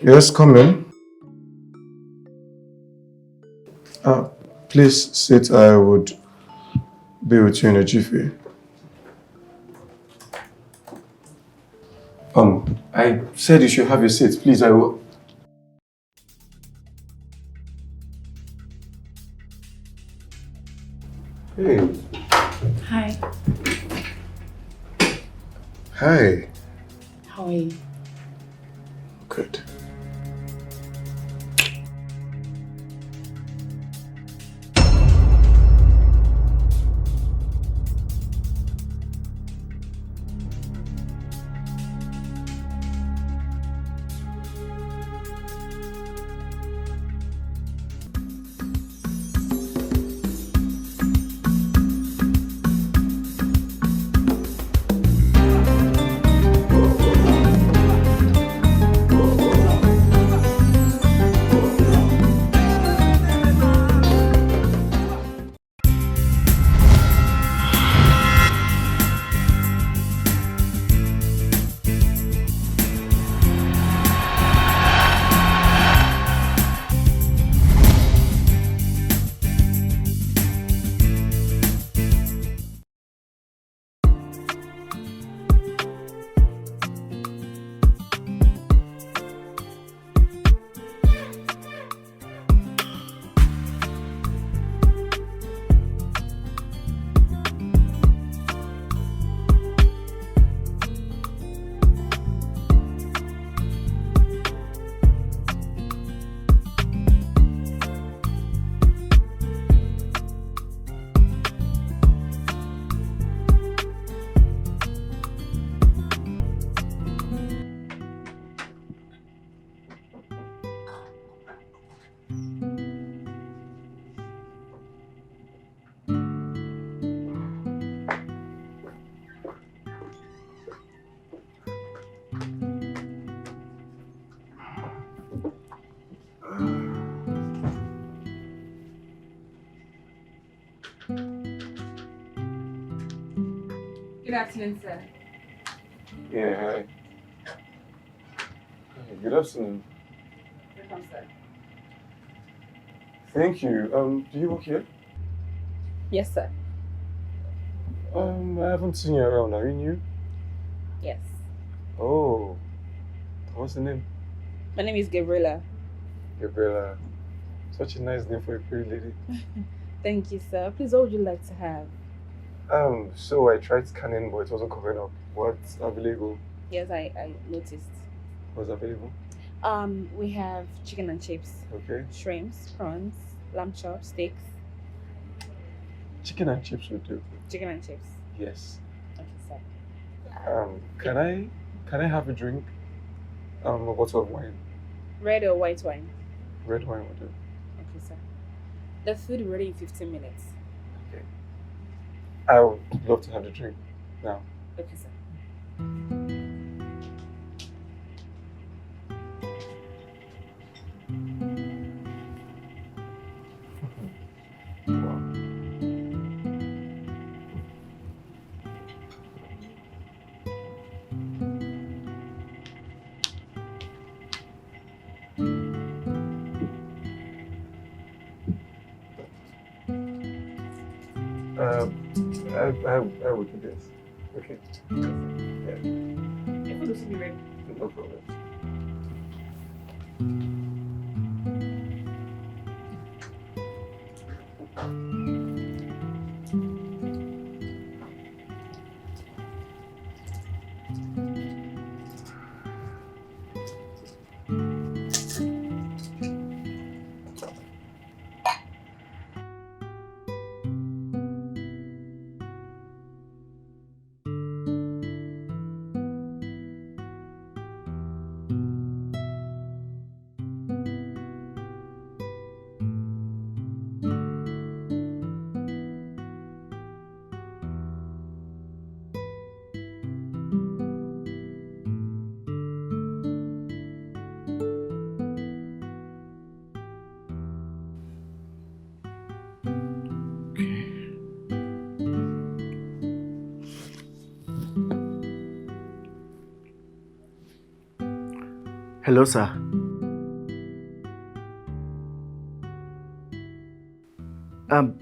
Yes, come in. Please sit. I would be with you in a jiffy. I said you should have your seat. Please, I will. Hey. Hi. Hi. How are you? Good. Good afternoon, sir. Yeah, hi. Hey, good afternoon. Welcome, sir. Thank you. Do you work here? Yes, sir. I haven't seen you around. Are you new? Yes. Oh, what's the name? My name is Gabriela. Gabriela. Such a nice name for a pretty lady. Thank you, sir. Please, what would you like to have? So I tried scanning, but it wasn't coming up. What's available? Yes, I noticed. What's available? We have chicken and chips, Okay. shrimps, prawns, lamb chops, steaks. Chicken and chips will do. Chicken and chips. Yes. Okay, sir. Can I have a drink? A bottle of wine. Red or white wine? Red wine will do. Okay, sir. The food will be ready in 15 minutes. Okay. I would love to have the drink now. Okay, sir. Wow. I would do this. Okay. Yeah, Your food will soon be ready. no problem. Hello, sir. Um,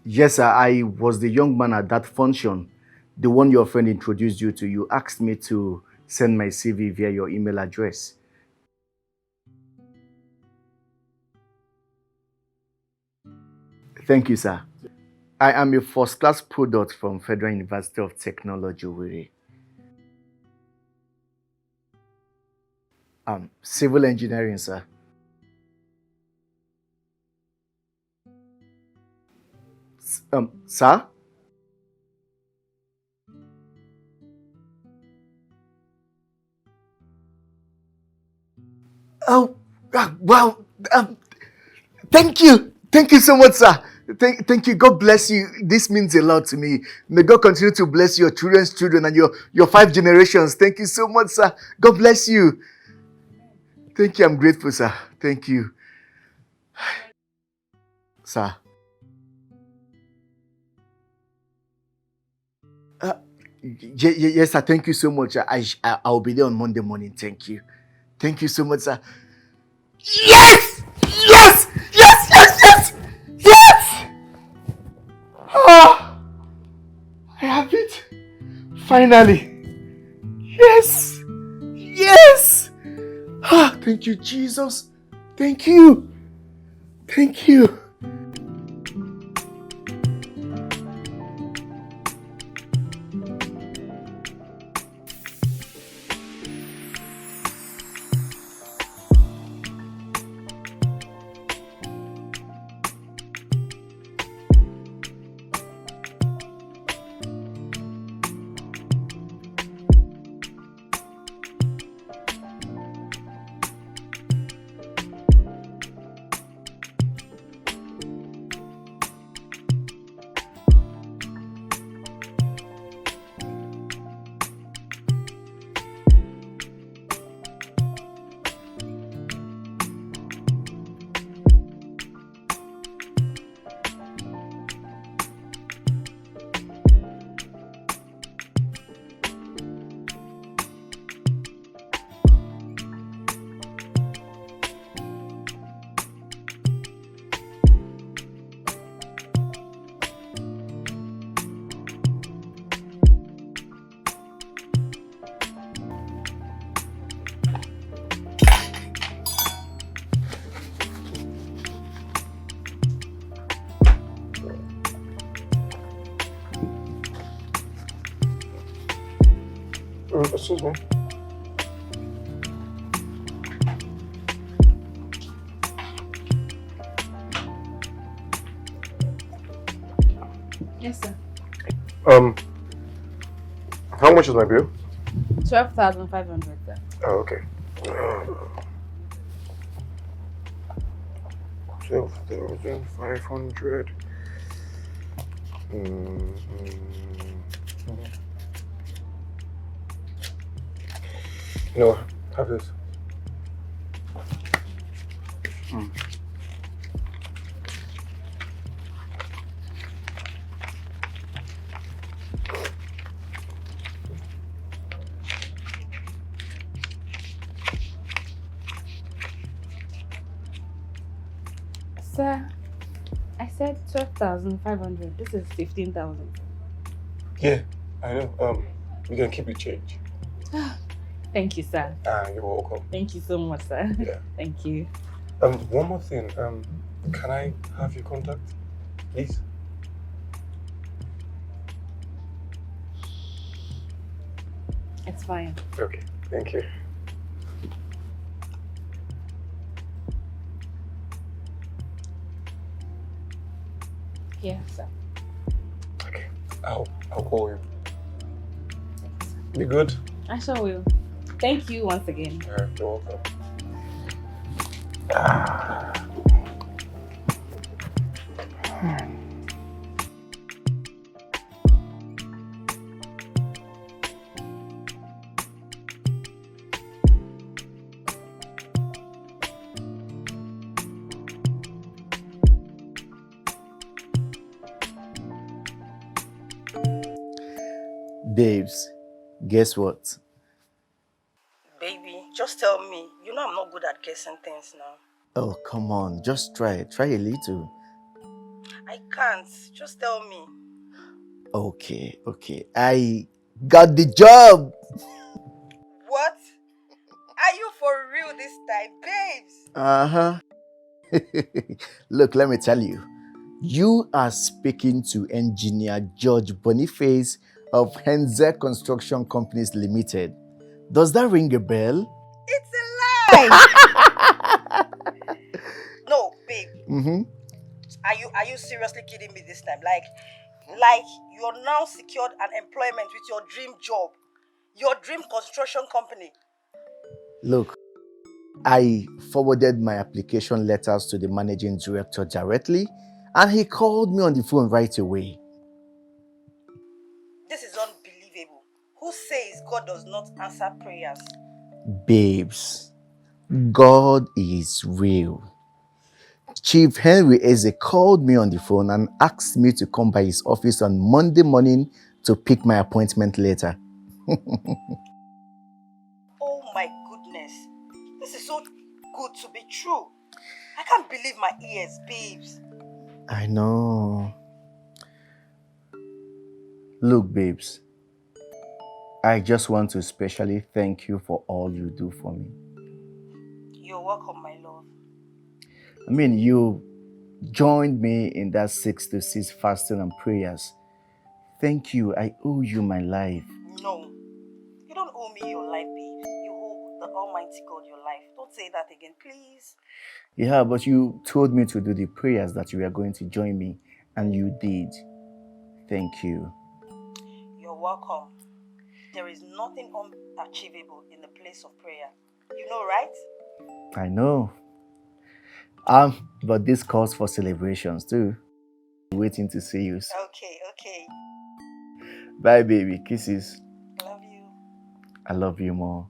yes, sir. I was the young man at that function, the one your friend introduced you to. You asked me to send my CV via your email address. Thank you, sir. I am a first-class product from Federal University of Technology, Owerri. Civil engineering, sir. Sir? Oh, wow. Thank you. Thank you so much, sir. Thank you. God bless you. This means a lot to me. May God continue to bless your children's children and your 5 generations. Thank you so much, sir. God bless you. Thank you. I'm grateful, sir. Thank you, sir. Uh, yes, sir. Thank you so much. I'll be there on Monday morning. Thank you. Thank you so much, sir. Yes! Yes! Yes! Yes! Yes! Yes! Ah, I have it. Finally. Yes! Yes! Ah, thank you, Jesus. Thank you. Thank you. Excuse me. Yes, sir. Um, how much is my bill? 12,500, sir. Oh, okay. 12,500. No, have this. Sir, I said 12,500. This is 15,000. Yeah, I know. You can keep the change. Thank you, sir. You're welcome. Thank you so much, sir. Yeah. Thank you. One more thing. Can I have your contact, please? It's fine. Okay. Thank you. Here, sir. Okay. I'll call you. Be good. I sure will. Thank you once again. You're welcome. Babes, guess what? Baby, just tell me. You know I'm not good at guessing things now. Oh, come on. Just try. Try a little. I can't. Just tell me. Okay. I got the job. What? Are you for real this time, babes? Uh-huh. Look, let me tell you. You are speaking to engineer George Boniface of Henze Construction Companies Limited. Does that ring a bell? It's a lie! No, babe. Mm-hmm. Are you seriously kidding me this time? Like you're now secured an employment with your dream job, your dream construction company. Look, I forwarded my application letters to the managing director directly, and he called me on the phone right away. This is unbelievable. Who says God does not answer prayers? Babes, God is real. Chief Henry Eze called me on the phone and asked me to come by his office on Monday morning to pick my appointment letter. Oh my goodness. This is so good to be true. I can't believe my ears, babes. I know. Look, babes, I just want to especially thank you for all you do for me. You're welcome, my love. I mean, you joined me in that 6 to 6 fasting and prayers. Thank you. I owe you my life. No, you don't owe me your life, babes. You owe the Almighty God your life. Don't say that again, please. Yeah, but you told me to do the prayers that you were going to join me, and you did. Thank you. You're welcome. There is nothing unachievable in the place of prayer. You know, right? I know. But this calls for celebrations too. Waiting to see you. Okay. Bye, baby. Kisses. Love you. I love you more.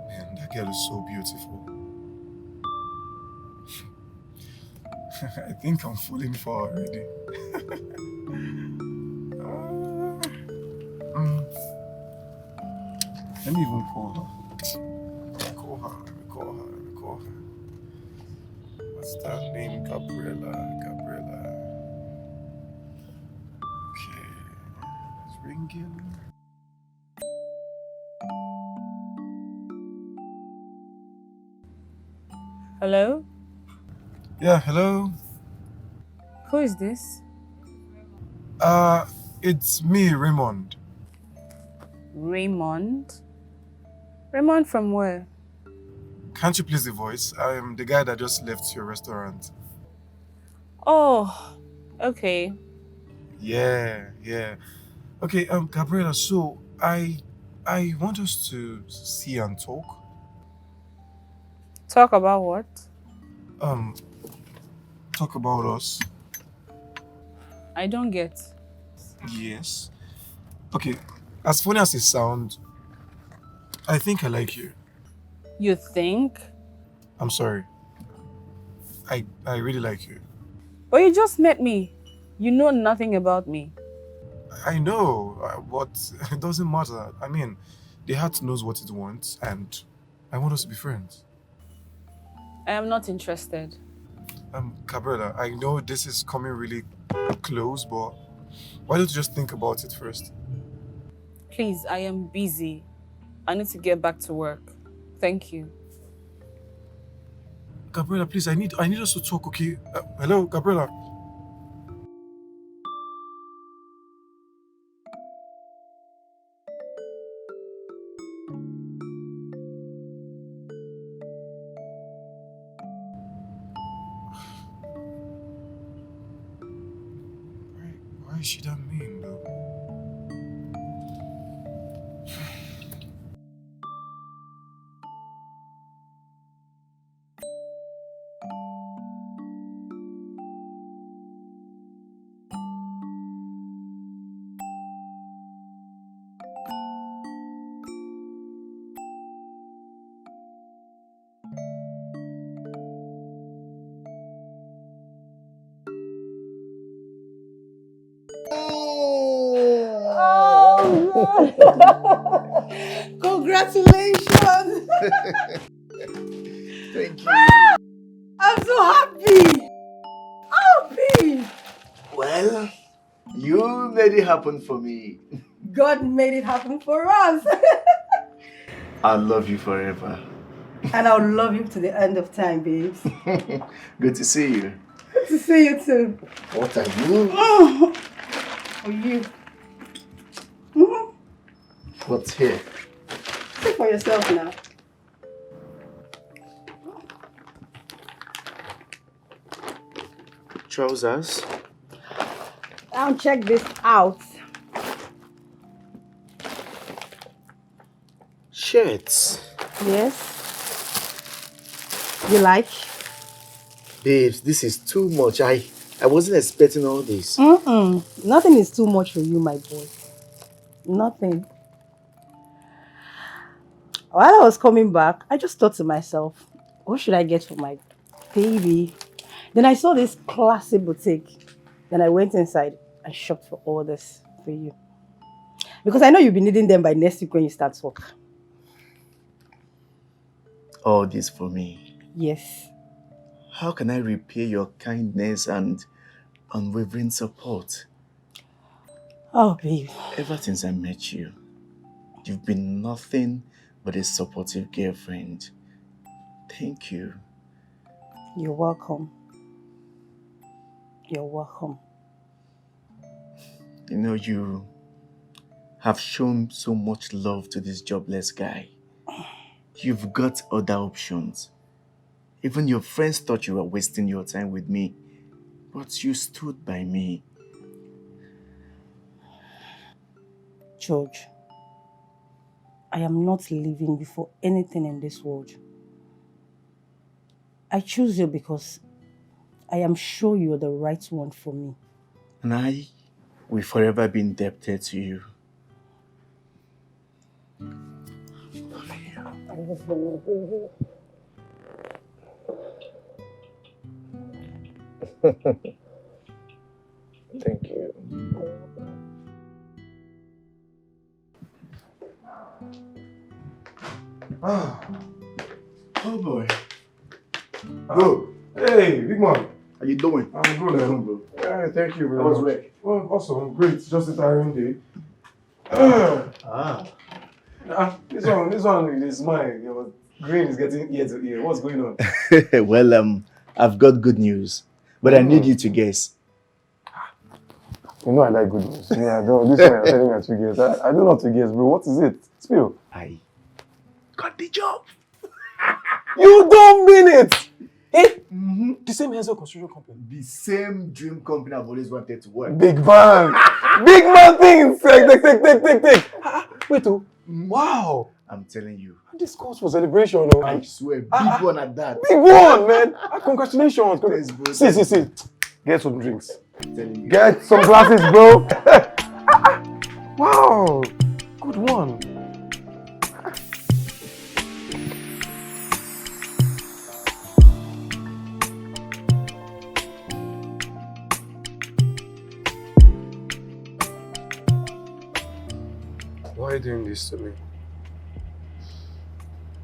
Man, that girl is so beautiful. I think I'm falling for her already. Let me even call her. Let me call her. What's that name? Gabriella. Okay. It's ringing. Hello? Yeah, hello. Who is this? It's me, Raymond. Raymond? Raymond from where? Can't you please the voice? I'm the guy that just left your restaurant. Oh, okay. Yeah. Okay, Gabriella, so I want us to see and talk. Talk about what? Um, talk about us. I don't get. Yes. Okay, as funny as it sounds, I think I like you. You think? I'm sorry. I really like you. But you just met me. You know nothing about me. I know, but it doesn't matter. I mean, the heart knows what it wants, and I want us to be friends. I am not interested. Gabriella, I know this is coming really close, but why don't you just think about it first? Please, I am busy. I need to get back to work. Thank you. Gabriella, please, I need us to talk, okay? Hello, Gabriella. Why is she that mean, though? Congratulations! Thank you. I'm so happy! Happy! Well, you made it happen for me. God made it happen for us. I love you forever. And I'll love you to the end of time, babes. Good to see you. Good to see you too. What are you? For you. Mm-hmm. What's here? See for yourself now. Trousers? Now check this out. Shirts? Yes. You like? Babes, this is too much. I wasn't expecting all this. Nothing is too much for you, my boy. Nothing. While I was coming back, I just thought to myself, what should I get for my baby? Then I saw this classy boutique. Then I went inside and shopped for all this for you. Because I know you'll be needing them by next week when you start work. All this for me. Yes. How can I repay your kindness and unwavering support? Oh, babe. Ever since I met you, you've been nothing but a supportive girlfriend. Thank you. You're welcome. You're welcome. You know, you have shown so much love to this jobless guy. You've got other options. Even your friends thought you were wasting your time with me, but you stood by me. George, I am not leaving you for anything in this world. I choose you because I am sure you're the right one for me. And I will forever be indebted to you. Thank you. Oh boy. Bro, hey, big man. How you doing? I'm good, bro. Yeah, thank you very How was much. work? Well, awesome, great. Just a tiring day. This one is mine. Your green is getting ear to ear. What's going on? Well, I've got good news, but I need you to guess. You know I like good news. Yeah, no, this one you're telling me to guess. I don't know how to guess, bro. What is it? Spill. I got the job. You don't mean it! Eh? The same Hazel construction company. The same dream company I've always wanted to work. Big man! Big man things! Take. Wait, oh. Wow! I'm telling you. This calls for celebration, oh. I swear, big one at that. Big one, man! Congratulations! Thanks, bro. See. Get some drinks. I'm telling you. Get some glasses, bro. Wow! Good one. Why are you doing this to me?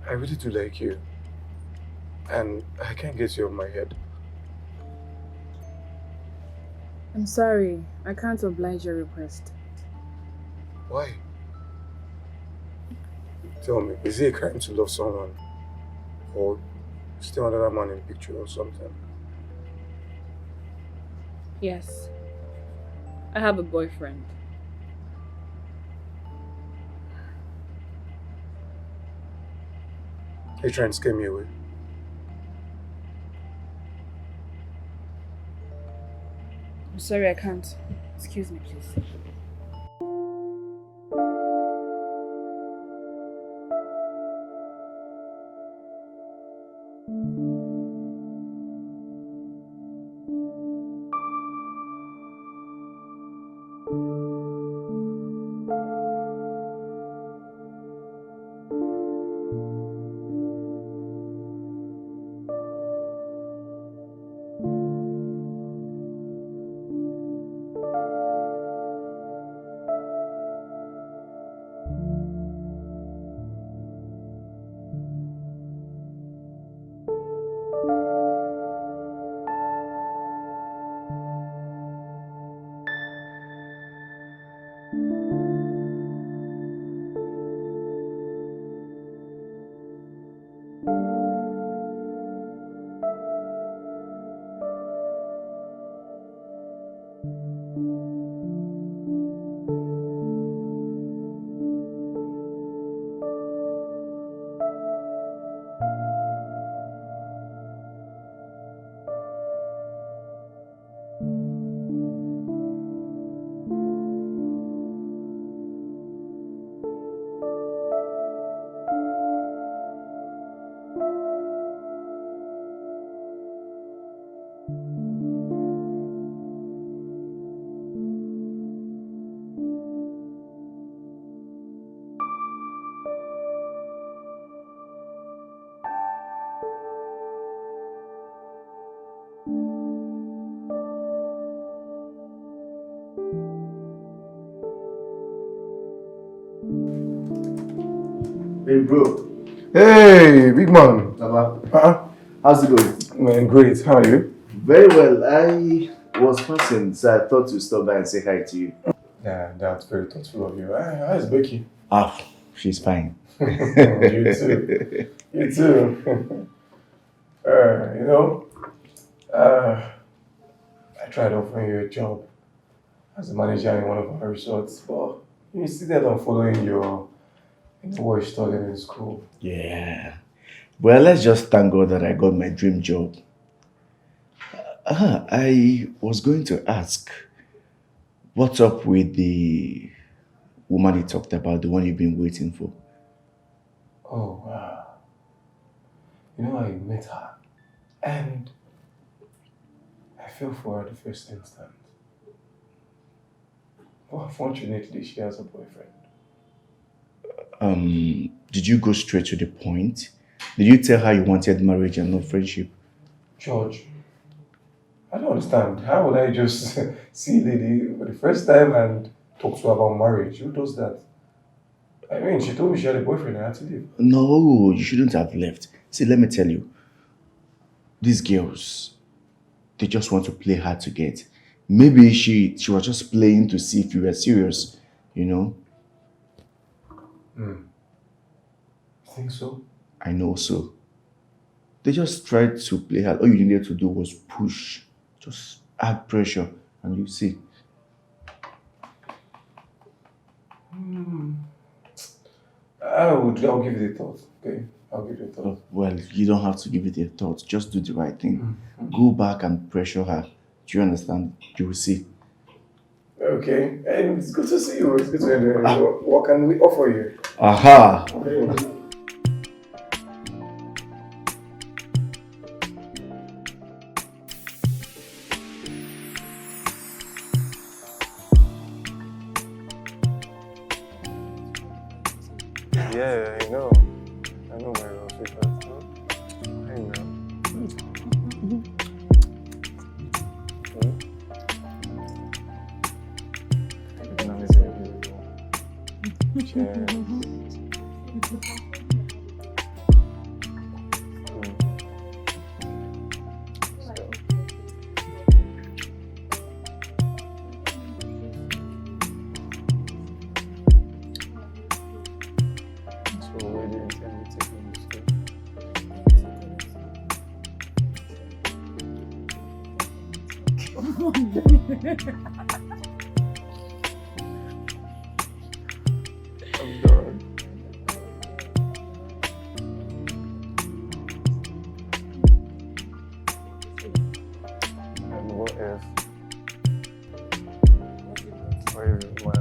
I really do like you. And I can't get you off my head. I'm sorry. I can't oblige your request. Why? Tell me, is it a crime to love someone? Or still another man in the picture or something? Yes. I have a boyfriend. Are you trying to scare me away? I'm sorry, I can't. Excuse me, please. Hey, bro. Hey, big man. Baba. Uh-uh. How's it going? Man, great. How are you? Very well. I was passing, so I thought to stop by and say hi to you. Yeah, that's very thoughtful of you. How's Becky? Ah, she's fine. You too. You too. You know, I tried offering you a job as a manager in one of our resorts, but you insisted on following your what you studied in school. Yeah. Well, let's just thank God that I got my dream job. I was going to ask, what's up with the woman you talked about, the one you've been waiting for? Oh, wow. You know, I met her and I fell for her the first instant. But unfortunately, she has a boyfriend. Did you go straight to the point? Did you tell her you wanted marriage and not friendship? George, I don't understand. How would I just see a lady for the first time and talk to her about marriage? Who does that? I mean, she told me she had a boyfriend and I had to leave. No, you shouldn't have left. See, let me tell you, these girls, they just want to play hard to get. Maybe she was just playing to see if you were serious, you know? I think so. I know so. They just tried to play hard. All you needed to do was push. Just add pressure and you see. I'll give it a thought, okay? I'll give it a thought. Well, you don't have to give it a thought. Just do the right thing. Go back and pressure her. Do you understand? You will see. Okay, and it's good to see you. It's good to hear you. What can we offer you? Aha! Yeah, I know. I know my little sweetheart. I know. Cheers. So where do you intend to take me to? I'm done. And what if? What if my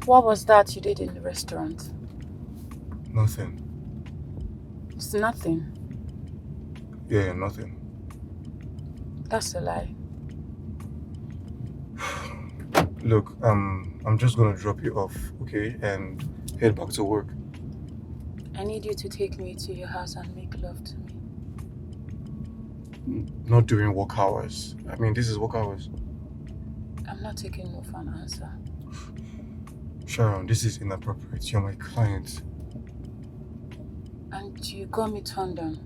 What was that you did in the restaurant? Nothing. It's nothing. Yeah, nothing. That's a lie. Look, I'm just gonna drop you off, okay, and head back to work. I need you to take me to your house and make love to me. Not during work hours. I mean, this is work hours. I'm not taking no for an answer. Sharon, this is inappropriate. You're my client. And you got me turned down.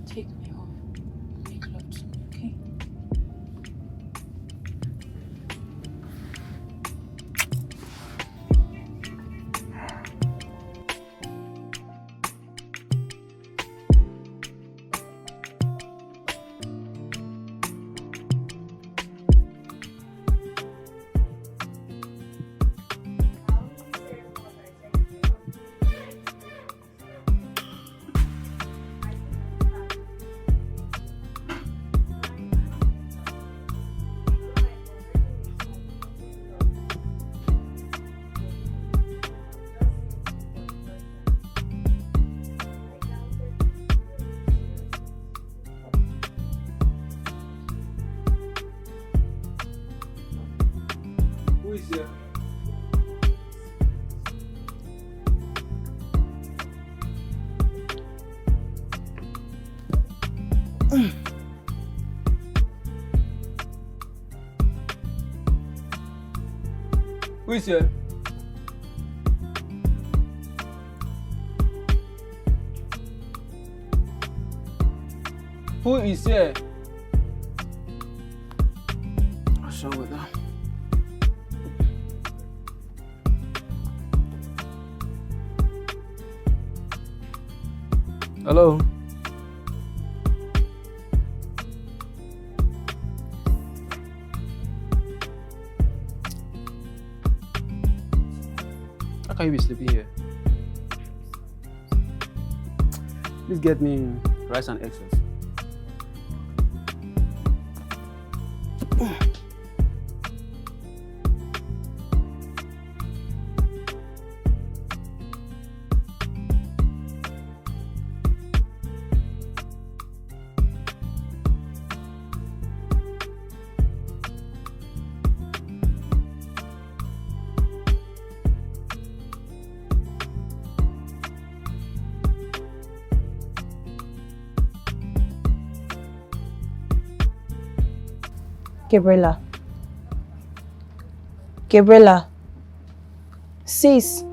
Take me home. Make love to me, okay? Who is here? Who is here? Who is here? What's wrong with that? Hello? How can you be sleeping here? Please get me rice and eggs. Gabriela. Gabriela. Sis.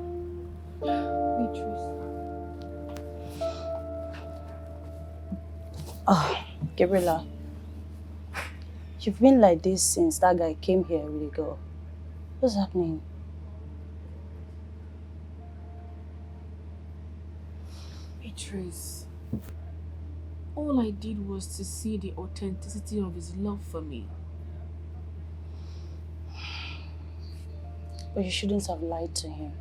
Oh, Gabriela. You've been like this since that guy came here a week ago. What's happening? Beatrice, all I did was to see the authenticity of his love for me. But you shouldn't have lied to him.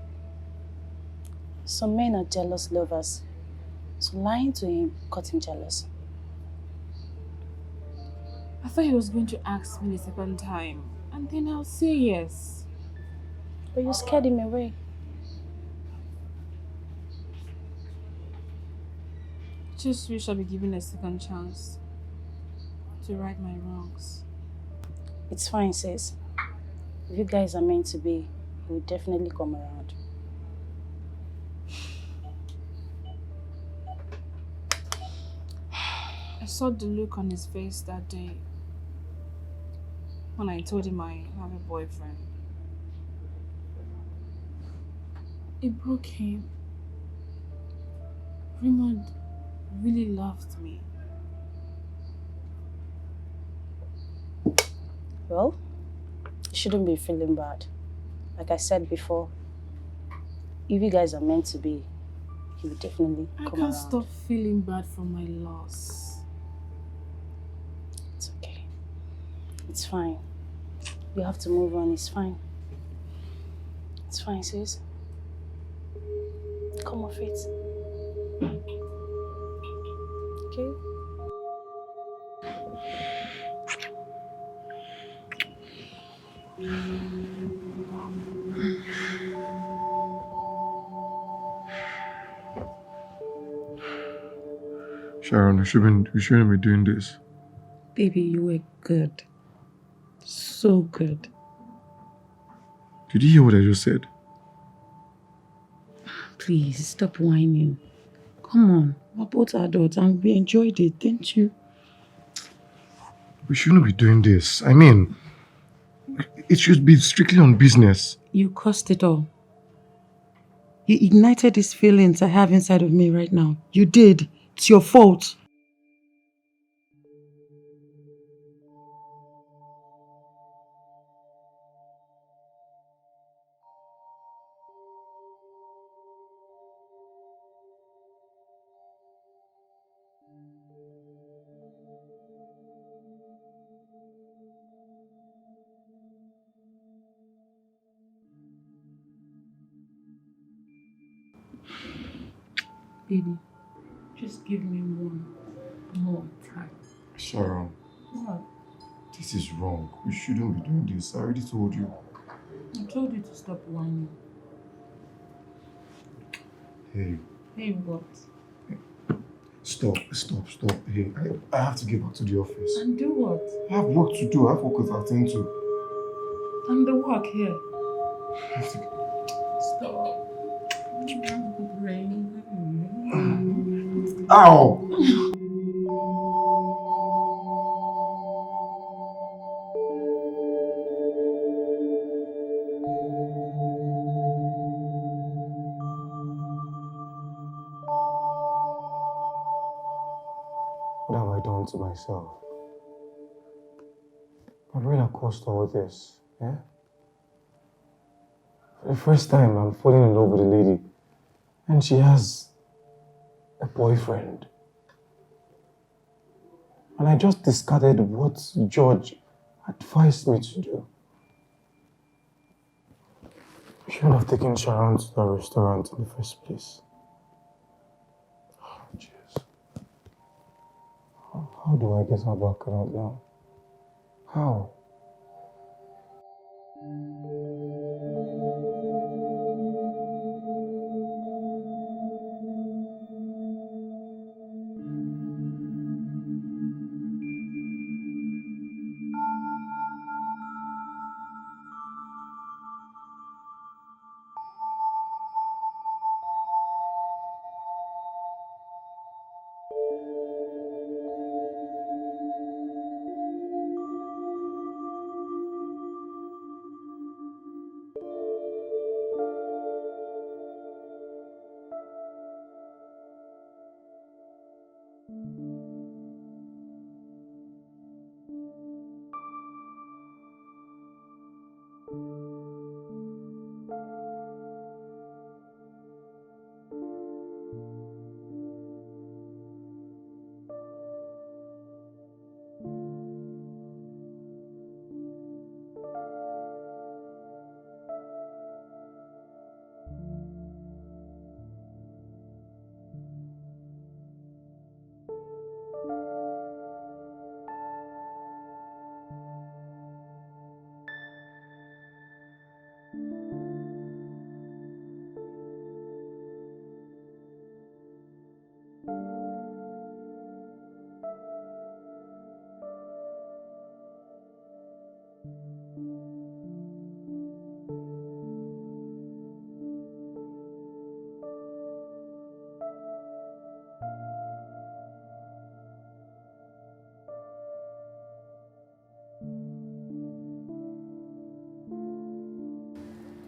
Some men are jealous lovers, so lying to him got him jealous. I thought he was going to ask me the second time, and then I'll say yes. But you scared him away. Just wish I'd be given a second chance to right my wrongs. It's fine, sis. If you guys are meant to be, he will definitely come around. I saw the look on his face that day when I told him I have a boyfriend. It broke him. Raymond really loved me. Well, you shouldn't be feeling bad. Like I said before, if you guys are meant to be, he will definitely come around. I can't stop feeling bad for my loss. It's okay. It's fine. You have to move on. It's fine. It's fine, sis. Come off it. Okay? Sharon, we shouldn't be doing this. Baby, you were good. So good. Did you hear what I just said? Please, stop whining. Come on, we're both adults and we enjoyed it, didn't you? We shouldn't be doing this. I mean, it should be strictly on business. You caused it all. You ignited these feelings I have inside of me right now. You did. It's your fault. Baby, just give me one more time. Sharon, What? this is wrong. We shouldn't be doing this. I already told you. I told you to stop whining. Hey, Hey, what? stop. Hey, I have to get back to the office. And do what? I have work to do. I have work to attend to. I'm the work here. Stop. Ow! What have I done to myself? I've really caused all this, yeah? For the first time, I'm falling in love with a lady, and she has a boyfriend. And I just discarded what George advised me to do. I shouldn't have taken Sharon to the restaurant in the first place. Oh, jeez. How do I get her back around now? How?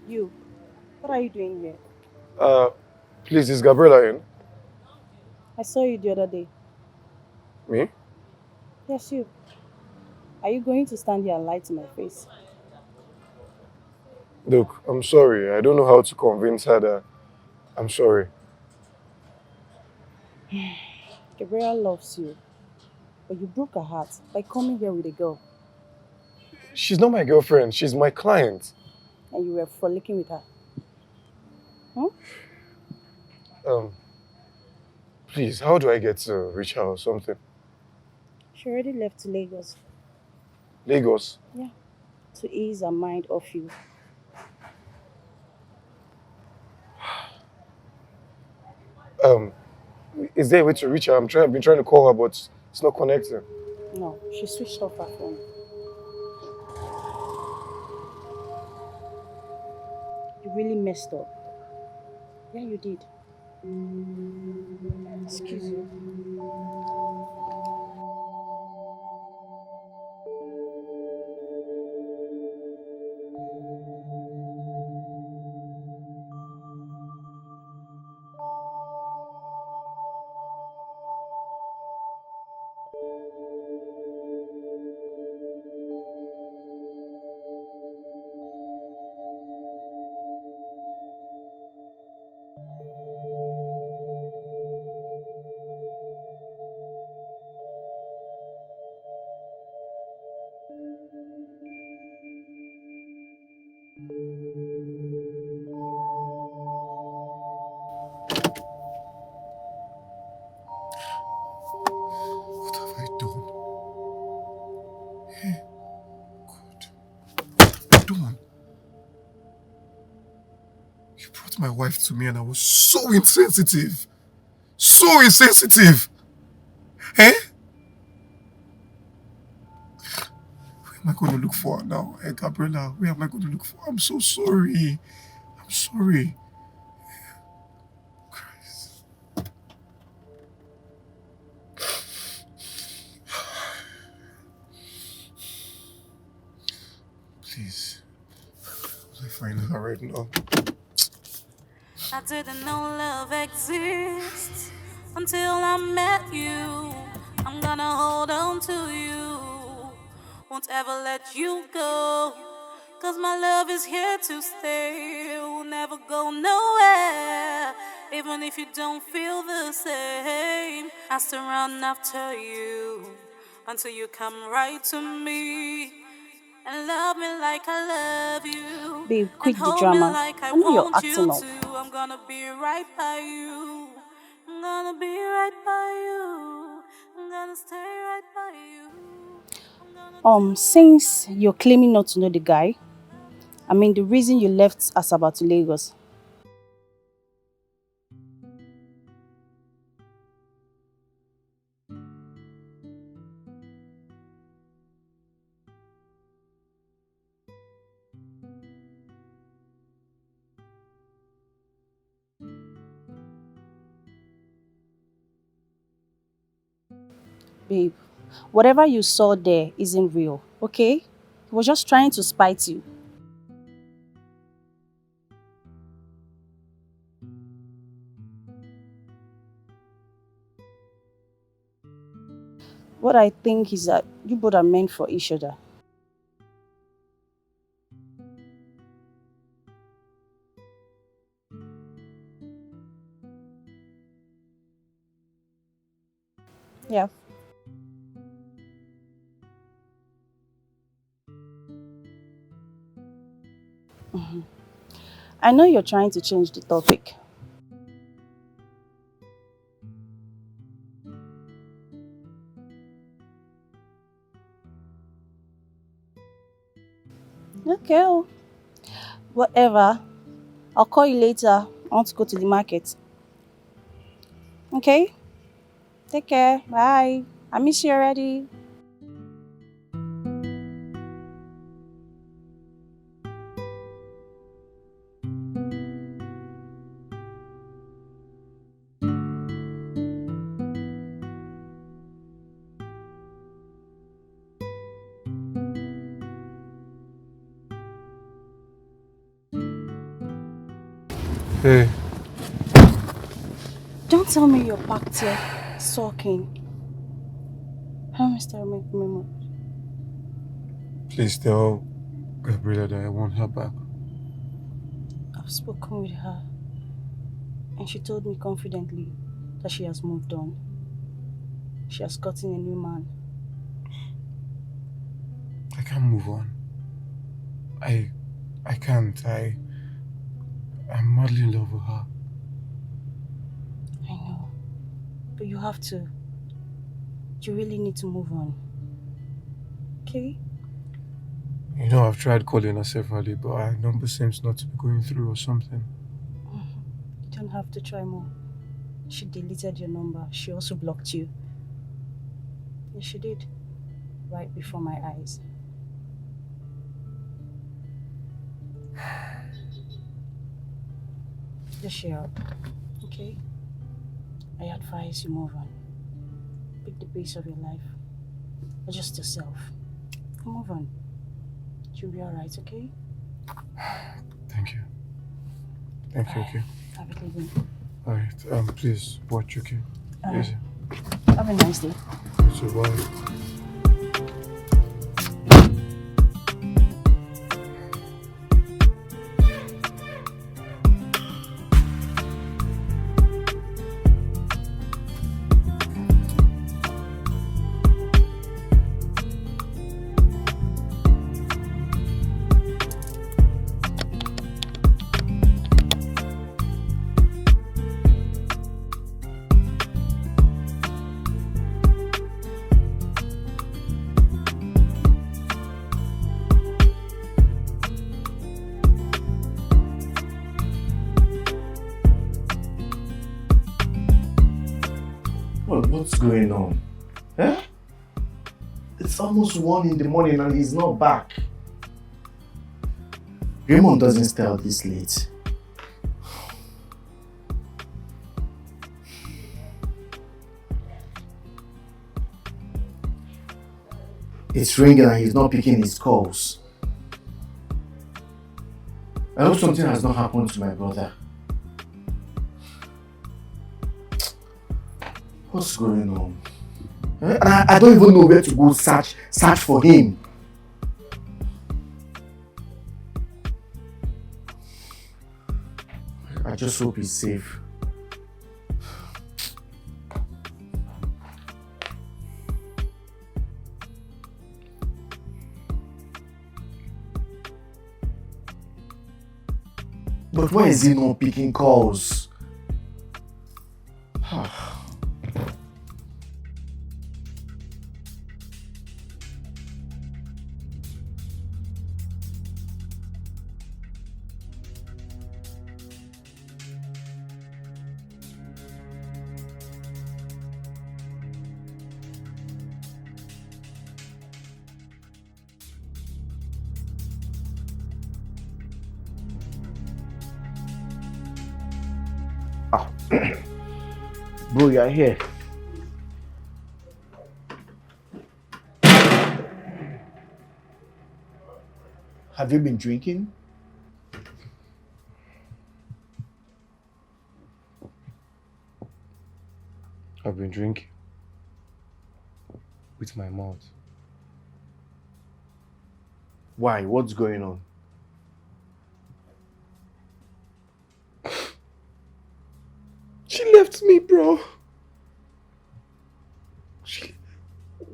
You, what are you doing here? Please, is Gabriela in? I saw you the other day. Me? Yes, you. Are you going to stand here and lie to my face? Look, I'm sorry. I don't know how to convince her that I'm sorry. Gabriela loves you, but you broke her heart by coming here with a girl, She's not my girlfriend. She's my client. and you were frolicking with her. Please, how do I get to reach her or something? She already left to Lagos. Lagos? Yeah, to ease her mind off you. Is there a way to reach her? I've been trying to call her, but it's not connecting. No, she switched off her phone. You really messed up. Yeah, you did. Excuse you. What have I done? Hey, God. Dawn, you brought my wife to me and I was so insensitive. So insensitive. Eh? Where am I going to look for her now? Hey, Gabriella, where am I going to look for her? I'm so sorry. I'm sorry. Christ. Please. Will I find her right now? I didn't know love exists until I met you. I'm gonna hold on to you, won't ever let you go. Cause my love is here to stay, it will never go nowhere. Even if you don't feel the same, I still run after you until you come right to me. And love me like I love you. Babe, quit and the hold drama. me like I I know you're want you acting up. to. I'm gonna be right by you. I'm gonna be right by you. I'm gonna stay right by you. Since you're claiming not to know the guy, I mean the reason you left Asaba to Lagos. Babe, whatever you saw there isn't real, okay? He was just trying to spite you. What I think is that you both are meant for each other. Yeah. I know you're trying to change the topic. Okay, whatever. I'll call you later. I want to go to the market. Okay? Take care. Bye. I miss you already. Hey. Don't tell me you're packed here, sulking. How Mr. Memo? Please tell Gabriella that I want her back. I've spoken with her, and she told me confidently that she has moved on. She has gotten a new man. I can't move on. I can't. I'm madly in love with her. I know, but you have to. You really need to move on. Okay? You know, I've tried calling her severally, but her number seems not to be going through or something. You don't have to try more. She deleted your number. She also blocked you. Yes, she did. Right before my eyes. Just share up, okay? I advise you move on. Pick the pace of your life. Adjust yourself. Move on. You'll be alright, okay? Thank you. Thank you, okay? Have a good evening. Alright, please watch, okay? Yes. Have a nice day. So bye. What's going on? Eh? It's almost 1 in the morning and he's not back. Raymond doesn't stay out this late. It's ringing and he's not picking his calls. I hope something has not happened to my brother. What's going on? I don't even know where to go search for him. I just hope he's safe. But why is he not picking calls? Bro, you're here. Have you been drinking? I've been drinking with my mouth. Why? What's going on? She left me, bro.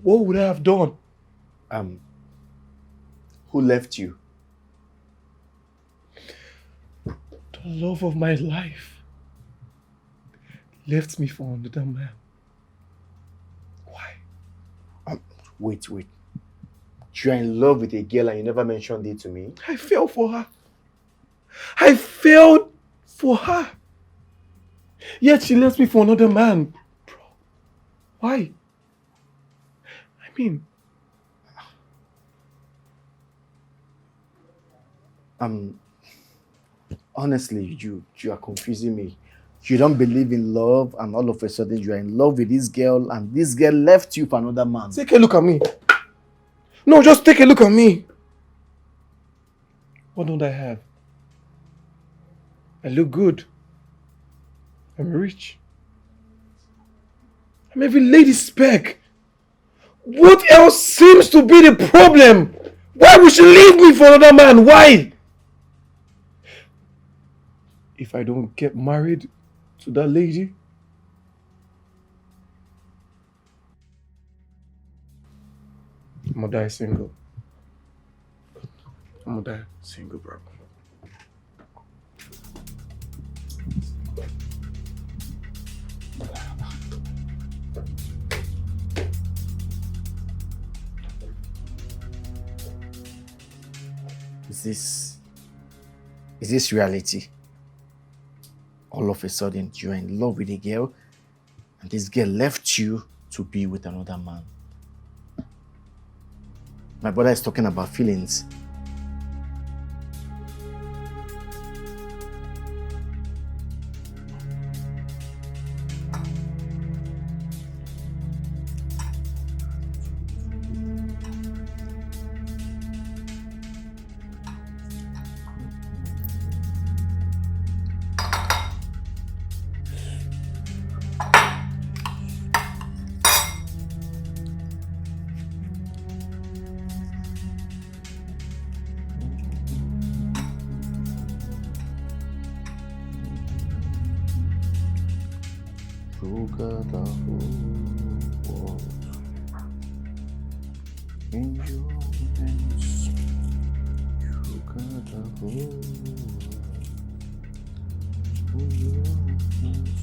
What would I have done? Who left you? The love of my life left me for another man. Why? Wait. You're in love with a girl and you never mentioned it to me? I fell for her. I fell for her. Yet she left me for another man. Bro, why? I mean... Honestly, you are confusing me. You don't believe in love and all of a sudden you are in love with this girl and this girl left you for another man. Take a look at me. No, just take a look at me. What don't I have? I look good. I'm rich. I'm every lady's spec. What else seems to be the problem? Why would she leave me for another man? Why? If I don't get married to that lady, I'm gonna die single. I'm gonna die single, bro. Is this reality? All of a sudden, you're in love with a girl and this girl left you to be with another man. My brother is talking about feelings. Got the whole world in your hands. You got the whole world in your hands.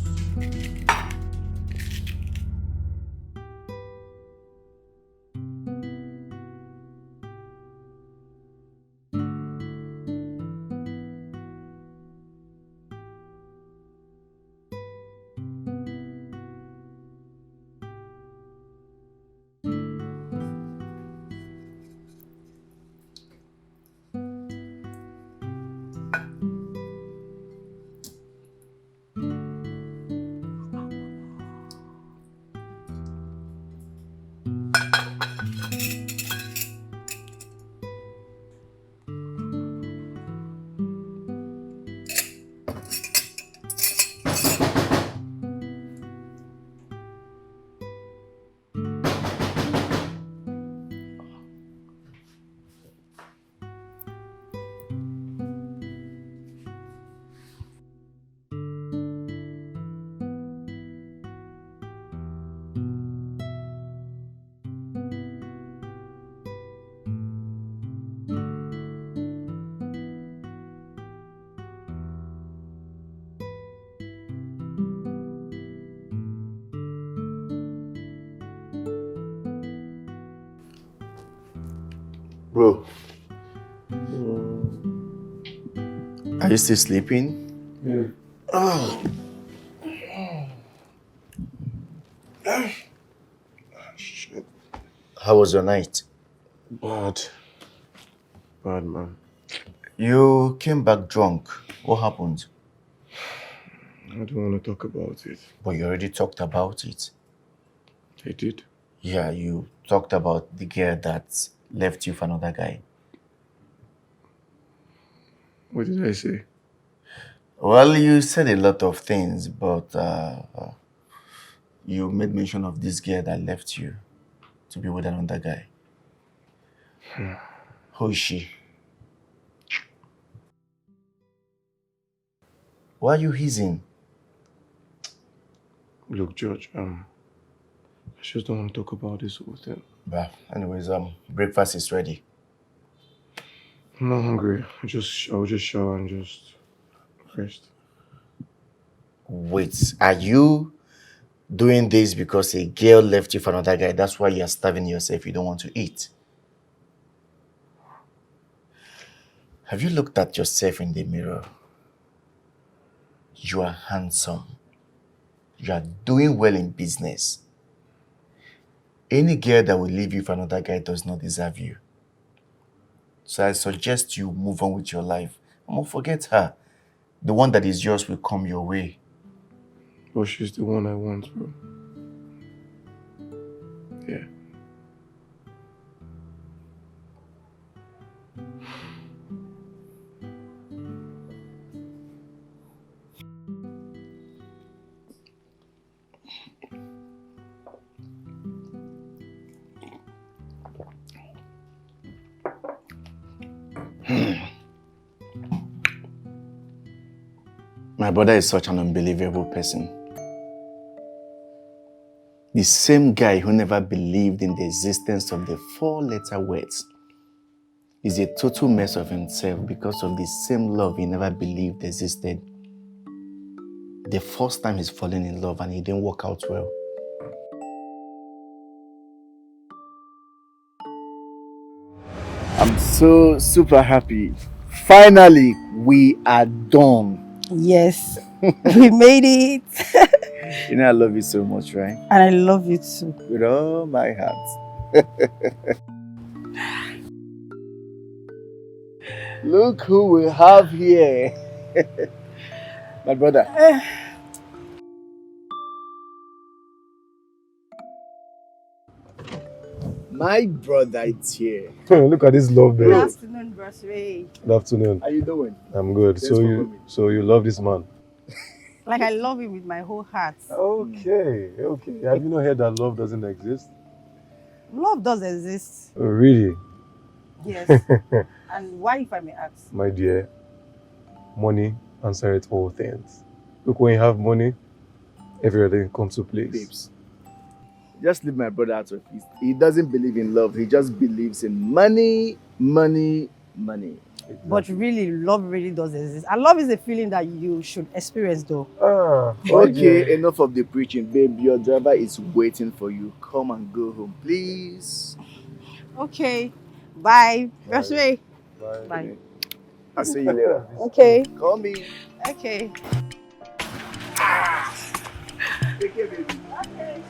Bro. Are you still sleeping? Yeah. Oh. Shit. How was your night? Bad. Bad, man. You came back drunk. What happened? I don't want to talk about it. But you already talked about it. I did? Yeah, you talked about the girl that left you for another guy. What did I say? Well, you said a lot of things, but you made mention of this girl that left you to be with another guy. Who is she? Why are you hissing? Look, George, I just don't want to talk about this whole thing. But anyways, breakfast is ready. I'm not hungry. I'll just shower and just rest. Wait, are you doing this because a girl left you for another guy? That's why you're starving yourself. You don't want to eat. Have you looked at yourself in the mirror? You are handsome. You are doing well in business. Any girl that will leave you for another guy does not deserve you. So I suggest you move on with your life. I'm gonna forget her. The one that is yours will come your way. But she's the one I want, bro. Yeah. My brother is such an unbelievable person. The same guy who never believed in the existence of the 4-letter words is a total mess of himself because of the same love he never believed existed. The first time he's fallen in love and it didn't work out well. I'm so super happy. Finally, we are done. Yes, we made it. You know I love you so much, right? And I love you too. With all my heart. Look who we have here. My brother. My brother is here. Look at this love, Good babe. afternoon, Bros Ray. Good afternoon. How you doing? I'm good. Thanks for coming. So you love this man? Like, I love him with my whole heart. Okay. Have you not heard that love doesn't exist? Love does exist. Oh, really? Yes. And why, if I may ask? My dear, money answers all things. Look, when you have money, everything comes to place. Babes. Just leave my brother out of it. He doesn't believe in love. He just believes in money, money, money. Exactly. But really, love really does exist. And love is a feeling that you should experience, though. Okay, enough of the preaching, babe. Your driver is waiting for you. Come and go home, please. Okay. Bye. Bros Ray. Bye. Bye. I'll see you later. Okay. Call me. Okay. Take care, baby. Okay.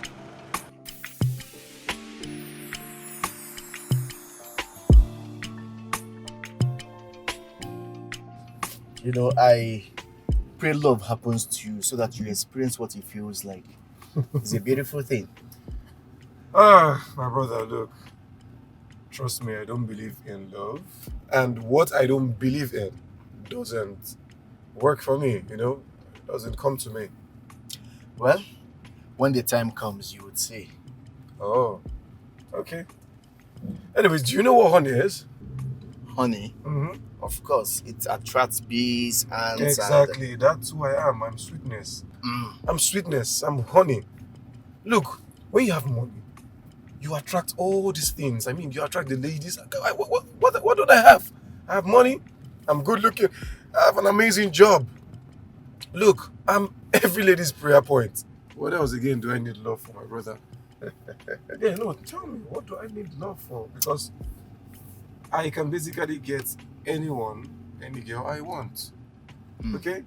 You know, I pray love happens to you so that you experience what it feels like. It's a beautiful thing. My brother, look. Trust me, I don't believe in love. And what I don't believe in doesn't work for me, you know? It doesn't come to me. Well, when the time comes, you would see. Oh, okay. Anyways, do you know what honey is? Honey, of course, it attracts bees and... Exactly, that's who I am. I'm sweetness. I'm sweetness. I'm honey. Look, when you have money, you attract all these things. I mean, you attract the ladies. What don't I have? I have money. I'm good looking. I have an amazing job. Look, I'm every lady's prayer point. What else again do I need love for, my brother? Yeah, no, tell me, what do I need love for? Because I can basically get anyone, any girl I want. Okay?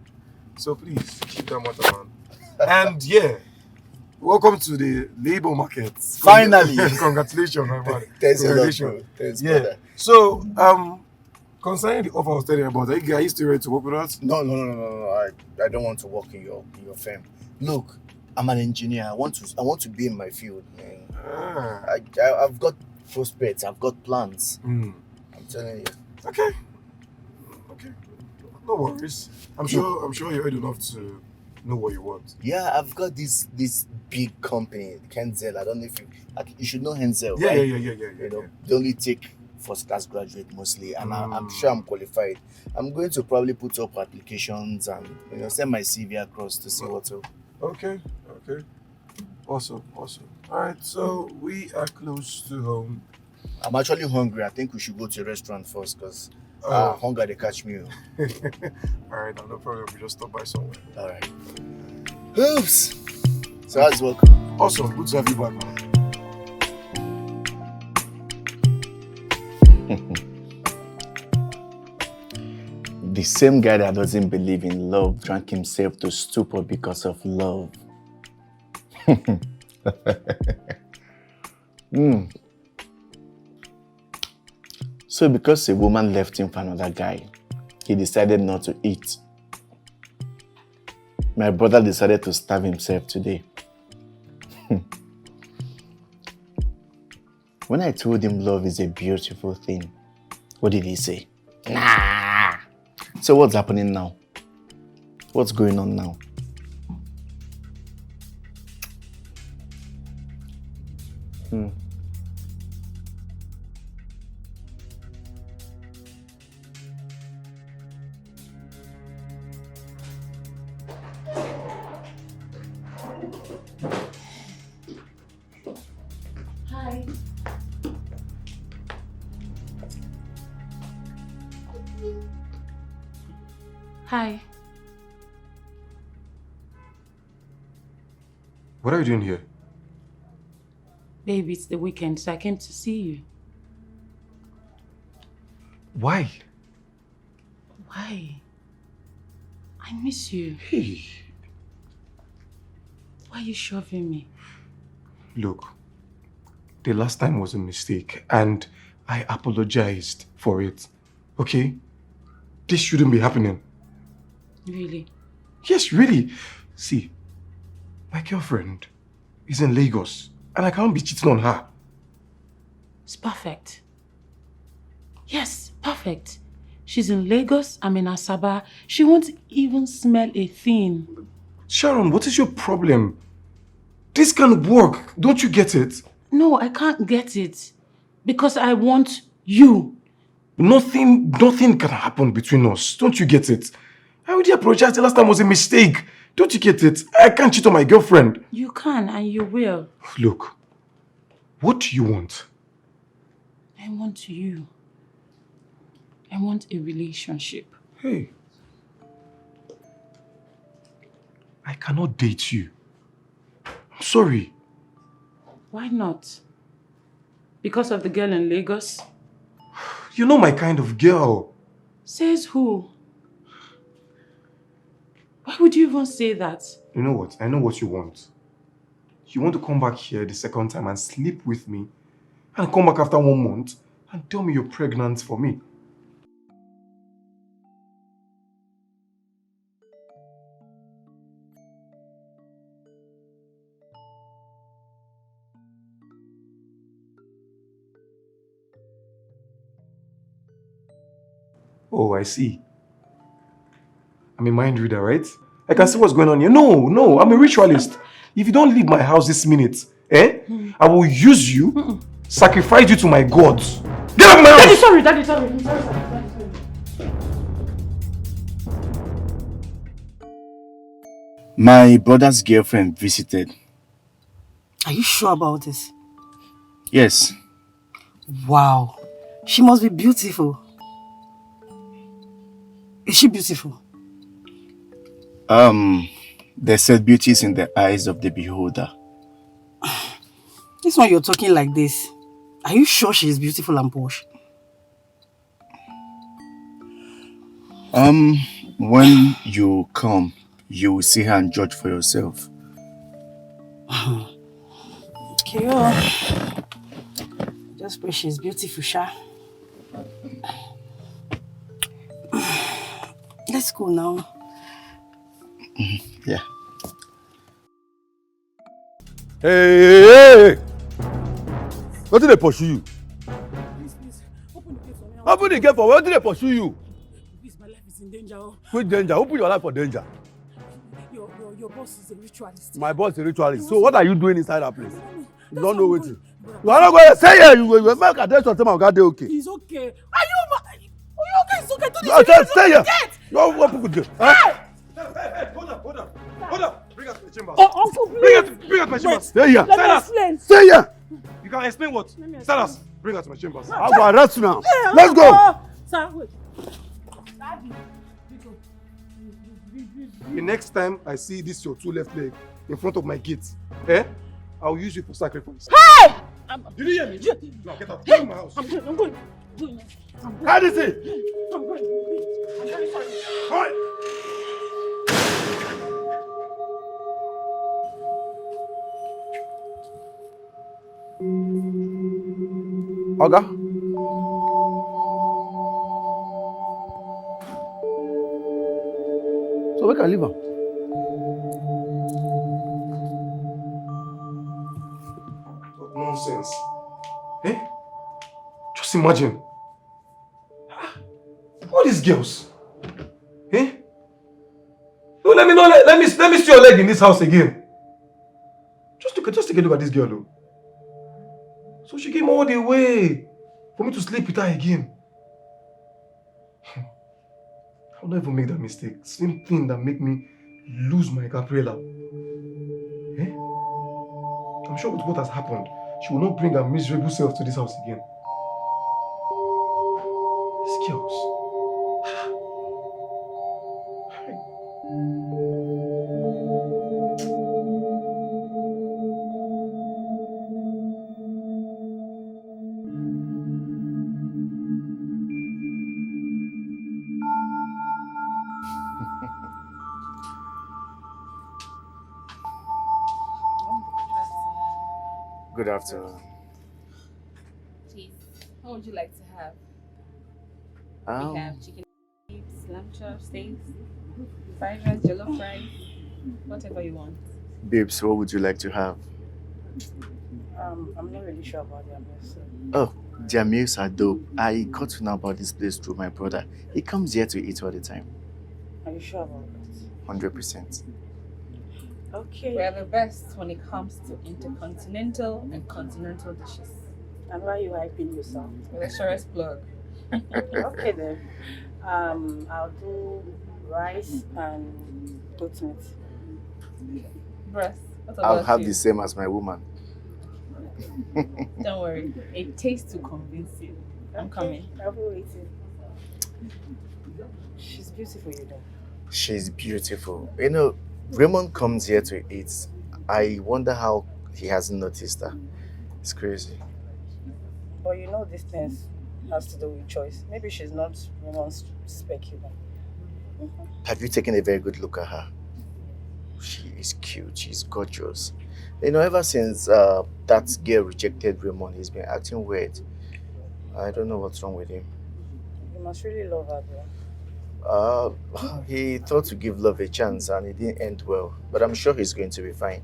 So please keep that matter, man. And yeah, welcome to the labor market. Finally. Congratulations, my man. Thanks a lot, bro. Congratulations. Thanks, Yeah. brother. So, concerning the offer I was telling you about, are you still ready to work with us? No. I don't want to work in your firm. Look, I'm an engineer. I want to be in my field, man. I've got prospects. I've got plans. I'm telling you. Okay. No worries. I'm sure you're ready enough to know what you want. Yeah, I've got this big company, Henzel. I don't know if you should know Henzel, Yeah, right? yeah. You know, they only take first class graduate mostly, and I'm sure I'm qualified. I'm going to probably put up applications and send my CV across to see what's up. Okay. Awesome. All right, so we are close to home. I'm actually hungry. I think we should go to a restaurant first because hunger they catch me. All right, no problem. We just stop by somewhere. All right. Oops. So that's welcome. Awesome. Good to have you back, man. The same guy that doesn't believe in love drank himself to stupor because of love. So because a woman left him for another guy, he decided not to eat. My brother decided to starve himself today. When I told him love is a beautiful thing, what did he say? Nah. So what's happening now? What's going on now? Hi. Hi. What are you doing here? Baby, it's the weekend, so I came to see you. Why? Why? I miss you. Hey. Why are you shoving me? Look, the last time was a mistake and I apologized for it. Okay? This shouldn't be happening. Really? Yes, really. See, my girlfriend is in Lagos and I can't be cheating on her. It's perfect. Yes, perfect. She's in Lagos, I'm in Asaba. She won't even smell a thing. Sharon, what is your problem? This can't work. Don't you get it? No, I can't get it. Because I want you. Nothing can happen between us. Don't you get it? I already apologized. The last time was a mistake. Don't you get it? I can't cheat on my girlfriend. You can and you will. Look, what do you want? I want you. I want a relationship. Hey, I cannot date you. I'm sorry. Why not? Because of the girl in Lagos? You're not my kind of girl. Says who? Why would you even say that? You know what? I know what you want. You want to come back here the second time and sleep with me and come back after 1 month and tell me you're pregnant for me. Oh, I see. I'm a mind reader, right? I can see what's going on here. No, I'm a ritualist. If you don't leave my house this minute, I will use you, sacrifice you to my gods. Get out of my house! Daddy, sorry. I'm sorry. My brother's girlfriend visited. Are you sure about this? Yes. Wow. She must be beautiful. Is she beautiful? They said beauty is in the eyes of the beholder. This one you're talking like this. Are you sure she is beautiful and posh? When you come, you will see her and judge for yourself. Okay, oh. Just pray she's beautiful, Sha. Let's go now. Yeah. Hey! What did they pursue you? Please, open the gate for me. Open the gate for what did they pursue you? Please, my life is in danger. Which danger? Who put your life for danger? Your boss is a ritualist. My boss is a ritualist. So what are you doing inside that place? You don't know what. You You are not going to say it. You make a test of them. God, they okay. He's okay. Are you okay? It's okay. Do I this. said, stay here. You are what people do. Hey, hold up. Bring us to the chambers. Oh, Uncle, please. Bring us to my chambers. Stay here. Let me explain. Stay here. You can explain what? Silas, bring us to my chambers. I'll go arrest you now. Let's go. Sir, wait. The next time I see this your two left leg in front of my gate, I'll use you for sacrifice. Hey! Did you hear me? Now get out. Get out of my house. I'm going. How is it? I'm going. I'm very sorry. Hi. Oga. So we can leave her. Nonsense. Just imagine. All these girls. No, let me see your leg in this house again. Just take a look at this girl, though. So she came all the way for me to sleep with her again. I'll not even make that mistake. Same thing that make me lose my Gabriela. I'm sure with what has happened, she will not bring her miserable self to this house again. These girls. Good afternoon. Please, what would you like to have? We have chicken, lamb chops, steaks, fried rice, jollof rice, whatever you want. Babes, what would you like to have? I'm not really sure about their meals. Oh, their meals are dope. I got to know about this place through my brother. He comes here to eat all the time. Are you sure about that? 100%. Okay. We're the best when it comes to intercontinental and continental dishes. And why are you hyping yourself? We're the surest plug. Okay then. I'll do rice and goat meat. Breast. What about I'll have you? the same as my woman. Don't worry. It tastes to convince you. I'm coming. I'll be waiting. She's beautiful, you know. She's beautiful. You know, Raymond comes here to eat. I wonder how he hasn't noticed her. It's crazy. But you know, these things has to do with choice. Maybe she's not Raymond's specular. Have you taken a very good look at her? She is cute. She's gorgeous. You know, ever since that girl rejected Raymond, he's been acting weird. I don't know what's wrong with him. You must really love her, bro. He thought to give love a chance and it didn't end well. But I'm sure he's going to be fine.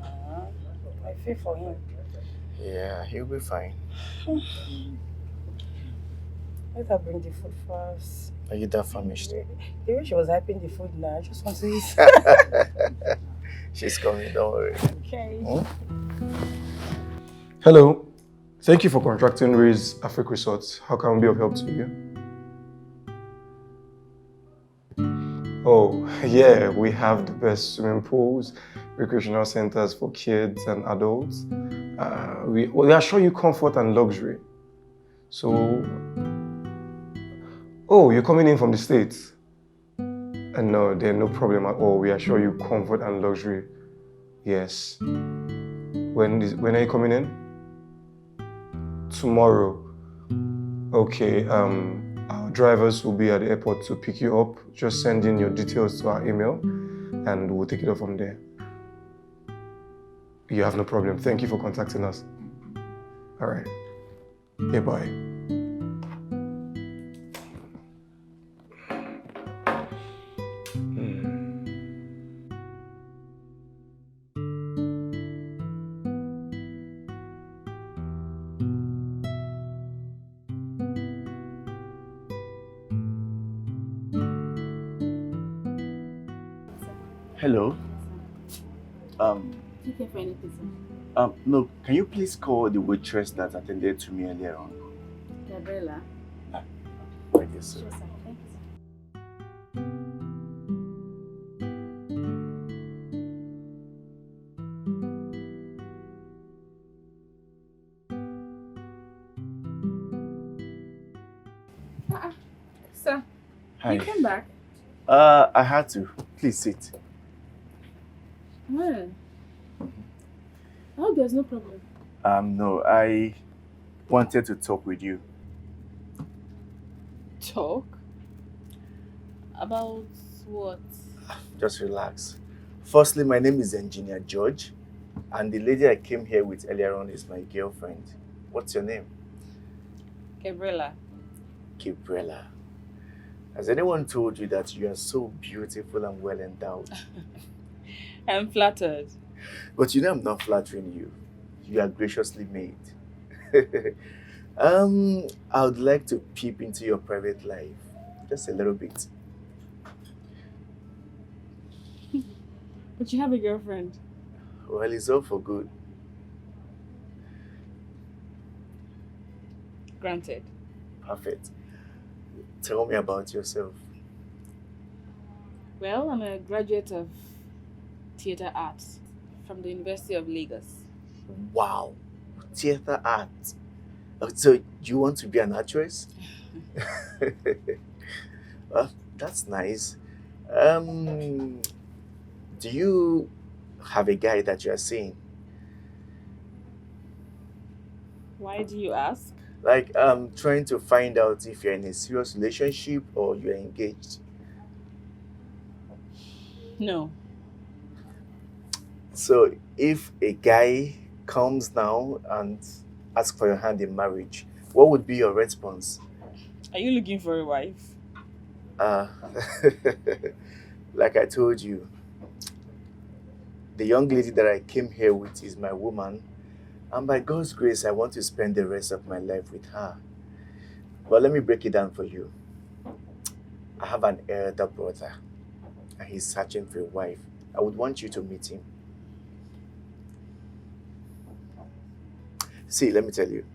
I feel for him. Yeah, he'll be fine. Let her bring the food first. Are you that famished? The way she was hyping the food now, I just want to eat. She's coming, don't worry. Okay. Hello. Thank you for contracting Ray's Africa Resorts. How can we be of help to you? Oh, yeah, we have the best swimming pools, recreational centers for kids and adults. We assure you comfort and luxury. So, oh, you're coming in from the States? No, there's no problem at all. We assure you comfort and luxury. Yes. When are you coming in? Tomorrow. Okay, I'll drivers will be at the airport to pick you up. Just send in your details to our email and we'll take it up from there. You have no problem. Thank you for contacting us. All right. Yeah, bye. Hello. Do you care for any pizza? No, can you please call the waitress that attended to me earlier on? Gabriela? Right, yes, sir. Sure, sir. Thanks. Sir, Hi. you came back? I had to. Please sit. Well, I hope there's no problem. No, I wanted to talk with you. Talk? About what? Just relax. Firstly, my name is Engineer George, and the lady I came here with earlier on is my girlfriend. What's your name? Gabriela. Gabriela. Has anyone told you that you are so beautiful and well endowed? I'm flattered. But you know I'm not flattering you. You are graciously made. I would like to peep into your private life. Just a little bit. But you have a girlfriend. Well, it's all for good. Granted. Perfect. Tell me about yourself. Well, I'm a graduate of theatre arts from the University of Lagos. Wow. Theater art. So you want to be an actress? Well, that's nice. Do you have a guy that you are seeing? Why do you ask? Like, I'm trying to find out if you're in a serious relationship or you're engaged. No. So if a guy comes now and asks for your hand in marriage, what would be your response? Are you looking for a wife? Like I told you, the young lady that I came here with is my woman, and by God's grace, I want to spend the rest of my life with her. But let me break it down for you. I have an elder brother, and he's searching for a wife. I would want you to meet him. See, let me tell you,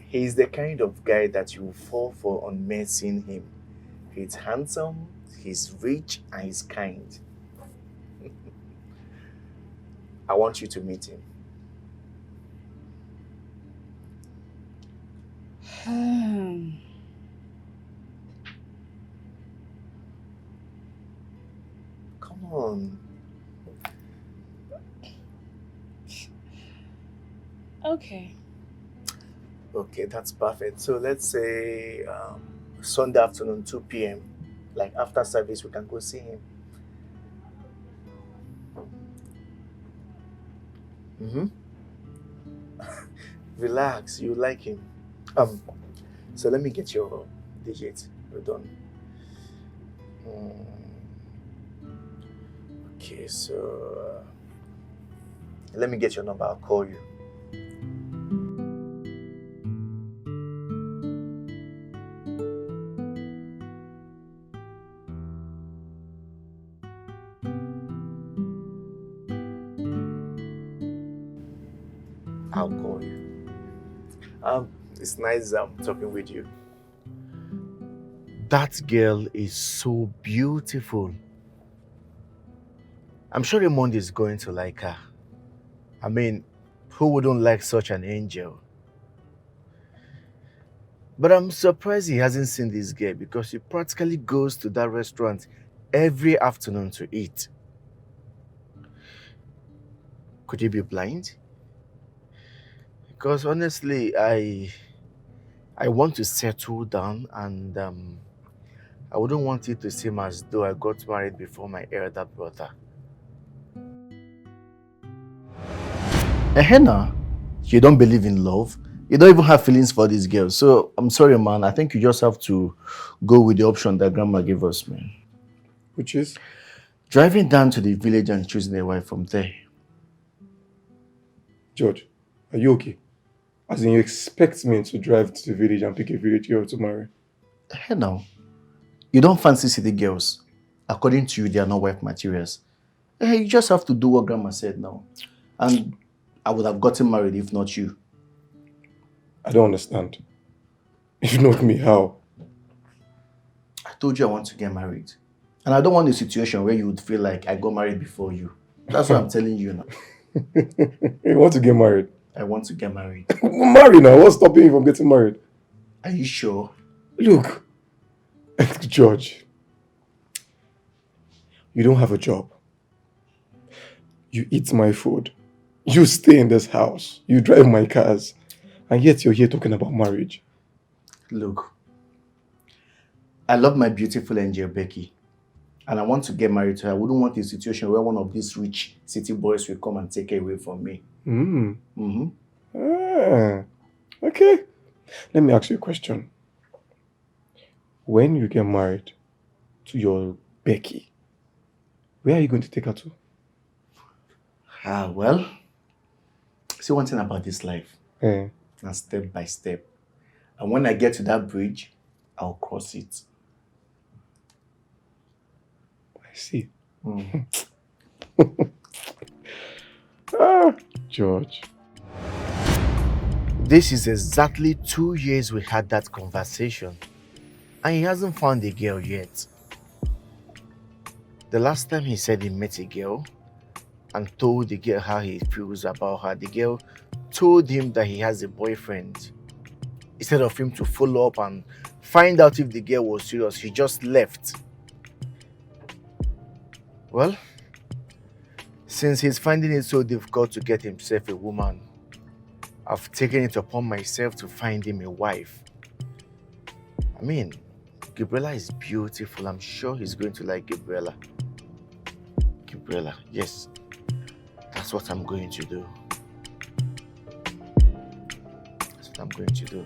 he's the kind of guy that you fall for on mere seeing him. He's handsome, he's rich, and he's kind. I want you to meet him. Come on. Okay. Okay, that's perfect. So let's say Sunday afternoon, 2 p.m. Like after service, we can go see him. Relax, you like him. So let me get your digits. We're done. Okay, so let me get your number. I'll call you. I'll call you. It's nice talking with you. That girl is so beautiful. I'm sure Raymond is going to like her. I mean, who wouldn't like such an angel? But I'm surprised he hasn't seen this girl because he practically goes to that restaurant every afternoon to eat. Could he be blind? Because honestly, I want to settle down and I wouldn't want it to seem as though I got married before my elder brother. Henna, you don't believe in love. You don't even have feelings for this girl. So I'm sorry, man. I think you just have to go with the option that grandma gave us, man. Which is? Driving down to the village and choosing a wife from there. George, are you okay? As in, you expect me to drive to the village and pick a village girl to marry? Hey now, you don't fancy city girls. According to you, they are not wife materials. Hey, you just have to do what grandma said now. And I would have gotten married if not you. I don't understand. If not me, how? I told you I want to get married. And I don't want a situation where you would feel like I got married before you. That's what I'm telling you now. You want to get married? I want to get married. Marry now. What's stopping you from getting married? Are you sure? Look, George, you don't have a job. You eat my food. You stay in this house. You drive my cars. And yet you're here talking about marriage. Look, I love my beautiful angel Becky. And I want to get married to her. I wouldn't want a situation where one of these rich city boys will come and take her away from me. Okay. Let me ask you a question. When you get married to your Becky, where are you going to take her to? Well, see one thing about this life. And step by step. And when I get to that bridge, I'll cross it. I see. George. This is exactly 2 years we had that conversation. And he hasn't found a girl yet. The last time he said he met a girl and told the girl how he feels about her, the girl told him that he has a boyfriend. Instead of him to follow up and find out if the girl was serious, he just left. Well, since he's finding it so difficult to get himself a woman, I've taken it upon myself to find him a wife. I mean, Gabriella is beautiful. I'm sure he's going to like Gabriella. Gabriella, yes. That's what I'm going to do. That's what I'm going to do.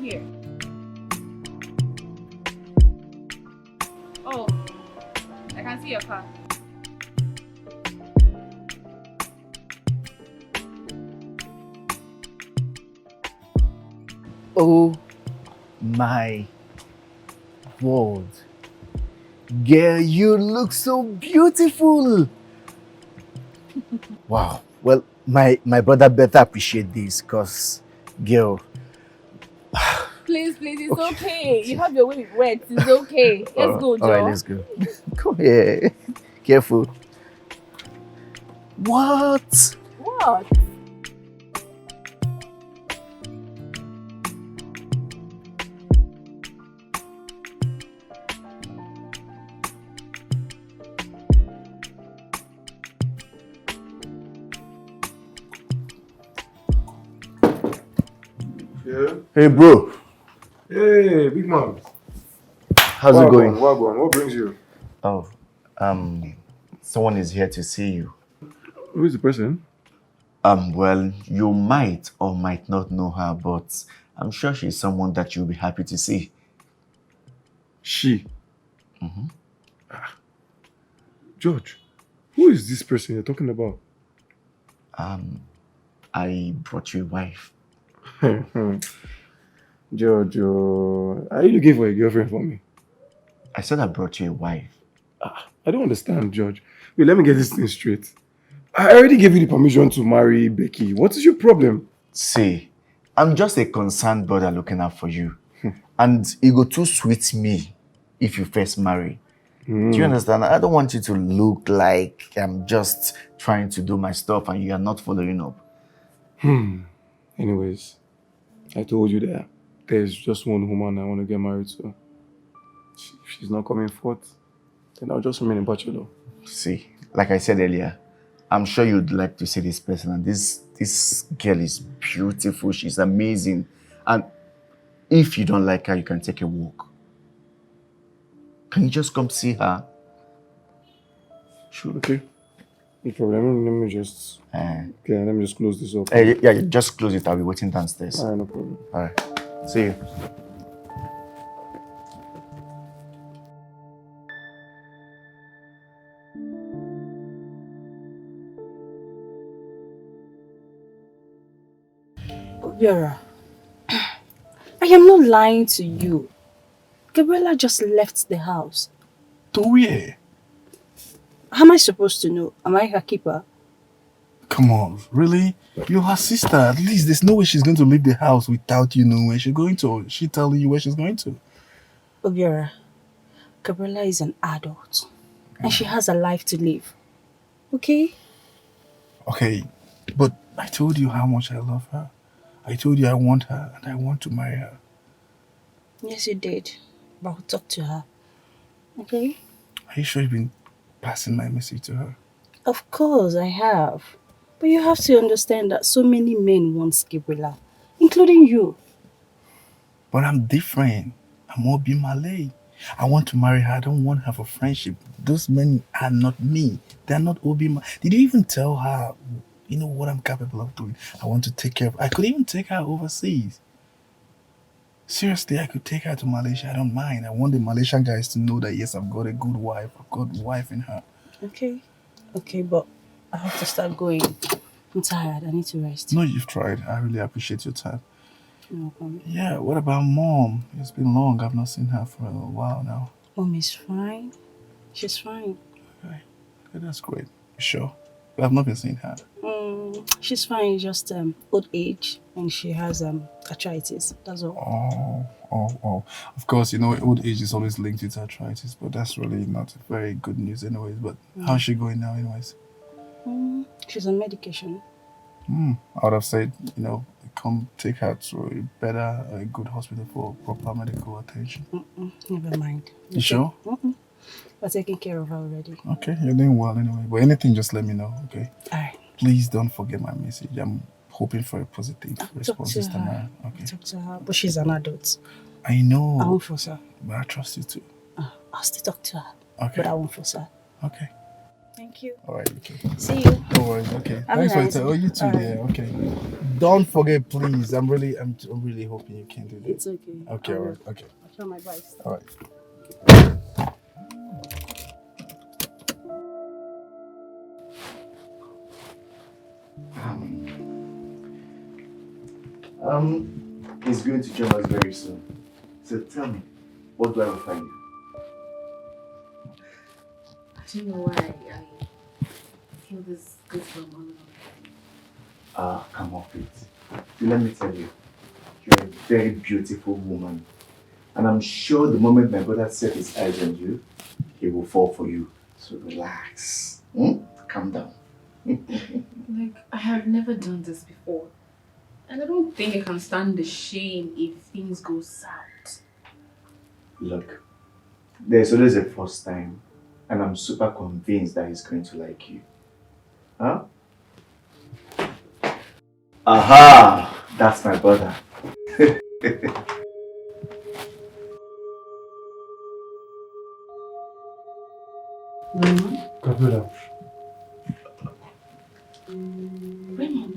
Here. Oh, I can see your car. Oh my word. Girl, you look so beautiful. Wow. Well, my brother better appreciate this because, girl, Please, it's okay. You have your way with words. It's okay. Let's go, Joe. All right, let's go. Come here. Careful. What? What? Yeah. Hey, bro. Hey, big man. How's it going? What brings you? Oh, someone is here to see you. Who is the person? Well, you might or might not know her, but I'm sure she's someone that you'll be happy to see. She? George, who is this person you're talking about? I brought you a wife. George, are you looking for a girlfriend for me? I said I brought you a wife. I don't understand, George. Wait, let me get this thing straight. I already gave you the permission to marry Becky. What is your problem? See, I'm just a concerned brother looking out for you. And it go too sweet me if you first marry. Do you understand? I don't want you to look like I'm just trying to do my stuff and you are not following up. Anyways, I told you that there's just one woman I want to get married to. If she's not coming forth, then I'll just remain a bachelor. See, like I said earlier, I'm sure you'd like to see this person, and this girl is beautiful. She's amazing. And if you don't like her, you can take a walk. Can you just come see her? Sure, okay. No problem. Let me just... okay, let me just close this up. Yeah, just close it. I'll be waiting downstairs. Alright, no problem. Alright. See you. Vera, I am not lying to you. Gabriela just left the house. To where? How am I supposed to know? Am I her keeper? Come on, really? You're her sister. At least there's no way she's going to leave the house without you knowing where she's going to. She telling you where she's going to. Obiora, Gabriela is an adult. And she has a life to live. Okay? Okay, but I told you how much I love her. I told you I want her and I want to marry her. Yes, you did. But I'll talk to her. Okay? Are you sure you've been passing my message to her? Of course, I have. But you have to understand that so many men want Gabriela, including you. But I'm different. I'm Obi Malay. I want to marry her. I don't want her for friendship. Those men are not me. They're not Obi Malay. Did you even tell her, you know, what I'm capable of doing? I want to take care of her. I could even take her overseas. Seriously, I could take her to Malaysia. I don't mind. I want the Malaysian guys to know that, yes, I've got a good wife. I've got a wife in her. Okay. Okay, but I have to start going. I'm tired. I need to rest. No, you've tried. I really appreciate your time. No problem. Yeah, what about Mom? It's been long. I've not seen her for a while now. Mom is fine. She's fine. Okay, that's great. You sure? I've not been seeing her. She's fine. Just old age, and she has arthritis. That's all. Oh. Of course, you know, old age is always linked with arthritis, but that's really not very good news anyways. But how's she going now anyways? She's on medication. I would have said, you know, come take her to a good hospital for proper medical attention. Never mind. You sure? We're taking care of her already. Okay, you're doing well anyway. But anything, just let me know, okay? Alright. Please don't forget my message. I'm hoping for a positive response this time around. Okay. Talk to her, but she's an adult. I know. I won't force her. But I trust you too. I'll still talk to her. Okay. But I won't force her. Okay. Thank you. Alright, okay. See you. No worries, okay. Have a Thanks for your nice time. Oh, you too, Alright. dear. Okay. Don't forget, please. I'm really hoping you can do this. It's okay. Okay, alright, okay. I'll try my best. Alright. He's going to join us very soon. So tell me, what do I offer you? I don't know why I feel this good from all of them. Come off it. Let me tell you, you're a very beautiful woman. And I'm sure the moment my brother set his eyes on you, he will fall for you. So relax. Calm down. Like, I have never done this before. And I don't think I can stand the shame if things go south. Look, there's always a first time. And I'm super convinced that he's going to like you. Huh? Aha! That's my brother. Gabriela. Raymond.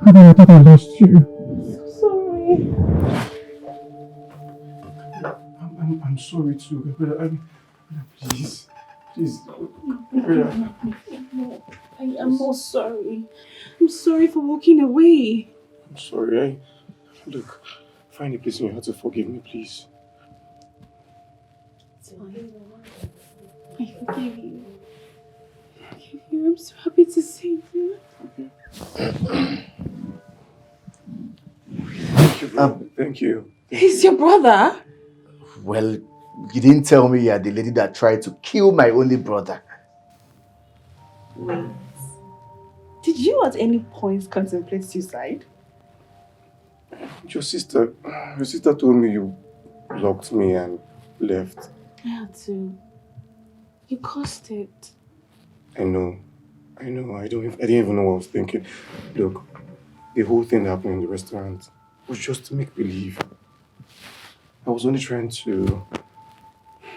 I thought I lost you. So sorry. I'm sorry too, Gabriela. Please. Gabriela. No, I am not sorry. I'm sorry for walking away. I'm sorry. Look, find a place in your heart to forgive me, please. I forgive you. I'm so happy to see you. Okay. you, bro. Thank you. He's your brother? Well, you didn't tell me you're the lady that tried to kill my only brother. Wait. Did you at any point contemplate suicide? Your sister told me you blocked me and left. I had to. You caused it. I know. I didn't even know what I was thinking. Look, the whole thing that happened in the restaurant was just to make believe. I was only trying to...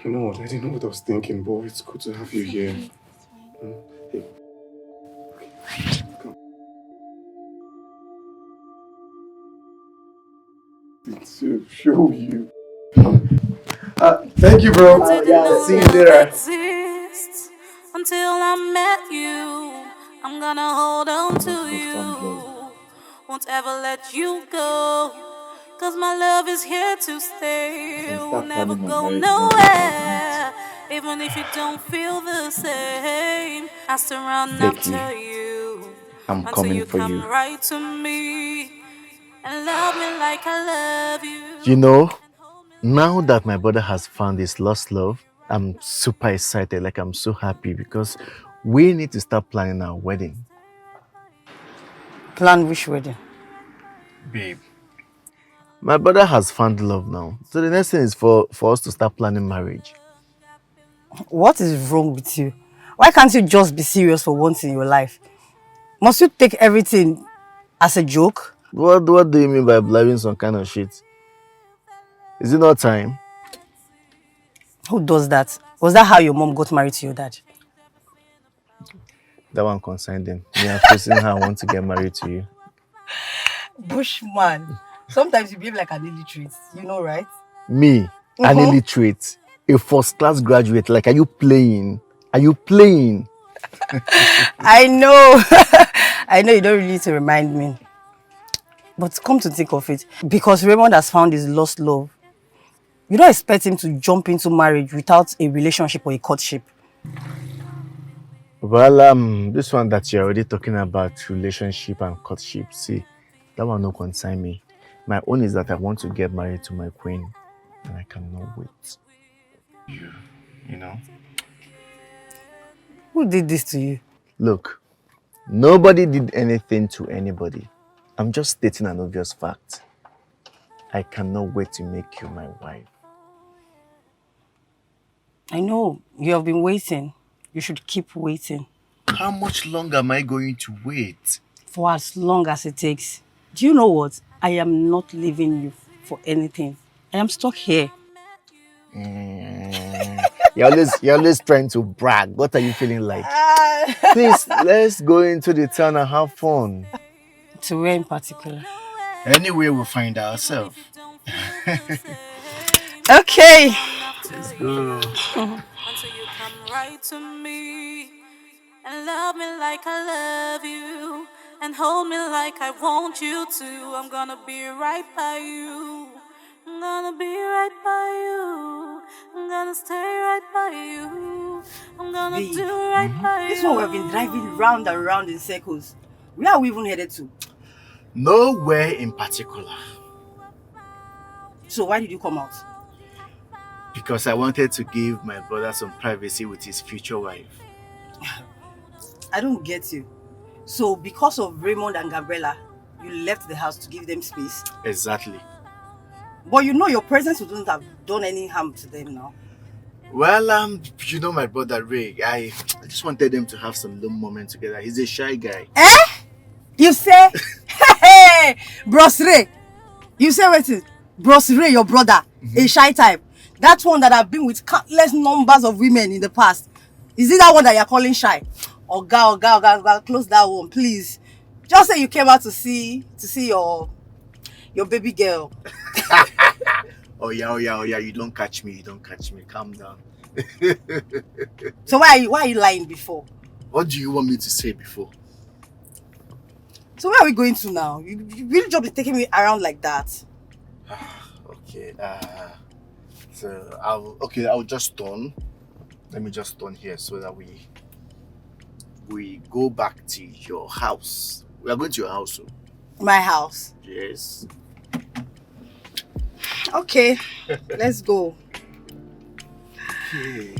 You know what? I didn't know what I was thinking, but it's good to have you here. Hey. Okay. Come. To show you. Thank you, bro. Didn't See you know later. love exists until I met you. I'm gonna hold on to you. Won't ever let you go. Cause my love is here to stay. We'll never go nowhere. Even if you don't feel the same. I surround after you. I'm Until coming you for come you. right to me. And love me like I love you. You know, now that my brother has found his lost love, I'm super excited. Like, I'm so happy because we need to start planning our wedding. Plan which wedding? Babe, my brother has found love now. So the next thing is for us to start planning marriage. What is wrong with you? Why can't you just be serious for once in your life? Must you take everything as a joke? What do you mean by blabbing some kind of shit? Is it not time? Who does that? Was that how your mom got married to your dad? That one concerned them. Me, I'm facing her. I want to get married to you. Bushman. Sometimes you behave like an illiterate. You know, right? Me, an illiterate, a first-class graduate. Like, are you playing? Are you playing? I know. I know you don't really need to remind me. But come to think of it, because Raymond has found his lost love, you don't expect him to jump into marriage without a relationship or a courtship. Well, this one that you're already talking about, relationship and courtship, see, that one no concern me. My own is that I want to get married to my queen, and I cannot wait. You know? Who did this to you? Look, nobody did anything to anybody. I'm just stating an obvious fact. I cannot wait to make you my wife. I know, you have been waiting. You should keep waiting. How much longer am I going to wait? For as long as it takes. Do you know what? I am not leaving you for anything. I am stuck here. You're always trying to brag. What are you feeling like? Please, let's go into the town and have fun. To where in particular? Anyway, we'll find ourselves. Okay. Let's go. Until you come right to me and love me like I love you and hold me like I want you to. I'm gonna be right by you. I'm gonna be right by you. I'm gonna stay right by you. I'm gonna do right by you. This one we've been driving round and round in circles. Where are we even headed to? Nowhere in particular. So why did you come out? Because I wanted to give my brother some privacy with his future wife. I don't get you. So because of Raymond and Gabriella, you left the house to give them space? Exactly. But you know your presence wouldn't have done any harm to them now. Well, you know my brother Ray. I just wanted them to have some little moment together. He's a shy guy. Eh? You say? Hey, Bros Ray. You say what? Bros Ray, your brother, a shy type. That one that have been with countless numbers of women in the past. Is it that one that you're calling shy? Oga, close that one, please. Just say you came out to see your baby girl. Oh yeah. You don't catch me. Calm down. So why are you lying before? What do you want me to say before? So where are we going to now? You really just be taking me around like that. Okay. I'll just turn. Let me just turn here so that we go back to your house. We are going to your house. My house? Yes. Okay, let's go. Okay.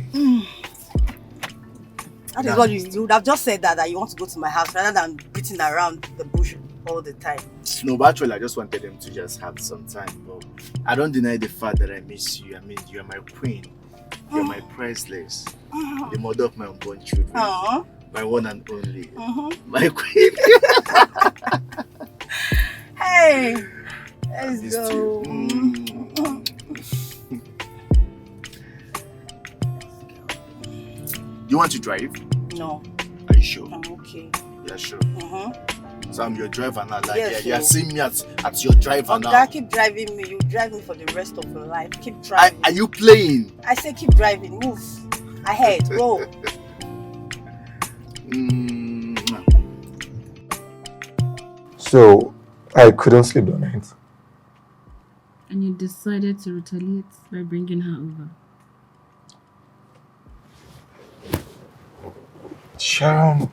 That is what you would have just said that you want to go to my house rather than beating around the bush all the time. No, but actually, I just wanted them to just have some time. But I don't deny the fact that I miss you. I mean, you're my queen. You're my priceless. The mother of my unborn children. My one and only. My queen. Hey, let's go. You want to drive? No. Are you sure? I'm okay. Yeah, sure. So I'm your driver now. Like, yes, you're seeing me at your driver now. Keep driving me. You drive me for the rest of your life. Keep driving. Are you playing? I say keep driving. Move. Ahead. Roll. So, I couldn't sleep that night. And you decided to retaliate by bringing her over. Sharon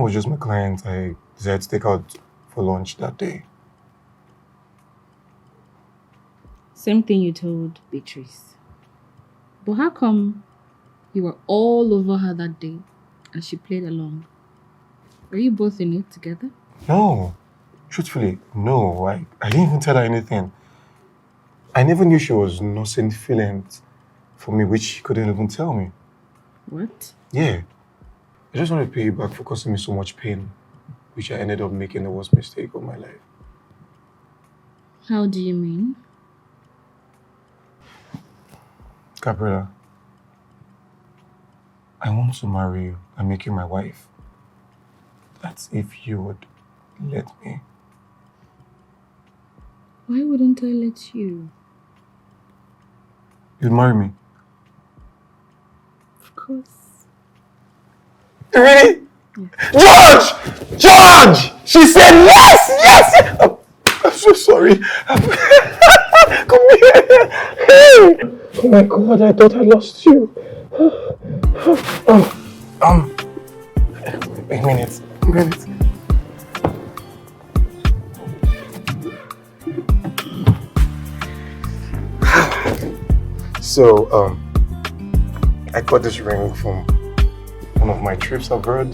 was just my client. I decided to take out for lunch that day. Same thing you told Beatrice. But how come you were all over her that day and she played along? Were you both in it together? No. Truthfully, no. I didn't even tell her anything. I never knew she was nursing feelings for me, which she couldn't even tell me. What? Yeah. I just want to pay you back for causing me so much pain, which I ended up making the worst mistake of my life. How do you mean? Gabriela, I want to marry you and make you my wife. That's if you would let me. Why wouldn't I let you? You'd marry me? Of course. Really? Yes. George! She said yes! Yes! I'm so sorry. Come here. Hey! Oh my God, I thought I lost you. A minute. So, I got this ring from one of my trips abroad.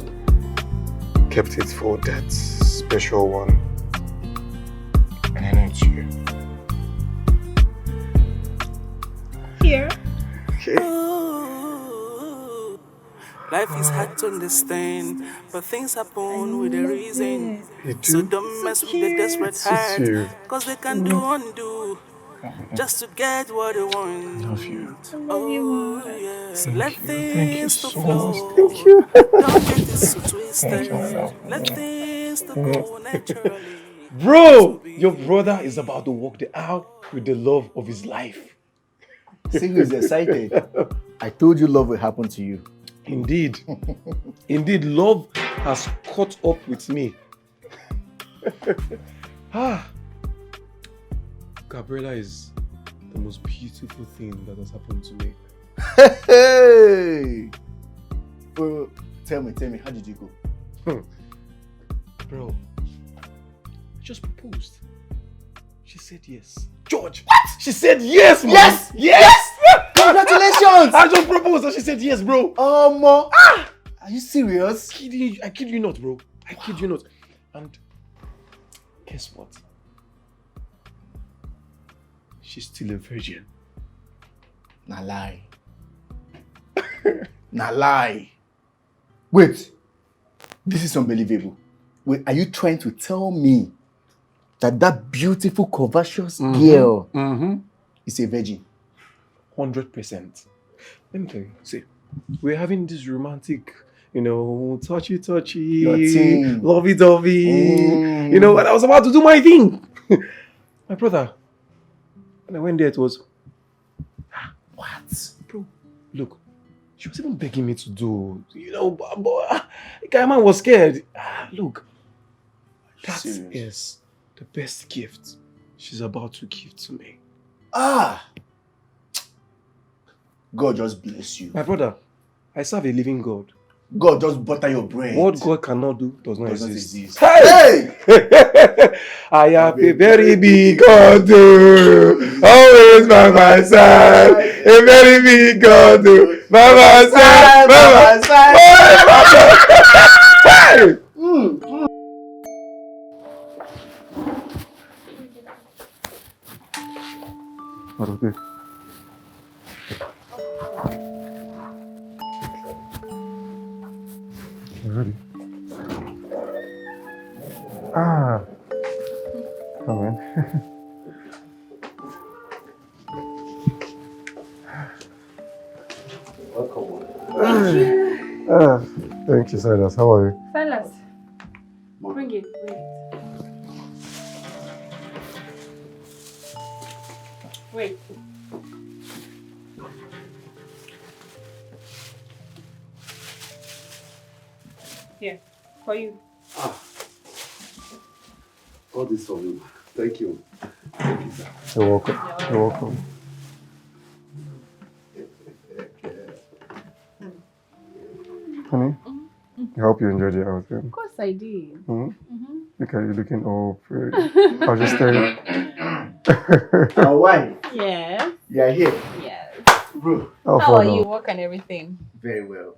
Kept it for that special one. And I know it's you. Here. Okay. Life is hard to understand, but things happen with a reason. So don't mess with the desperate heart, cause they can do undo just to get what they want. I love you. Oh, yes. Let things to so flow. much. Thank you. Don't get it so twisted. Let things to go naturally. Bro, your brother is about to walk the aisle with the love of his life. See who's excited. I told you love will happen to you. Indeed. Indeed, love has caught up with me. Gabriela is the most beautiful thing that has happened to me. Hey! Bro, tell me, how did you go? Bro, I just proposed. She said yes. George! What? She said yes, man! Yes! Congratulations! I just proposed and she said yes, bro. Mo. Are you serious? I kid you not, bro. I kid you not. And guess what? She's still a virgin. Nah lie. Nah lie. Wait. This is unbelievable. Wait, are you trying to tell me that beautiful, curvaceous girl is a virgin? 100%. Let me tell you, see, we're having this romantic, touchy, lovey-dovey, and I was about to do my thing. My brother, when I went there, it was, what? Bro, look, she was even begging me to do, but the guy man was scared. Look, that is the best gift she's about to give to me. God just bless you. My brother, I serve a living God. God just butter your bread. What God cannot do does not exist. Hey! I have a very big God, always by my side. A very big God, by my side, by my side. Hey! What is this? Ready? Come in. Thank you, Silas. How are you? Silas, bring it. Wait. Here, for you. All this for you. Thank you. Thank you, sir. You're welcome. You're welcome. Honey, I hope you enjoyed your outing. Of course I did. Look at you looking all pretty. I was just staring. Our wife. Yes. You are here. Yes. Bro. How are you? Work and everything. Very well.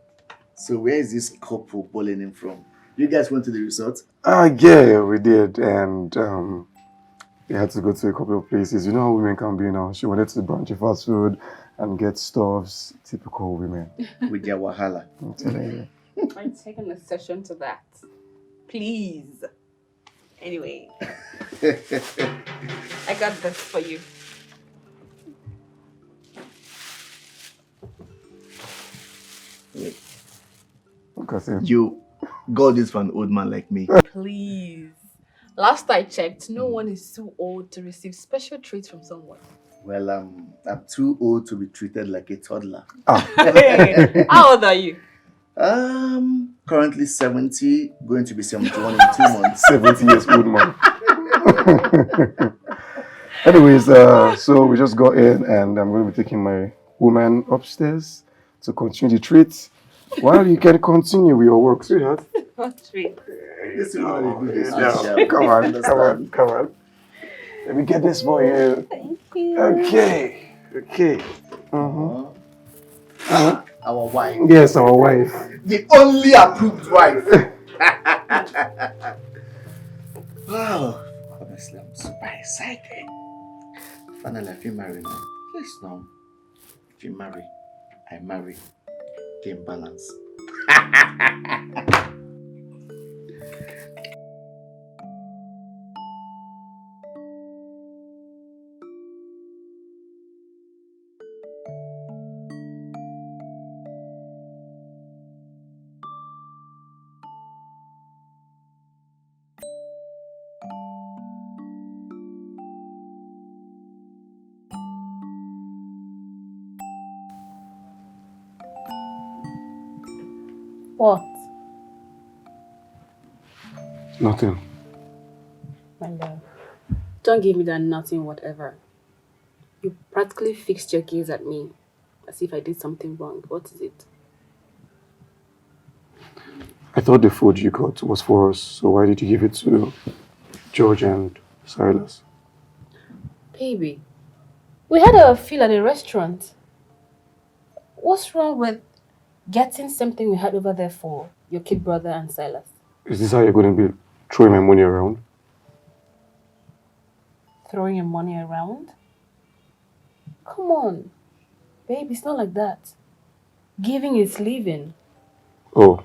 So where is this couple bowling in from? You guys went to the resort? Yeah, we did. And we had to go to a couple of places. You know how women can be now. She wanted to branch a fast food and get stuffs. Typical women. With their wahala. I'm telling you. I'm taking a session to that. Please. Anyway. I got this for you. You got this for an old man like me. Please. Last I checked, no one is too old to receive special treats from someone. Well, I'm too old to be treated like a toddler. Hey, how old are you? Currently 70, going to be 71 in 2 months. 70 years old man. Anyways, so we just got in and I'm going to be taking my woman upstairs to continue the treat. While you can continue with your work, sweetheart. What treat? Come on. Let me get this for you. Thank you. Okay. Our wife. Yes, our wife. The only approved wife. Wow. Honestly, I'm super excited. Finally, I feel married now. Yes, now. If you marry, I marry. Game balance. What? Nothing. My love. Don't give me that nothing whatever. You practically fixed your gaze at me as if I did something wrong. What is it? I thought the food you got was for us, so why did you give it to George and Silas? Baby, we had a feel at a restaurant. What's wrong with getting something we had over there for your kid brother and Silas? Is this how you're going to be throwing my money around? Throwing your money around? Come on. Babe, it's not like that. Giving is living. Oh,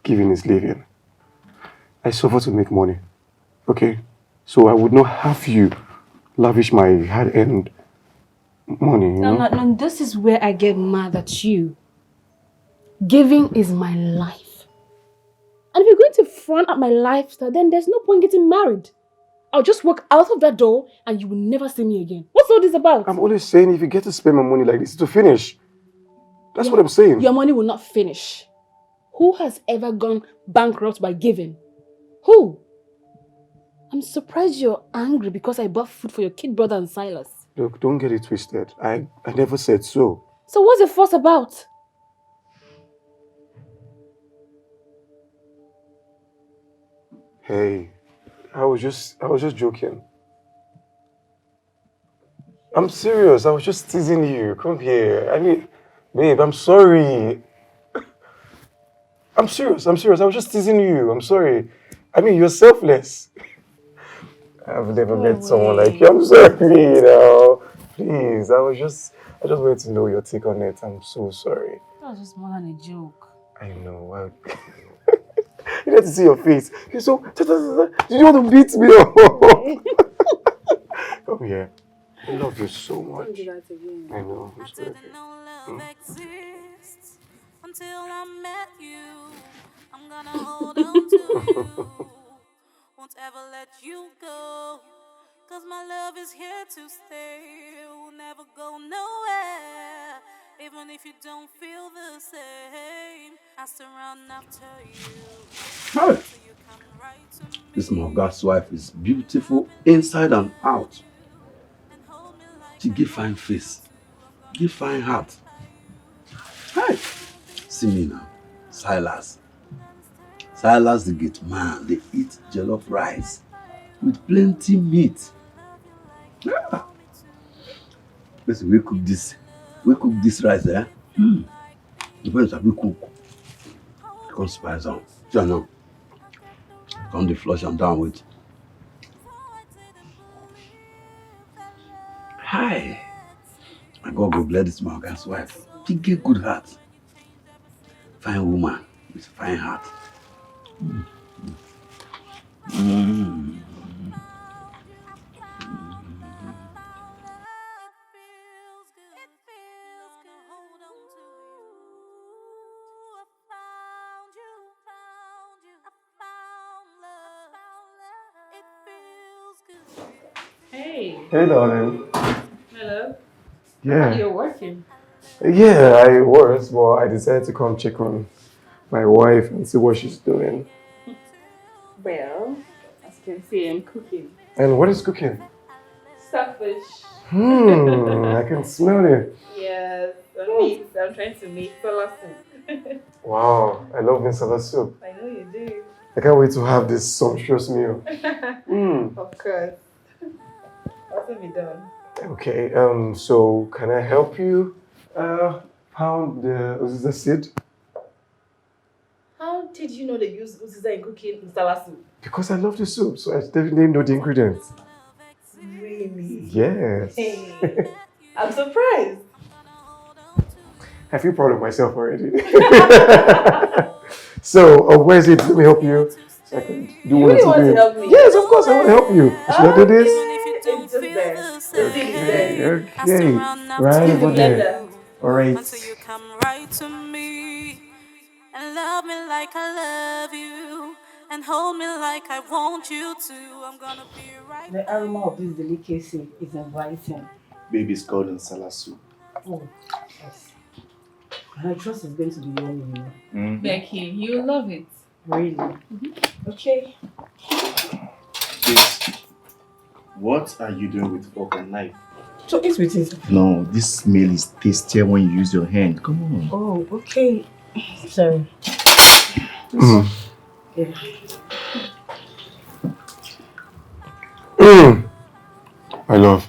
giving is living. I suffer to make money. Okay? So I would not have you lavish my hard-earned money, you know? No, this is where I get mad at you. Giving is my life. And if you're going to front at my lifestyle, then there's no point getting married. I'll just walk out of that door and you will never see me again. What's all this about? I'm always saying if you get to spend my money like this, to finish. That's what I'm saying. Your money will not finish. Who has ever gone bankrupt by giving? Who? I'm surprised you're angry because I bought food for your kid brother and Silas. Look, don't get it twisted. I never said so. So what's the fuss about? Hey, I was just joking. I'm serious. I was just teasing you. Come here. I mean, babe, I'm sorry. I'm serious. I was just teasing you. I'm sorry. I mean, you're selfless. I've never met someone like you. I'm sorry, Please, I just wanted to know your take on it. I'm so sorry. That was just more than a joke. I know. You need to see your face. You're so... Did you want to beat me up? Come here. I love you so much. Don't do that again. I know. I'm sorry. Didn't know love exists until I met you. I'm gonna hold on to you. Won't ever let you go. Cause my love is here to stay. Will never go nowhere. Even if you don't feel the same, I surround after you. Hey. So you come right to me. This Morga's wife is beautiful inside and out. She give fine face, give fine heart. Hey, see me now, Silas. Silas the gate man, they eat jollof rice with plenty meat. Yeah. Listen, we cook this rice, eh? Depends on we cook. Come spice on. You know. Come the flush and down with. Hi. My God go bless this Morgan's wife. She get good heart. Fine woman with fine heart. Hey. Hey, darling. Hello. Yeah. You're working. Yeah, I was, but I decided to come check on my wife and see what she's doing. Well, as you can see, I'm cooking. And what is cooking? Starfish. I can smell it. Yes, I'm trying to make salad soup. Wow, I love masala soup. I know you do. I can't wait to have this sumptuous meal. Of course. Also be done. Okay, so can I help you pound the seed? How did you know they use uziza in cooking masala soup? Because I love the soup, so I definitely know the ingredients. Really? Yes. Hey, I'm surprised. I feel proud of myself already. So, where is it? Let me help you. So I can do You what really to want do. to help me? Yes, of course, I want to help you. Should I do this? It's just there. The thing is there. Okay, right Use the over there. blender. All right. Until you come right to me and love me like I love you and hold me like I want you to. I'm gonna be right The aroma of this delicacy is inviting. Baby's called in salad soup. Oh, yes. And I trust it's going to be yummy. Becky, you love it. Really? Okay. Please, what are you doing with fork and knife? So eat with it. No, this meal is tastier when you use your hand. Come on. Oh, okay. Sorry. Yeah. My love,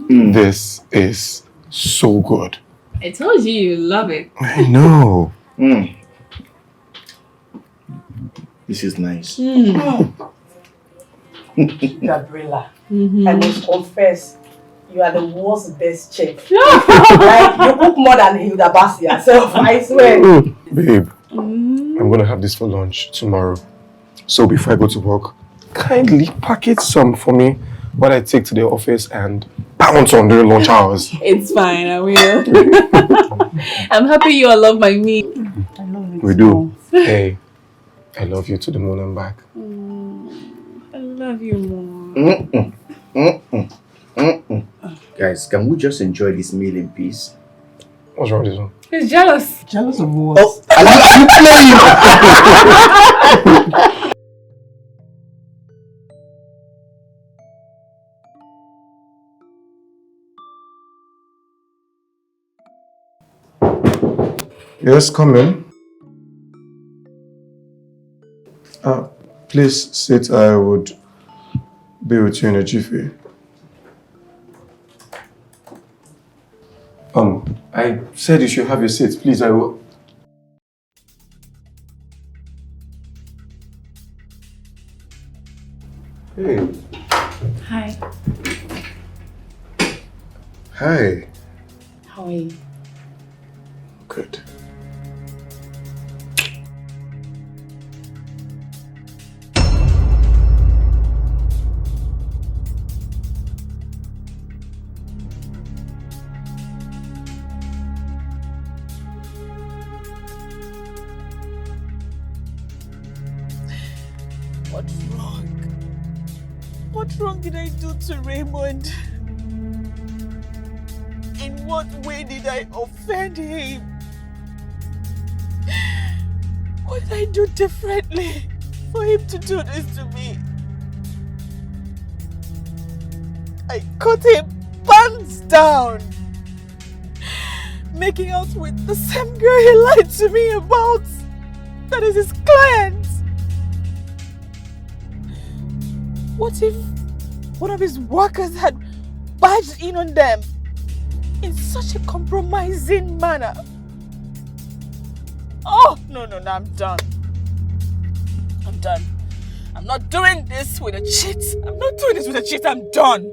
this is so good. I told you love it. I know. This is nice. Gabriela, I must confess, you are the world's best chef. Like, you cook more than Hilda Bassi herself, I swear. Babe, I'm going to have this for lunch tomorrow. So before I go to work, kindly package some for me while I take to the office and pounce on during lunch hours. It's fine, I will. I'm happy you all love my meat. I love it. We do. Hey, I love you to the moon and back. I love you more. Guys, can we just enjoy this meal in peace? What's wrong with this one? He's jealous. Jealous of what? Oh, are you playing? Yes, come in. Please sit. I would Be with you in a jiffy. I said you should have your seat. Please, I will. Hey. Hi. Hi. How are you? Good. What's wrong? What wrong did I do to Raymond? In what way did I offend him? What did I do differently for him to do this to me? I caught him pants down, making out with the same girl he lied to me about. That is his client. What if one of his workers had barged in on them in such a compromising manner? Oh, no, I'm done. I'm done. I'm not doing this with a cheat. I'm not doing this with a cheat. I'm done.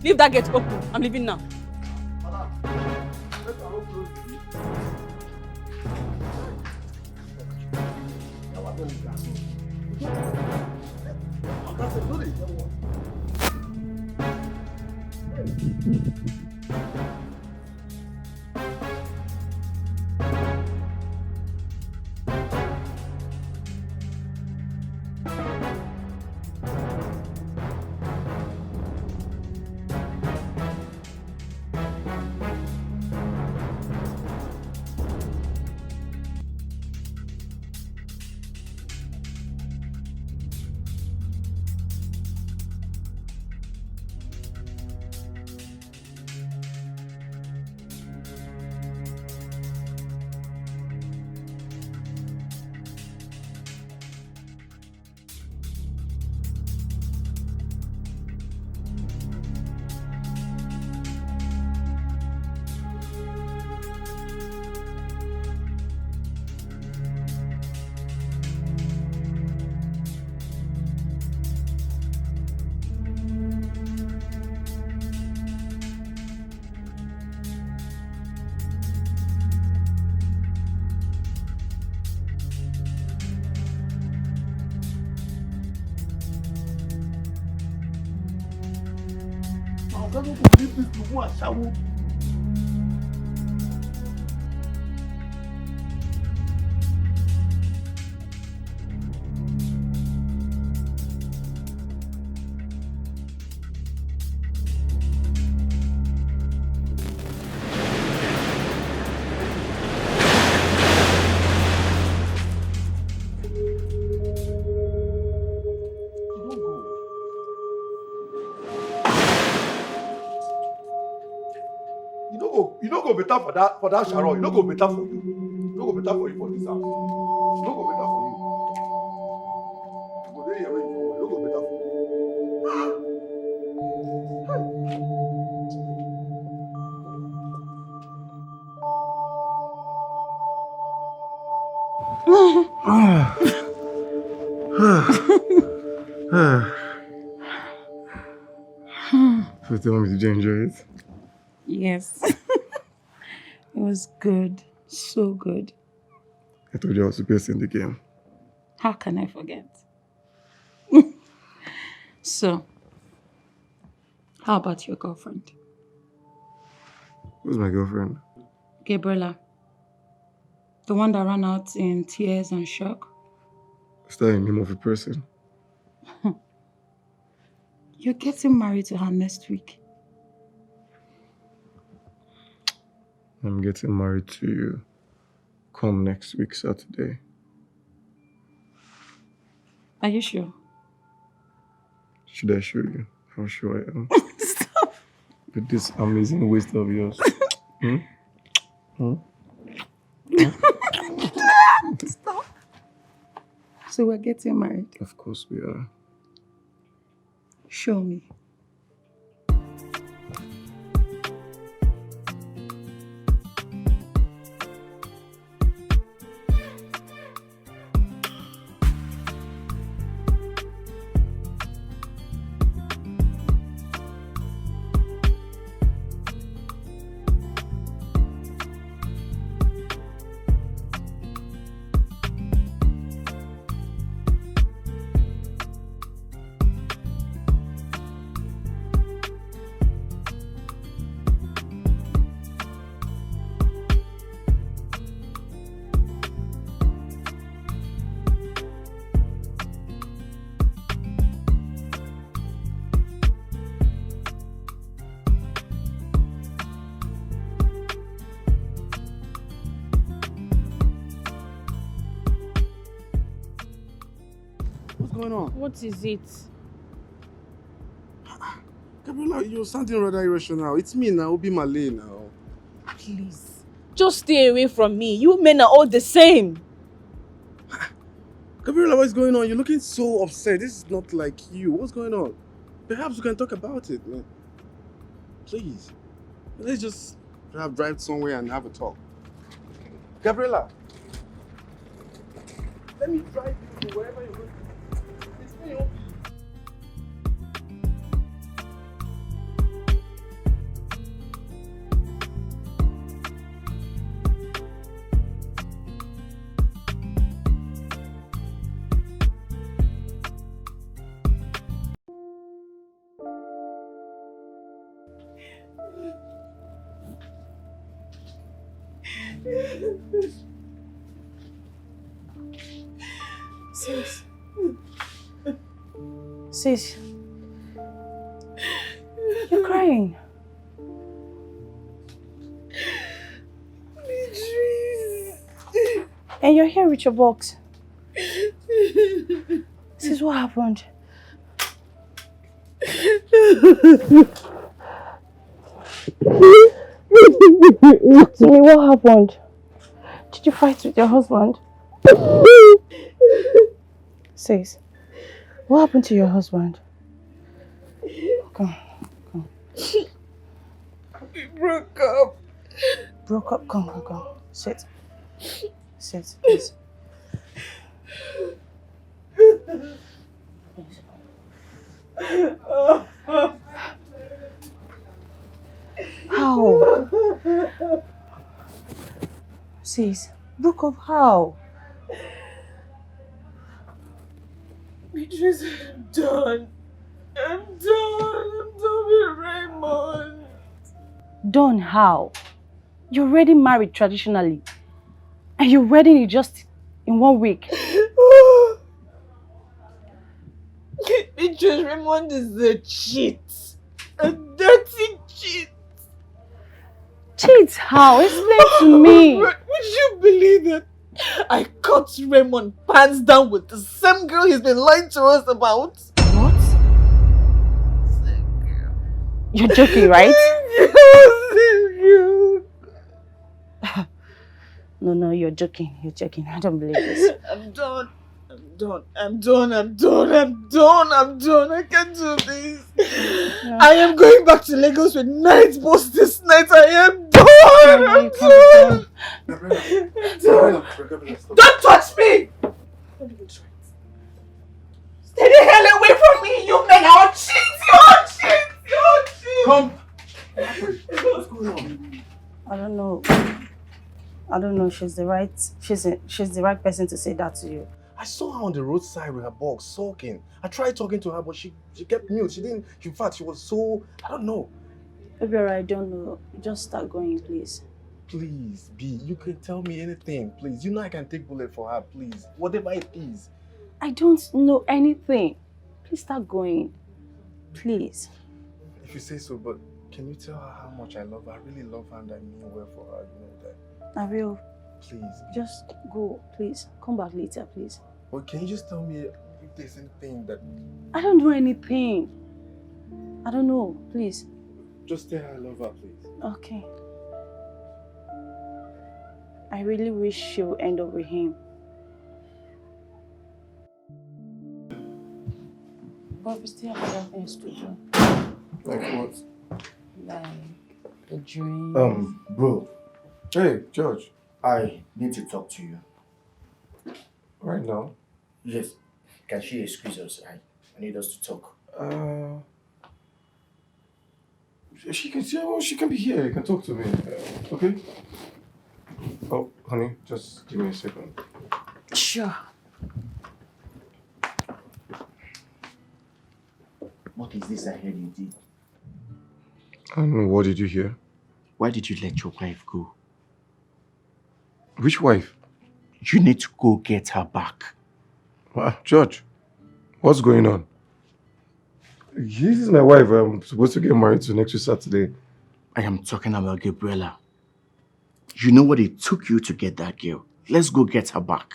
Leave that gate open. I'm leaving now. you no go better for that Sharon. You no go better for you. You no go better for you for this house. You no go better for you. You go there here when you go. You no go better for you. So tell me, did you enjoy it? Yes. It was good. So good. I told you I was the best in the game. How can I forget? So, how about your girlfriend? Who's my girlfriend? Gabriela. The one that ran out in tears and shock. Is that the name of a person? You're getting married to her next week. I'm getting married to you. Come next week, Saturday. Are you sure? Should I show you how sure I am? Stop. With this amazing waist of yours. Hmm? Hmm? Stop. So we're getting married? Of course we are. Show me. What's going on? What is it? Gabriela, you're sounding rather irrational. It's me now, Obi Malay now. Please, just stay away from me. You men are all the same. Gabriela, what's going on? You're looking so upset. This is not like you. What's going on? Perhaps we can talk about it, man. Please. Let's just perhaps drive somewhere and have a talk. Gabriela. Let me drive you to wherever you're going. It's me, Obi. Sis. Sis. You're crying. Beatrice. And you're here with your box. Sis, what happened? Talk to me, what happened? Did you fight with your husband? Sis, what happened to your husband? Come. We broke up. Broke up? Come. Sit. Sit, please. How? Sis, broke up how? Beatrice, I'm done. I'm done with Raymond. Done how? You're already married traditionally. And your wedding is just in 1 week. Beatrice, Raymond is a cheat. A dirty cheat. Cheat how? Explain to me. Would you believe it? I caught Raymond pants down with the same girl he's been lying to us about. What? Same girl. You're joking, right? No, you're joking. You're joking. I don't believe this. I'm done. I can't do this. Yeah. I am going back to Lagos with night boss this night. I am done. Don't touch me! Stay the hell away from me, you men! I'll cheat! Come! What's going on? I don't know. She's the right person to say that to you. I saw her on the roadside with her box, sulking. I tried talking to her, but she kept mute. She didn't, in fact, she was so, I don't know. Maybe I don't know. Just start going, please. Please, B, you can tell me anything, please. You know I can take bullet for her, please. Whatever it is. I don't know anything. Please start going. Please. If you say so, but can you tell her how much I love her? I really love her and I mean well for her, you know that. I will. Please. Just go, please. Come back later, please. Well, can you just tell me if there's anything that... I don't do anything. I don't know, please. Just tell her I love her, please. Okay. I really wish she will end up with him. But we still have other things to do. Like what? Like the dream. Bro. Hey, George. I need to talk to you. Right now? Yes. Can she excuse us? I need us to talk. She can be here. You can talk to me. Okay? Oh, honey, just give me a second. Sure. What is this I heard you did? I don't know. What did you hear? Why did you let your wife go? Which wife? You need to go get her back. George, what's going on? This is my wife. I'm supposed to get married to next week Saturday. I am talking about Gabriella. You know what it took you to get that girl. Let's go get her back.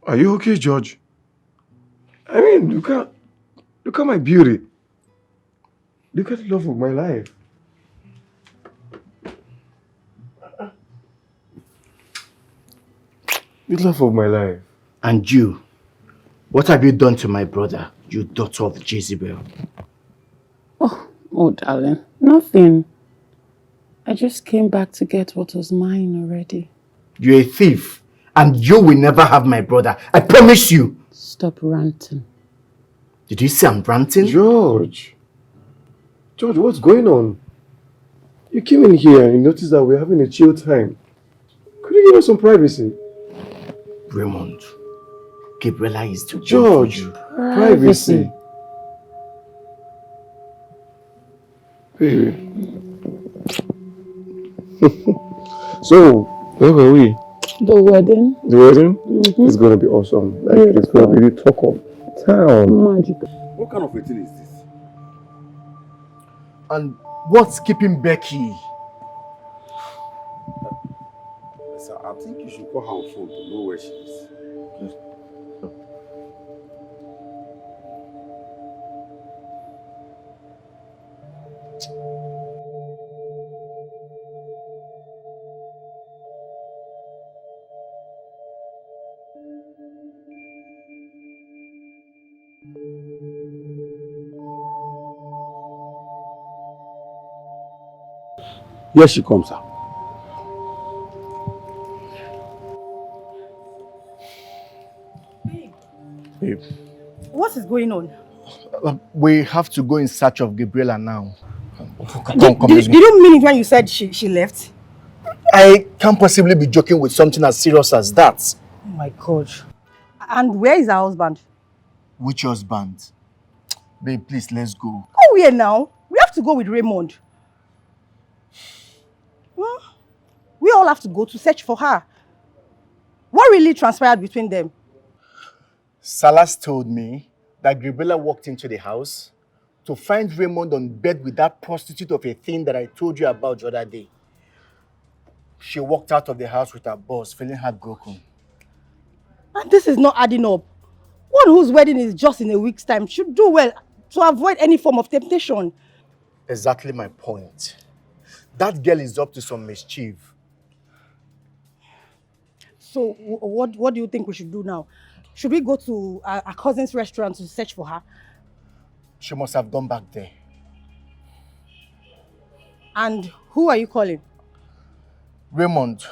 Are you okay, George? I mean, look at my beauty. Look at the love of my life. The love of my life. And you, what have you done to my brother, you daughter of Jezebel? Oh, darling, nothing. I just came back to get what was mine already. You're a thief, and you will never have my brother. I promise you. Stop ranting. Did you say I'm ranting? George, what's going on? You came in here and you noticed that we're having a chill time. Could you give us some privacy? Raymond, Gabriella is to George, privacy. Baby. So, where were we? The wedding. The wedding? It's gonna be awesome. Like, it's gonna be the talk of town. Magical. What kind of a thing is this? And what's keeping Becky? Sir, I think you should call her on phone to know where she is. Here she comes, sir. Babe. What is going on? We have to go in search of Gabriella now. Did you mean it when you said she left? I can't possibly be joking with something as serious as that. Oh my God. And where is her husband? Which husband? Babe, please, let's go. Go where now? We have to go with Raymond. We all have to go to search for her. What really transpired between them? Salas told me that Gabriella walked into the house to find Raymond on bed with that prostitute of a thing that I told you about the other day. She walked out of the house with her boss, feeling heartbroken. And this is not adding up. One whose wedding is just in a week's time should do well to avoid any form of temptation. Exactly my point. That girl is up to some mischief. So what do you think we should do now? Should we go to our cousin's restaurant to search for her? She must have gone back there. And who are you calling? Raymond.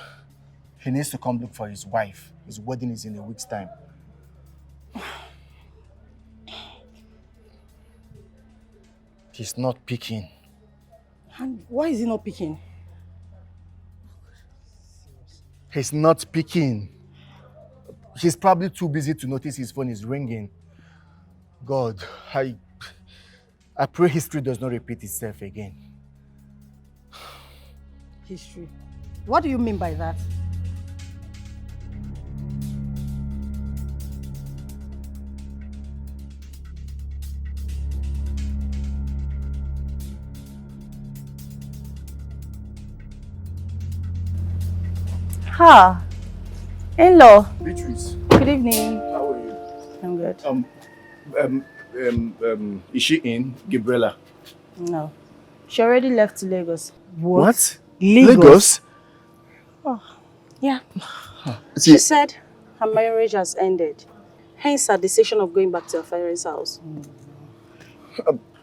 He needs to come look for his wife. His wedding is in a week's time. He's not picking. And why is he not picking? He's not picking. He's probably too busy to notice his phone is ringing. God, I pray history does not repeat itself again. History? What do you mean by that? Ha! In-law. Beatrice. Good evening. How are you? I'm good. Is she in? Gabriela? No. She already left to Lagos. What? Lagos? Oh, yeah. She said her marriage has ended. Hence her decision of going back to her parents' house.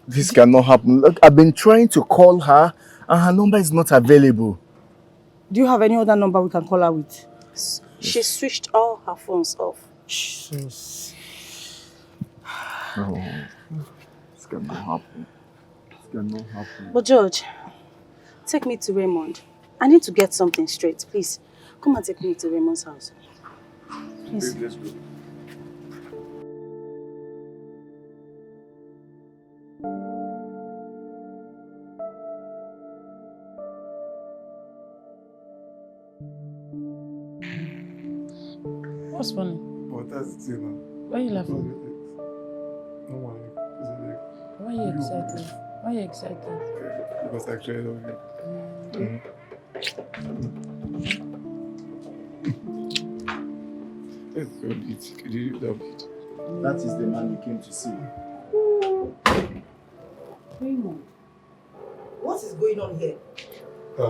This cannot happen. Look, I've been trying to call her and her number is not available. Do you have any other number we can call her with? She switched all her phones off. Jesus. No. This cannot happen. This cannot happen. But George, take me to Raymond. I need to get something straight, please. Come and take me to Raymond's house. Please. Let's go. What's funny? But that's it now. Why are you laughing? No one. Why are you excited? Why are you excited? Because actually I love you. Let's go eat. Could you love it? That is the man you came to see. Raymond, what is going on here? I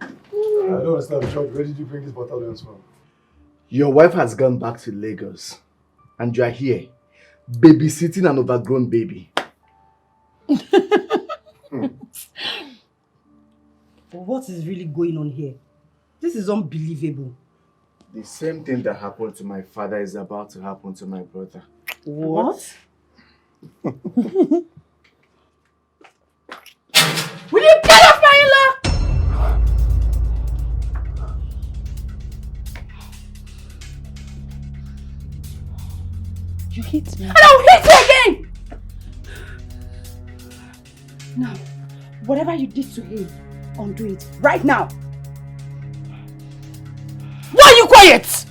don't understand, George. Where did you bring these battalions from? Your wife has gone back to Lagos and you are here, babysitting an overgrown baby. What is really going on here? This is unbelievable. The same thing that happened to my father is about to happen to my brother. What? Will you get off my in-law? You hit me. And I'll hit you again! Now, whatever you did to him, undo it right now. Why are you quiet?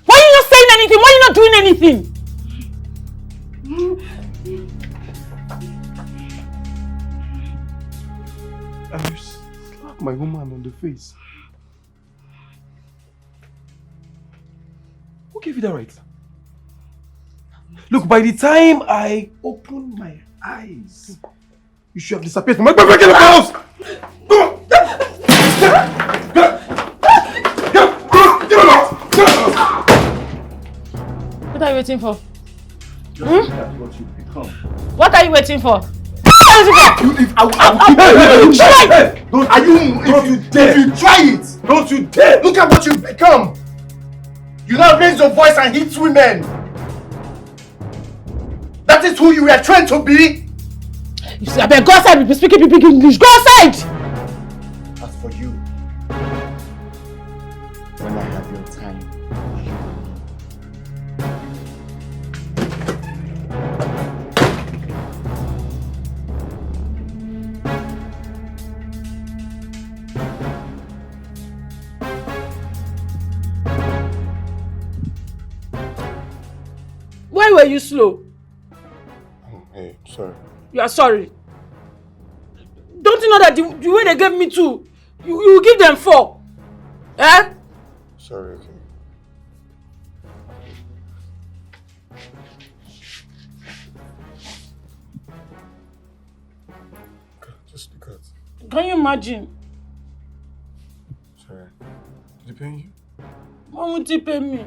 Why are you not saying anything? Why are you not doing anything? I slapped my woman on the face. Who gave you that right? Look, by the time I opened my eyes, you should have disappeared from my house! What are you waiting for? That's what you become. What are you waiting for? If you try it, don't you dare! Look at what you've become! You now raise your voice and hit women! That is who you were trained to be! You see, I better go outside, be speaking big English. Go outside! As for you, when I have your time, Why were you slow? Hey, sorry. You are sorry. Don't you know that the way they gave me 2, you give them 4? Eh? Sorry, okay. Just look at. Can you imagine? Sorry. Did he pay you? Why won't he pay me?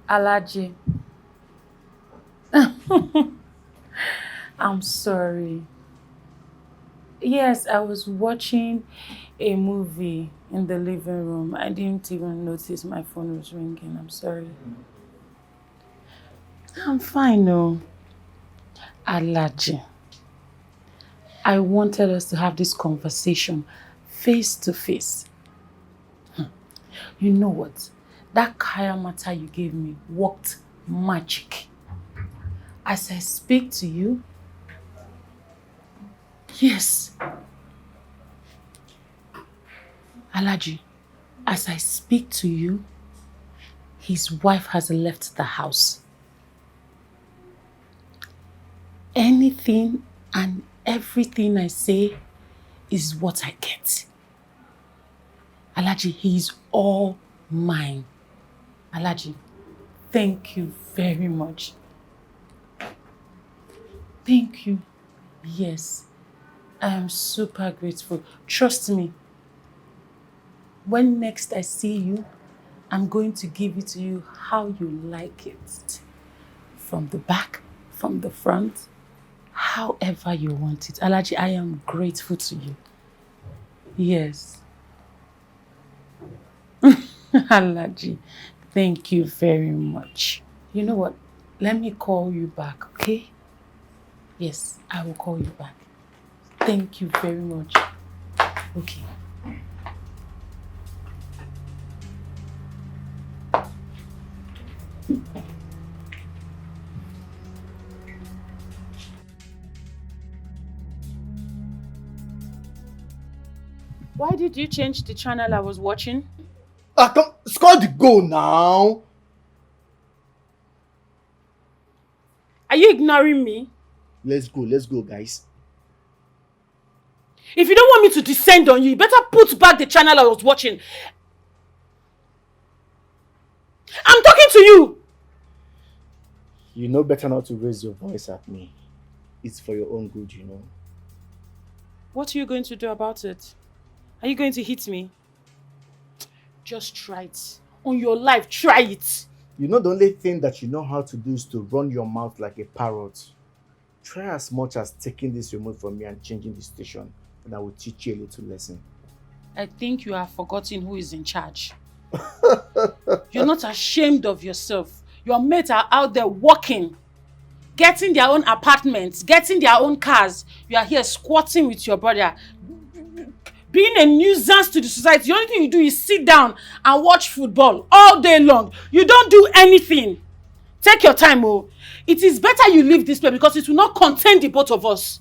Alaji. I'm sorry. Yes, I was watching a movie in the living room. I didn't even notice my phone was ringing. I'm sorry. I'm fine, no. Alaji. I wanted us to have this conversation face to face. You know what? That Kaya matter you gave me worked magic. As I speak to you, yes. Alaji, as I speak to you, his wife has left the house. Anything and everything I say is what I get. Alaji, he is all mine. Alaji, thank you very much. Thank you. Yes, I am super grateful. Trust me. When next I see you, I'm going to give it to you how you like it. From the back, from the front, however you want it. Alaji, I am grateful to you. Yes. Alaji, thank you very much. You know what? Let me call you back, okay? Yes, I will call you back. Thank you very much. Okay. Why did you change the channel I was watching? Come, score the goal now. Are you ignoring me? Let's go, guys. If you don't want me to descend on you, you better put back the channel I was watching. I'm talking to you! You know better not to raise your voice at me. It's for your own good, you know. What are you going to do about it? Are you going to hit me? Just try it. On your life, try it. You know the only thing that you know how to do is to run your mouth like a parrot. Try as much as taking this remote from me and changing the station, and I will teach you a little lesson. I think you have forgotten who is in charge. You're not ashamed of yourself. Your mates are out there working, getting their own apartments, getting their own cars. You are here squatting with your brother, being a nuisance to the society. The only thing you do is sit down and watch football all day long. You don't do anything. Take your time, oh. It is better you leave this place because it will not contain the both of us.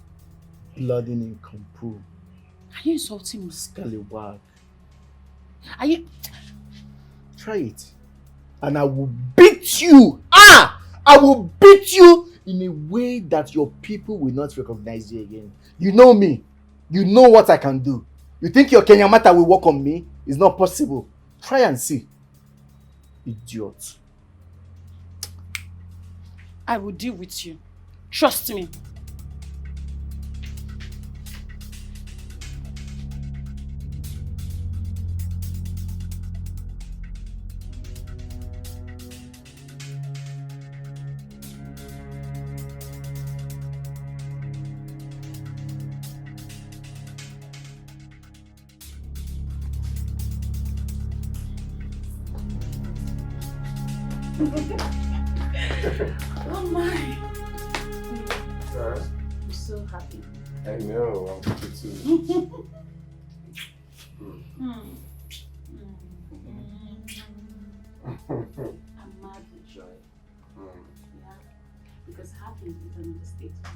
Bloody incomprove. Are you insulting me? Scallywag. Are you... Try it. And I will beat you. I will beat you in a way that your people will not recognize you again. You know me. You know what I can do. You think your Kenyamata will work on me? It's not possible. Try and see. Idiot. I will deal with you. Trust me. Oh my! I'm so happy. I know, I'm happy too. I'm mad with joy. Yeah, because happy is an understatement.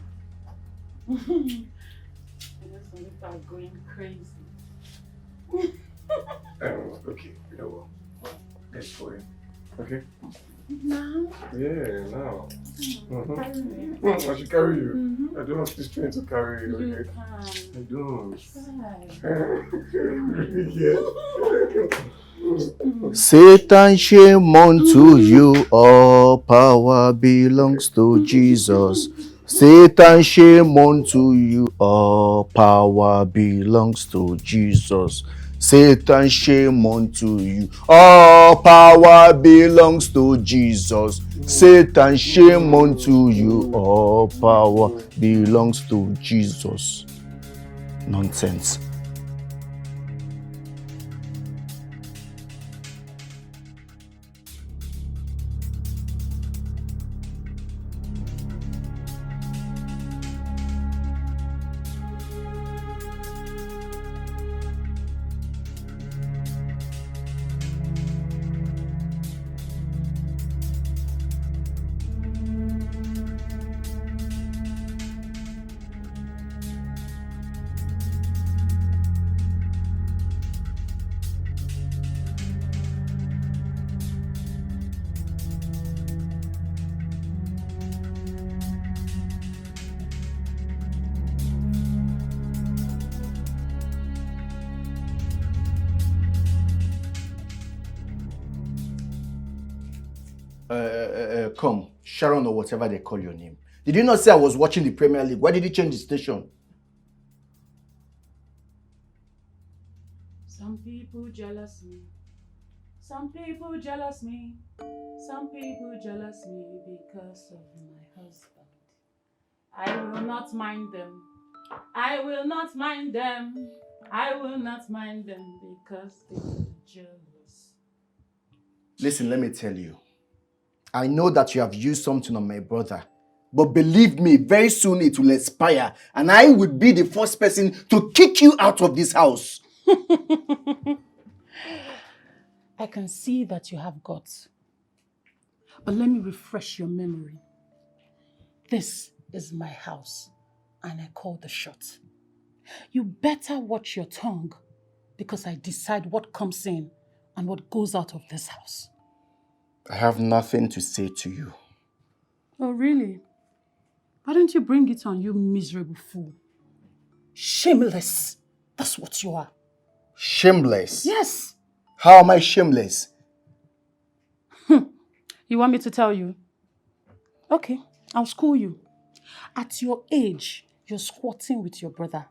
I just are going crazy. Okay, you know what? Let's go in. Okay? Now? Yeah, now. I should carry you. I don't have this train to carry you. You Okay? can. I don't. Yeah. Satan, shame unto you, all power belongs to Jesus. Satan, shame unto you, all power belongs to Jesus. Satan, shame unto you, all power belongs to Jesus. Satan, shame unto you, all power belongs to Jesus. Nonsense. Come, Sharon or whatever they call your name. Did you not say I was watching the Premier League? Why did you change the station? Some people jealous me. Some people jealous me. Some people jealous me because of my husband. I will not mind them. I will not mind them. I will not mind them because they are jealous. Listen, let me tell you. I know that you have used something on my brother. But believe me, very soon it will expire. And I will be the first person to kick you out of this house. I can see that you have guts. But let me refresh your memory. This is my house, and I call the shots. You better watch your tongue, because I decide what comes in and what goes out of this house. I have nothing to say to you. Oh, really? Why don't you bring it on, you miserable fool? Shameless. That's what you are. Shameless? Yes. How am I shameless? You want me to tell you? Okay, I'll school you. At your age, you're squatting with your brother.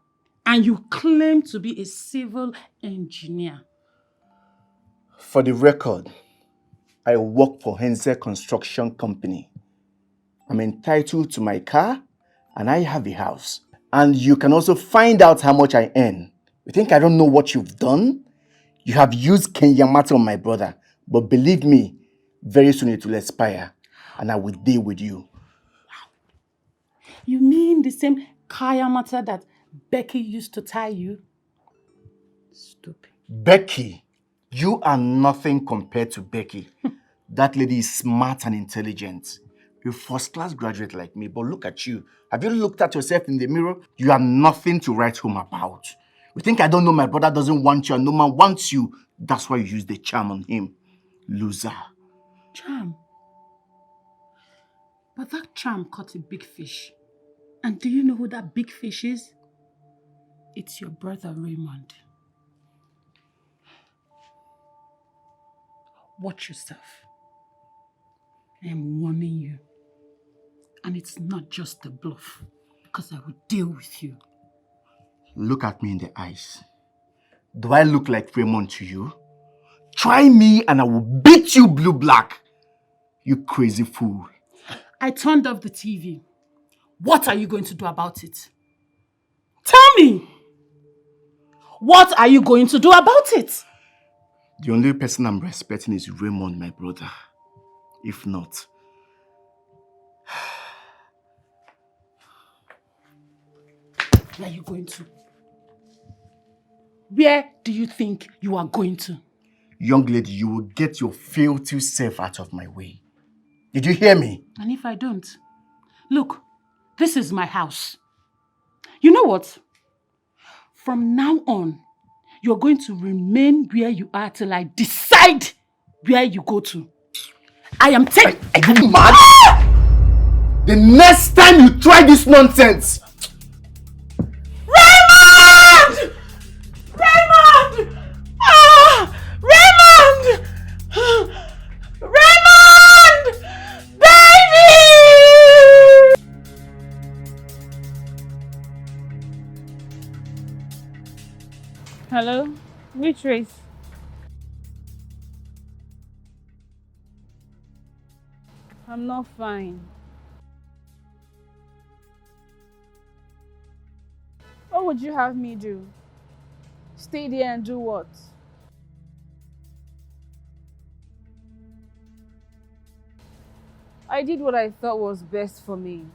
And you claim to be a civil engineer. For the record, I work for Henze Construction Company. I'm entitled to my car and I have a house. And you can also find out how much I earn. You think I don't know what you've done? You have used Kenyamata on my brother. But believe me, very soon it will expire and I will deal with you. You mean the same Kayamata that Becky used to tie you? Stupid. Becky, you are nothing compared to Becky. That lady is smart and intelligent. You're a first-class graduate like me, but look at you. Have you looked at yourself in the mirror? You are nothing to write home about. You think I don't know my brother doesn't want you and no man wants you? That's why you use the charm on him. Loser. Charm? But that charm caught a big fish. And do you know who that big fish is? It's your brother Raymond. Watch yourself. I am warning you. And it's not just a bluff, because I will deal with you. Look at me in the eyes. Do I look like Raymond to you? Try me and I will beat you blue-black. You crazy fool. I turned off the TV. What are you going to do about it? Tell me! What are you going to do about it? The only person I'm respecting is Raymond, my brother. If not... Where are you going to? Where do you think you are going to? Young lady, you will get your filthy self out of my way. Did you hear me? And if I don't? Look, this is my house. You know what? From now on, you're going to remain where you are till I decide where you go to. I am taking... Are you mad? The next time you try this nonsense! Raymond! Raymond! Ah! Raymond! Raymond! Baby! Hello? Which race? I'm not fine. What would you have me do? Stay there and do what? I did what I thought was best for me.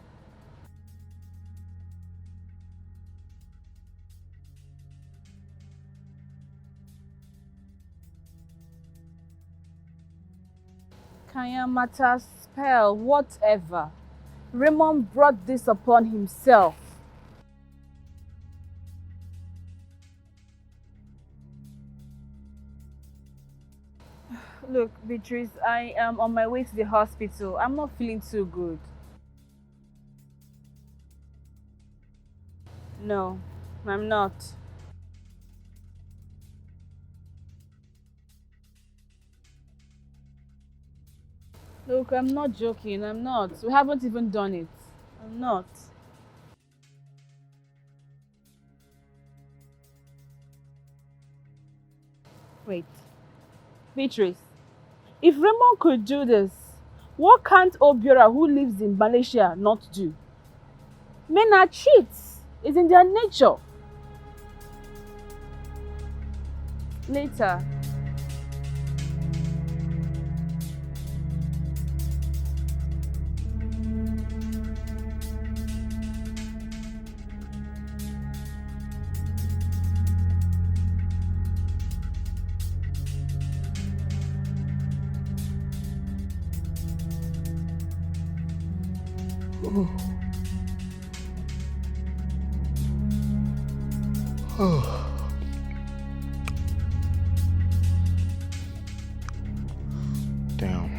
Kayamata spell, whatever. Raymond brought this upon himself. Look, Beatrice, I am on my way to the hospital. I'm not feeling too good. No, I'm not. Look, I'm not joking. I'm not. We haven't even done it. I'm not. Wait. Beatrice, if Raymond could do this, what can't Obiora, who lives in Malaysia, not do? Men are cheats. It's in their nature. Later. Damn.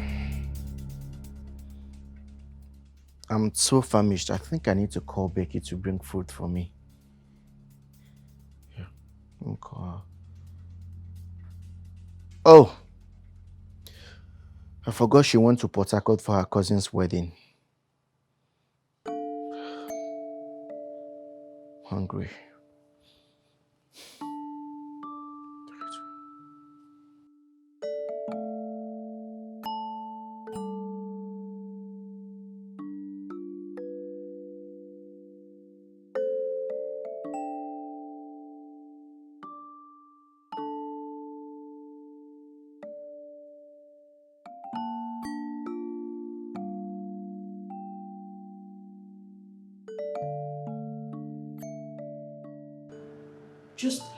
I'm so famished. I think I need to call Becky to bring food for me. Yeah, let me call her. Oh! I forgot she went to Port Harcourt for her cousin's wedding. Hungry.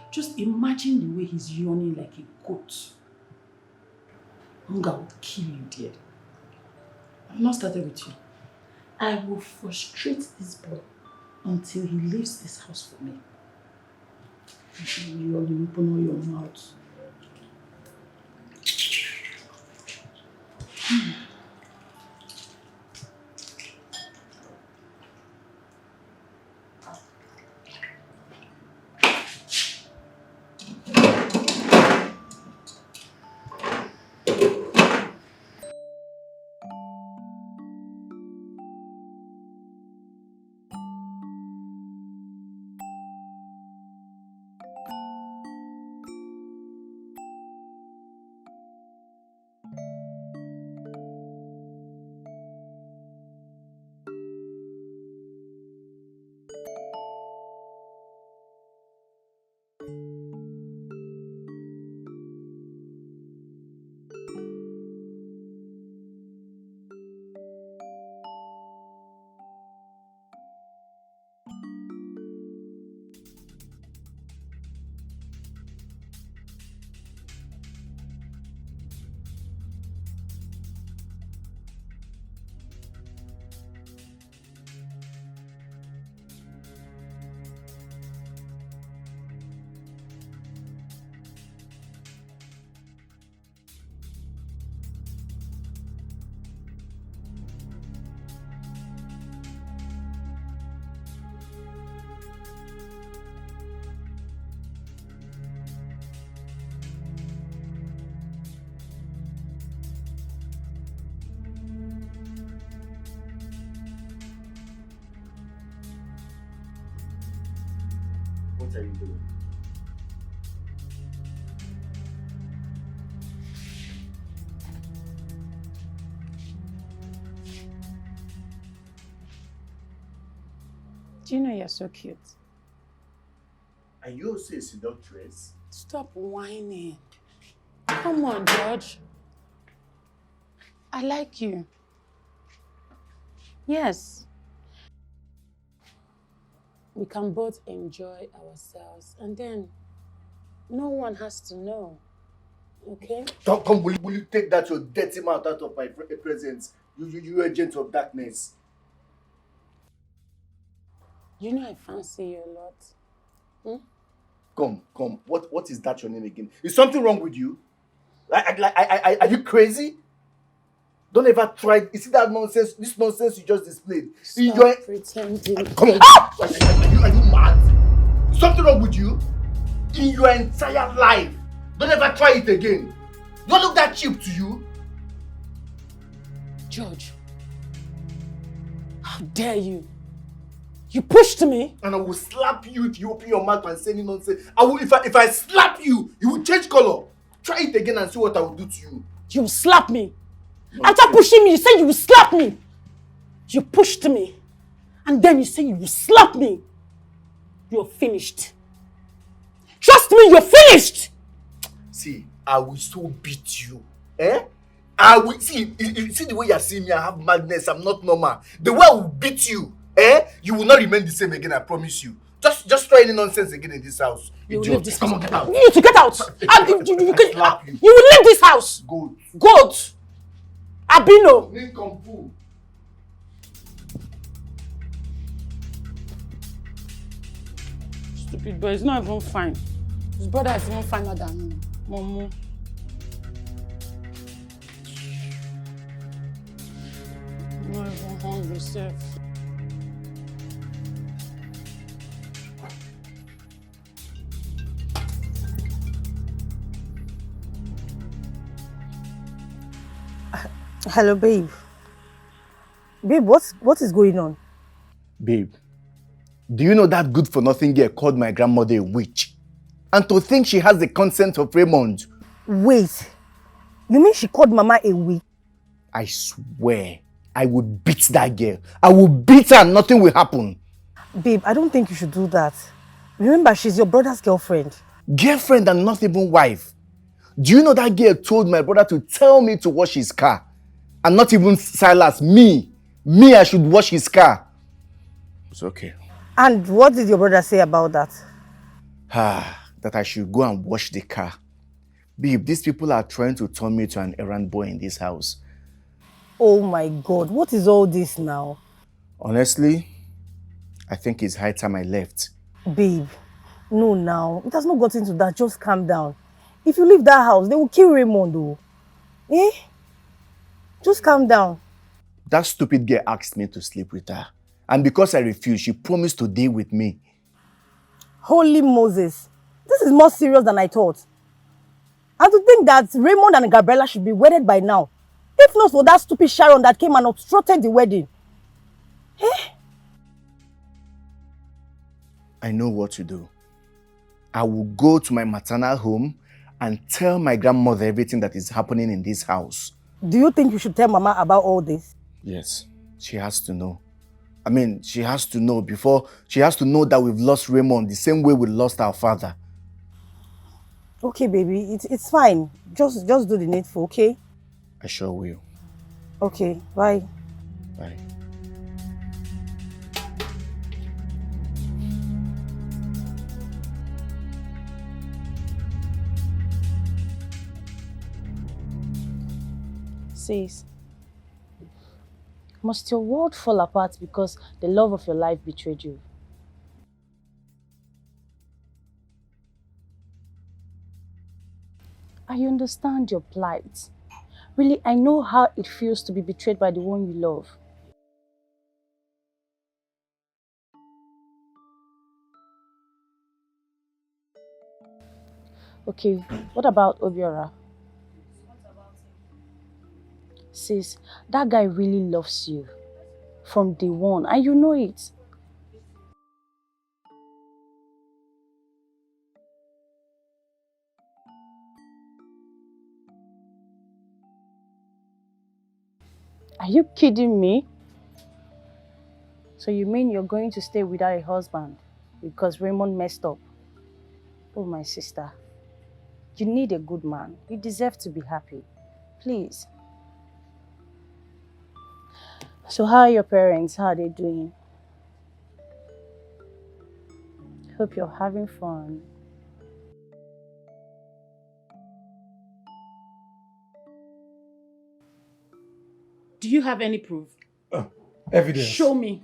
Just imagine the way he's yawning like a goat. Hunger will kill you, dear. I'm not started with you. I will frustrate this boy until he leaves this house for me. You open all your mouth. What are you doing? Do you know you're so cute? Are you also a seductress? Stop whining. Come on, George. I like you. Yes. We can both enjoy ourselves and then no one has to know. Okay? Come, will you take that your dirty mouth out of my presence? You agent of darkness. You know I fancy you a lot. Come. What is that your name again? Is something wrong with you? Are you crazy? Don't ever try. You see that nonsense? This nonsense you just displayed. Stop pretending. Come on. Are you mad? Is something wrong with you? In your entire life, don't ever try it again. Don't look that cheap to you. George, how dare you? You pushed me. And I will slap you if you open your mouth and say any nonsense. If I slap you, you will change color. Try it again and see what I will do to you. You will slap me. After pushing me, you said you will slap me. You pushed me. And then you say you will slap me. You're finished. Trust me, you're finished. See, I will so beat you. I will see the way you're seeing me, I have madness, I'm not normal. The way I will beat you, you will not remain the same again, I promise you. Just try any nonsense again in this house. You will leave this house. Come on, get out. You need to get out. You will leave this house. Goat. Abino. Stupid boy, he's not even fine. His brother is even finer than him. Momo. I'm not even hungry, sef. Hello, babe. Babe, what is going on? Babe, do you know that good-for-nothing girl called my grandmother a witch? And to think she has the consent of Raymond. Wait, you mean she called Mama a witch? I swear, I would beat that girl. I will beat her and nothing will happen. Babe, I don't think you should do that. Remember, she's your brother's girlfriend. Girlfriend and not even wife. Do you know that girl told my brother to tell me to wash his car? And not even Silas, me, I should wash his car. It's okay. And what did your brother say about that? That I should go and wash the car. Babe, these people are trying to turn me to an errand boy in this house. Oh my God, what is all this now? Honestly, I think it's high time I left. Babe, no now. It has not gotten to that. Just calm down. If you leave that house, they will kill Raymond though. Just calm down. That stupid girl asked me to sleep with her. And because I refused, she promised to deal with me. Holy Moses. This is more serious than I thought. And to think that Raymond and Gabriella should be wedded by now. If not for that stupid Sharon that came and obstructed the wedding. I know what to do. I will go to my maternal home and tell my grandmother everything that is happening in this house. Do you think you should tell Mama about all this? Yes, she has to know. I mean, she has to know that we've lost Raymond the same way we lost our father. Okay, baby, it's fine. Just do the needful, okay? I sure will. Okay, bye. Bye. Sis, must your world fall apart because the love of your life betrayed you? I understand your plight. Really, I know how it feels to be betrayed by the one you love. Okay, what about Obiora? Sis, that guy really loves you from day one, and you know it. Are you kidding me? So you mean you're going to stay without a husband because Raymond messed up? Oh, my sister. You need a good man. You deserve to be happy. Please. So how are your parents? How are they doing? Hope you're having fun. Do you have any proof? Evidence. Show me.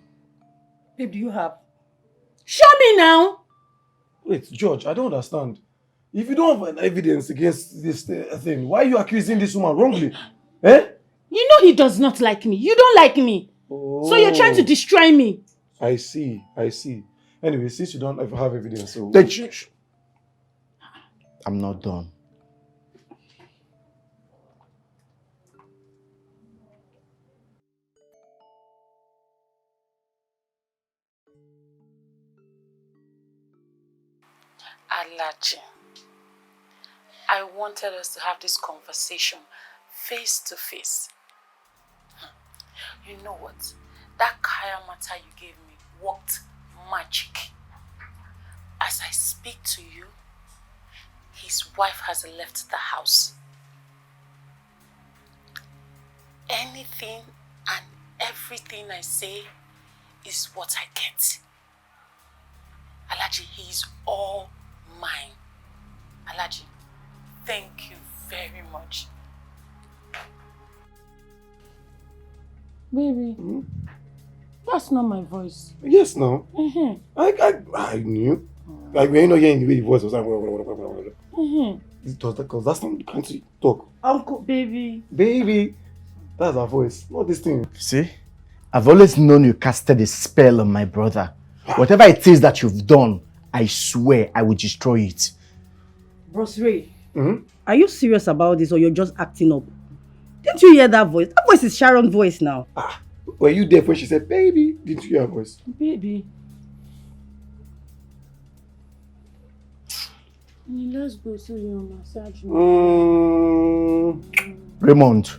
Babe, do you have? Show me now! Wait, George, I don't understand. If you don't have evidence against this thing, why are you accusing this woman wrongly? Eh? You know he does not like me. You don't like me. Oh. So you're trying to destroy me. I see. Anyway, since you don't ever have evidence, so... I'm not done. Alaji, I wanted us to have this conversation face to face. You know what? That Kaya matter you gave me worked magic. As I speak to you, his wife has left the house. Anything and everything I say is what I get. Alaji, he is all mine. Alaji, thank you very much. Baby, that's not my voice. Yes, no. I knew. Like, when you're not hearing the way the voice was like... Because that's not the country talk. Uncle, baby. Baby. That's our voice, not this thing. See? I've always known you casted a spell on my brother. Whatever it is that you've done, I swear I will destroy it. Bros Ray, are you serious about this or you're just acting up? Didn't you hear that voice? That voice is Sharon's voice now. Were you there when she said, baby? Didn't you hear her voice? Baby. Let's go so you massage me. Raymond.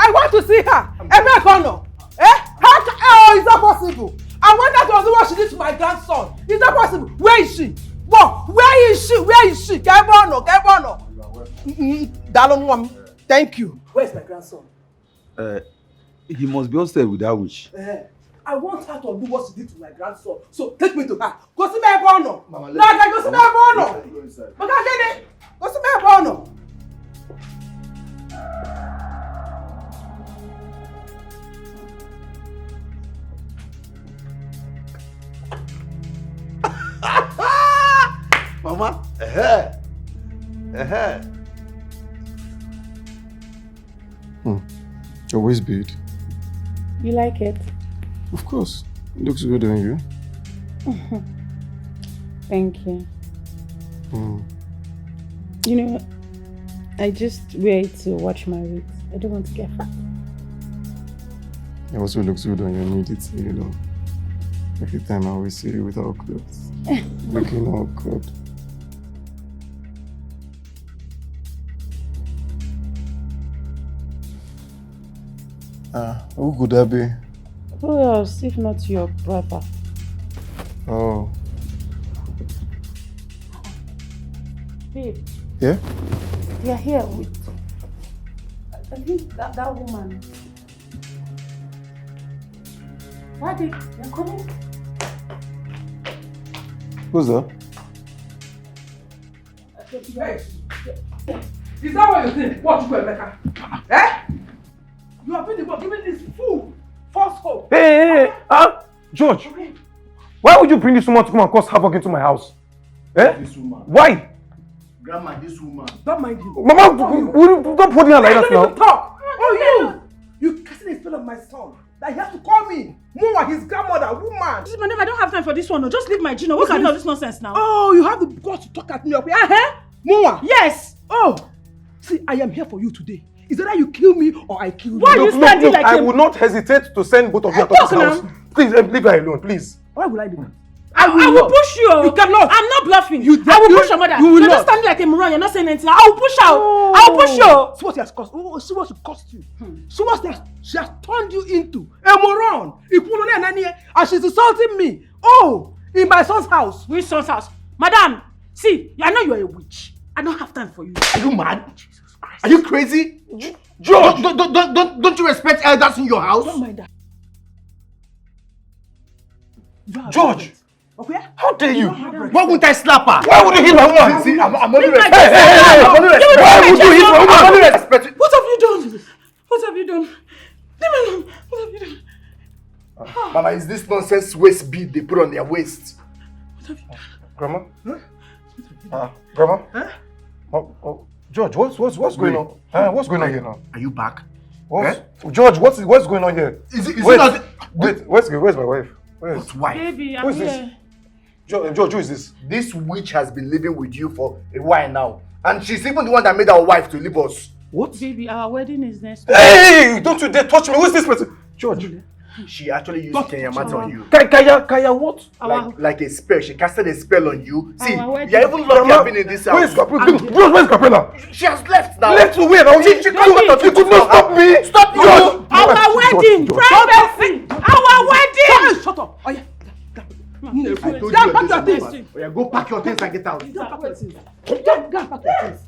I want to see her. Oh, is that possible? I want her to do what she did to my grandson. Is that possible? Where is she? What? Where is she? Where is she? Thank you. Where's my grandson? He must be upstairs with that witch. I want her to do what she did to my grandson. So take me to her. Go see my bono. No, go see my bono. Go see my bono. Mama, Your waist bead. You like it? Of course. It looks good on you. Thank you. You know, I just wear it to watch my weight. I don't want to get fat. It also looks good on your nudity, you know. Every time I always see you without clothes. Looking all good. Who could that be? Who else, if not your brother? Oh. Babe. Yeah? You're here with... I think that woman. Daddy, you're coming? Who's that? Hey. Is that what you think? What you go, Emeka? You have been the one giving this fool false hope. Hey! George! Okay. Why would you bring this woman to come and cause havoc into my house? This woman. Why? Grandma, this woman. Don't mind you. Mama, don't put her like that now. Don't talk. Oh, you casting a spell on my son. That he has to call me Muma, his grandmother, woman. This man, I don't have time for this one. No, just leave my Gino. What's the meaning of this nonsense now? Oh, you have the guts to talk at me up here. Muma. Yes. Oh, see, I am here for you today. Is it that you kill me or I kill you? Why are you standing like I will not hesitate to send both of you out of this house. Please, leave her alone, please. Why will I do that? I will push you. You cannot. I'm not bluffing. I will push your mother. You will You're not. just standing like a moron. You're not saying anything. I will push her. Oh. I will push you. See what she has cost. See what she cost you. See what she has turned you into. A moron. And she's insulting me. Oh, in my son's house. Which son's house? Madam, see, I know you're a witch. I don't have time for you. Are you mad? Jesus Christ. Are you crazy? George! Don't you respect elders in your house? Don't mind that. George! Okay? How dare you? Why wouldn't I slap her? Why would you hit my woman? See, I'm only respecting. Why would you hit my woman? I'm only respecting. What have you done? What have you done? Leave me alone. What have you done? Mama, is this nonsense waist bead they put on their waist? What have you done? Grandma? Grandma? Huh? Oh, George, what's going on? What's going on here now? Are you back? George, what's going on here? Is it wait, not... wait, where's my wife? What wife? Baby, who is this? George, who is this? This witch has been living with you for a while now. And she's even the one that made our wife to leave us. What? Baby, our wedding is next week. Hey! Don't you dare touch me! Who is this person? George. She actually used Kenyamata on you. Kaya what? Like a spell. She casted a spell on you. See, you're wedding. even lucky I've been in this house. Where's Caprina? She has left now. Left to where? She could not stop me. Stop you. Our wedding! Privacy! Our wedding! Shut up. Oh, yeah. I told Pack your you. things. Oh, yeah, go pack your things and get out. Go pack your things. Go pack your things.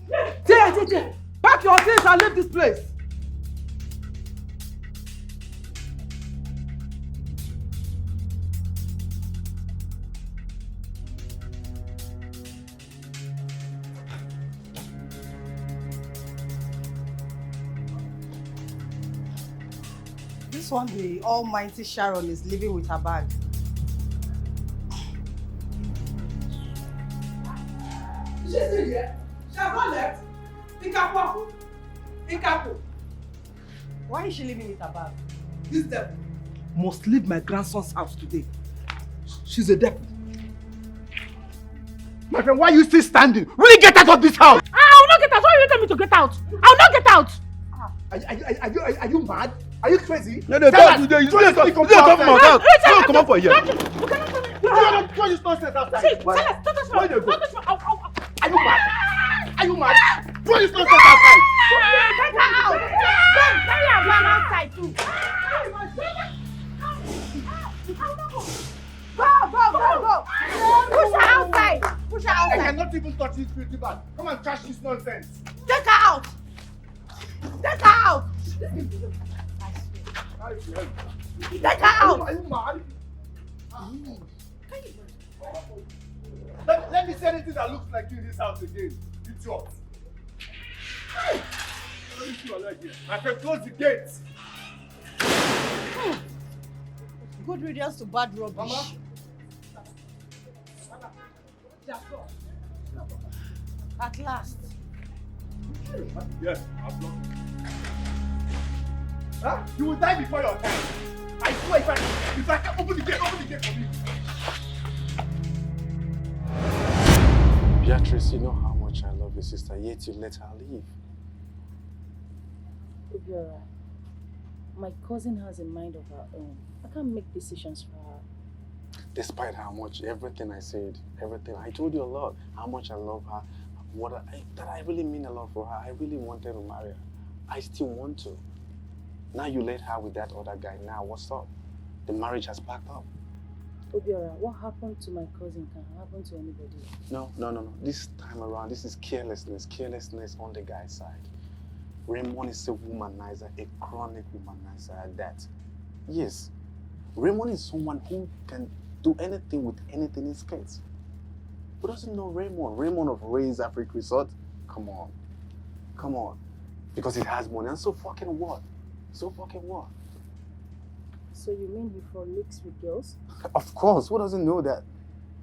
Take. Pack your things and leave this place. This one, the almighty Sharon is living with her bag. She's still here. She has not left. Ikapu. Why is she living with her bag? This devil must leave my grandson's house today. She's a devil. My friend, why are you still standing? Will you get out of this house? I will not get out. Why are you telling me to get out? I will not get out. Are you mad? Are you crazy? No, don't come out. Don't come out for here. You cannot tell me. Throw this nonsense outside. See, tell us, don't touch me. Where do you go? Don't touch me. Ow. Are you mad? Are you mad? Throw this nonsense outside. Take her out. Don't carry her man outside too. Go. Push her outside. I cannot even touch this pretty bag. Come and trash this nonsense. Take her out. Take her out. Take her out. Are you mad? Let me say anything that looks like you in this house again. Idiot. My friend, close the gates. Good riddance to bad rubbish. Mama? At last. Yes, I've blocked. Huh? You will die before your time. I swear if I can open the gate for me. Beatrice, you know how much I love your sister, yet you let her leave. It'll be alright. My cousin has a mind of her own. I can't make decisions for her. Despite how much, everything I said, everything, I told you a lot, how much I love her, that I really mean a lot for her. I really wanted to marry her. I still want to. Now you let her with that other guy. Now what's up? The marriage has packed up. Obiora, what happened to my cousin can happen to anybody. No. This time around, this is carelessness. Carelessness on the guy's side. Raymond is a womanizer, a chronic womanizer at that. Yes, Raymond is someone who can do anything with anything in skates. Who doesn't know Raymond? Raymond of Ray's Africa Resort? Come on. Because it has money. And so fucking what? So you mean he frolics with girls? Of course. Who doesn't know that?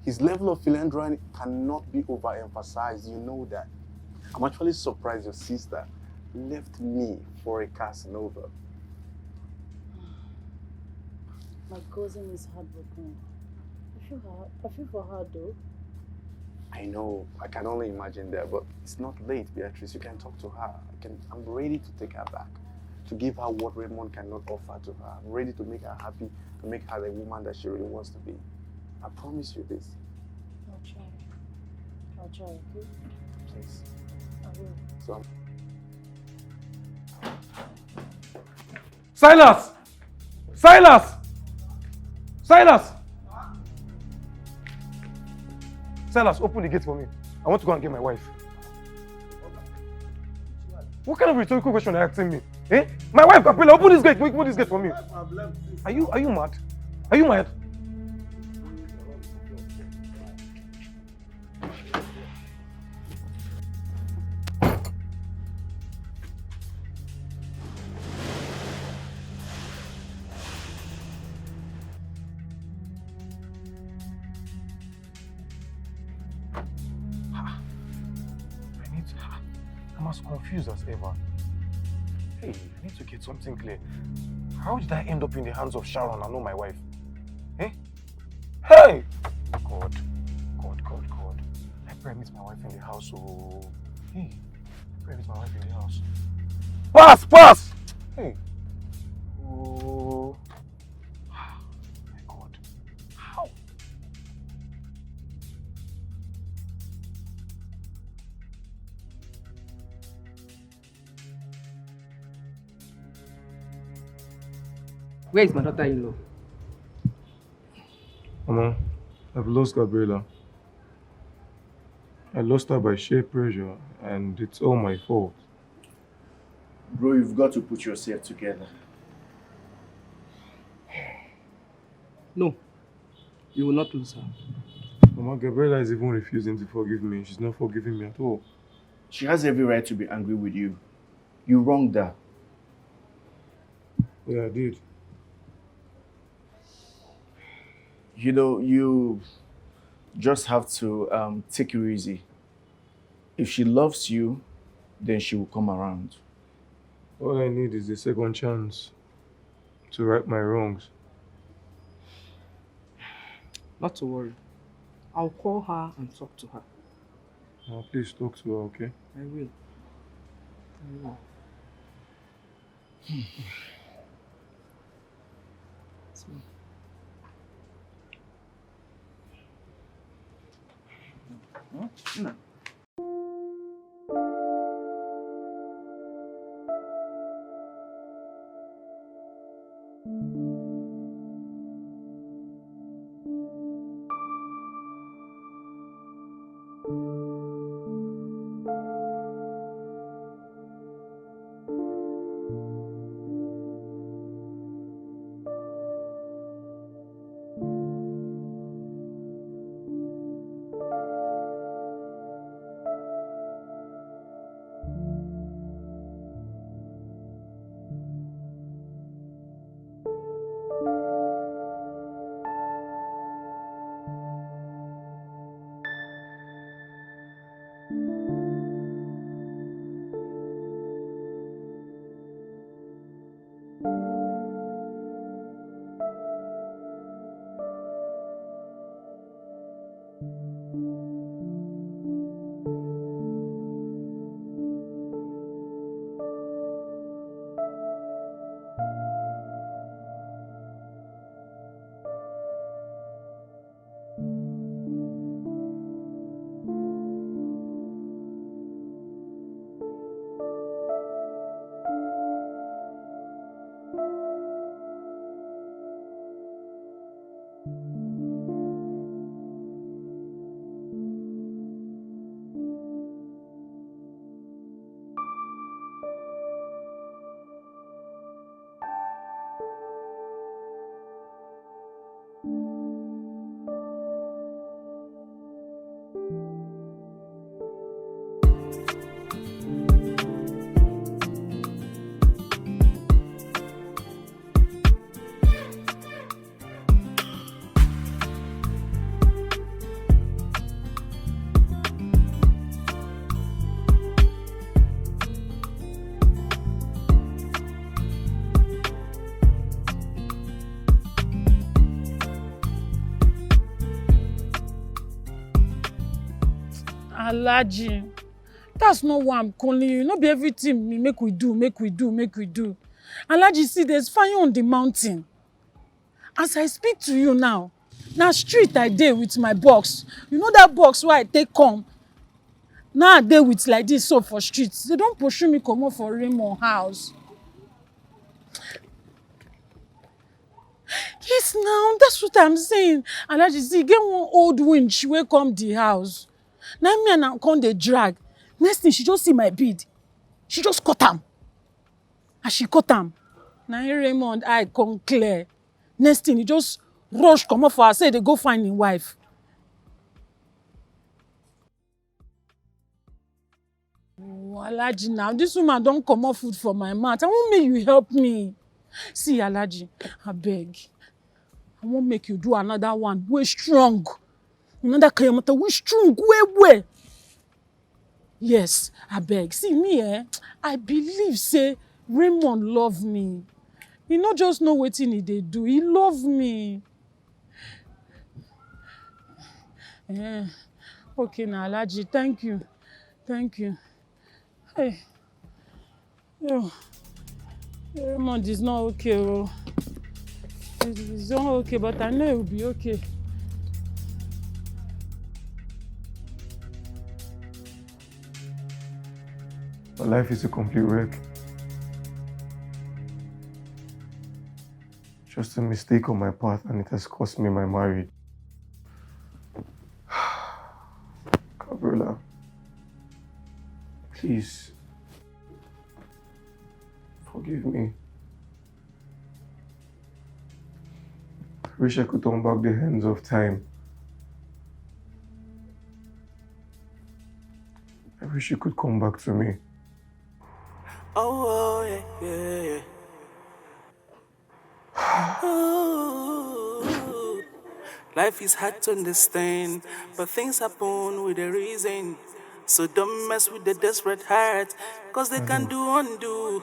His level of philandering cannot be overemphasized. You know that. I'm actually surprised your sister left me for a Casanova. My cousin is heartbroken. I feel for her though. I know. I can only imagine that, but it's not late, Beatrice. You can talk to her. I'm ready to take her back. To give her what Raymond cannot offer to her. I'm ready to make her happy, to make her the woman that she really wants to be. I promise you this. I'll try. I'll try, okay? Please. I will. So Silas! Silas! Silas! Silas, open the gate for me. I want to go and get my wife. What kind of rhetorical question are you asking me? Eh? My wife, Capella, open this gate. Open this gate for me. Are you mad? Are you mad? I'm as confused as ever. Hey, I need to get something clear. How did I end up in the hands of Sharon and not my wife? Eh? Hey! God. I pray I meet my wife in the house. Oh. Hey, I pray I meet my wife in the house. Pass! Hey. Oh. My God. How? Where is my daughter-in-law? Mama, I've lost Gabriela. I lost her by sheer pressure, and it's all my fault. Bro, you've got to put yourself together. No, you will not lose her. Mama, Gabriela is even refusing to forgive me. She's not forgiving me at all. She has every right to be angry with you. You wronged her. Yeah, I did. You know, you just have to take it easy. If she loves you, then she will come around. All I need is a second chance to right my wrongs. Not to worry. I'll call her and talk to her. Now, please talk to her, okay? I will. No. Alhaji, that's not why I'm calling you. Not be everything make we do. Alhaji, see, there's fire on the mountain. As I speak to you now, Now street I dey with my box. You know that box where I take come? Now I dey with like this so for streets. They don't pursue me comot for Raymond house. Yes, now that's what I'm saying. And I just see get one old winch wey come the house. Now me and am come dey drag. Next thing she just see my bead. She just cut am. As she cut am, na him Raymond eye come clear. Next thing he just rush comot for her say they go find him wife. Oh, Alhaji, now this woman don comot food for my mouth. I wan make you help me. See, Alhaji, abeg. I wan make you do another one wey strong. Another kayamata wey strong well. Yes, abeg. See me, I believe say Raymond love me. He no just know wetin he dey do. He love me. Okay, na Alhaji, thank you. Thank you. Hey. Yo. Raymond is not okay. Oh. He's not okay, but I know he'll be okay. My life is a complete wreck. Just a mistake on my path, and it has cost me my marriage. Gabriela, please, forgive me. I wish I could turn back the hands of time. I wish you could come back to me. Oh, yeah. Ooh, life is hard to understand, but things happen with a reason. So don't mess with the desperate heart, cause they can do undo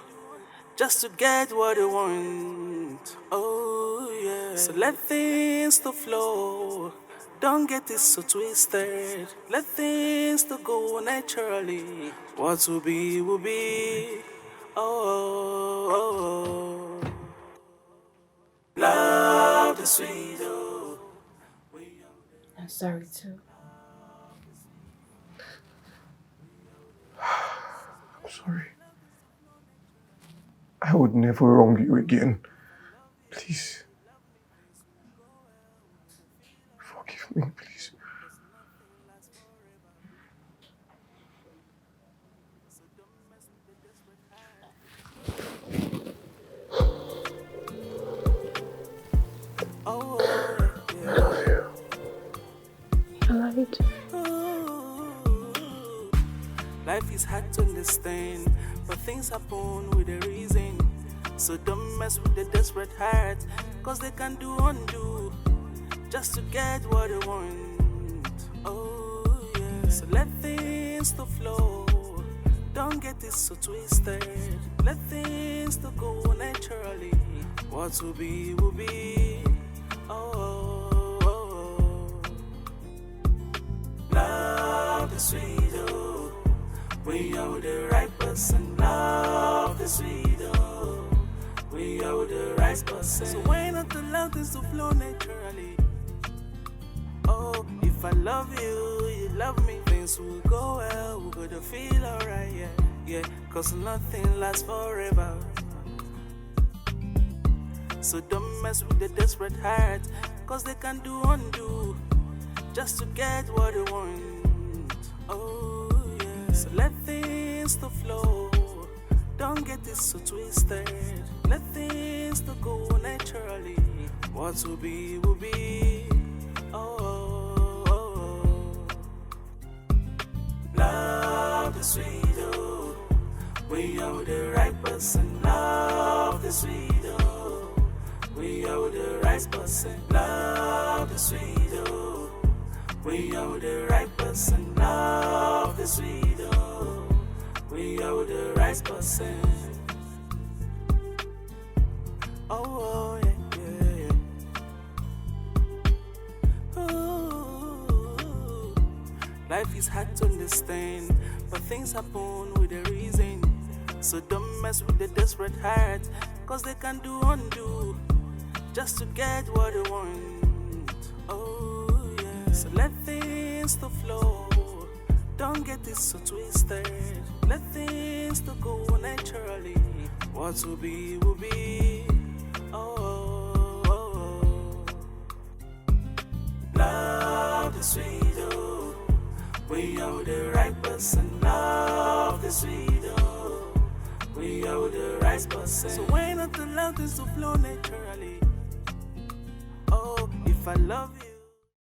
just to get what they want. Oh, yeah. So let things to flow. Don't get it so twisted. Let things to go naturally. What will be, will be. Oh. Love the sweet. Oh. I'm sorry too. I'm sorry. I would never wrong you again. Please. Forgive me, please. I love you too. Life is hard to understand, but things happen with a reason. So don't mess with the desperate heart, cause they can do undo just to get what they want. Oh, yeah. So let things to flow. Don't get it so twisted. Let things to go naturally. What will be, will be. Oh. Love the sweet, oh. When you're with the right person, love the sweet, oh. When you're with the right person. So why not allow this to flow naturally? Oh, if I love you, you love me, things will go well, we're gonna feel alright, yeah. Cause nothing lasts forever. So don't mess with the desperate heart, cause they can do undo just to get what they want. Oh, yeah. So let things to flow. Don't get it so twisted. Let things to go naturally. What will be, will be. Oh. Love the sweet, oh. When you're with the right person, love the sweet, oh. When you're with the right person, love the sweet, oh. When you're with the right person, love the sweet, oh. When you're with the right person. Oh, yeah. Ooh. Life is hard to understand, but things happen with a reason. So don't mess with the desperate heart, cause they can do undo just to get what they want. Oh. So let things to flow. Don't get it so twisted. Let things to go naturally. What will be, will be. Oh, oh, oh. Love the sweet, oh. We are the right person. Love the sweet, oh. We are the right person. So why not allow this to flow naturally? Oh, if I love you.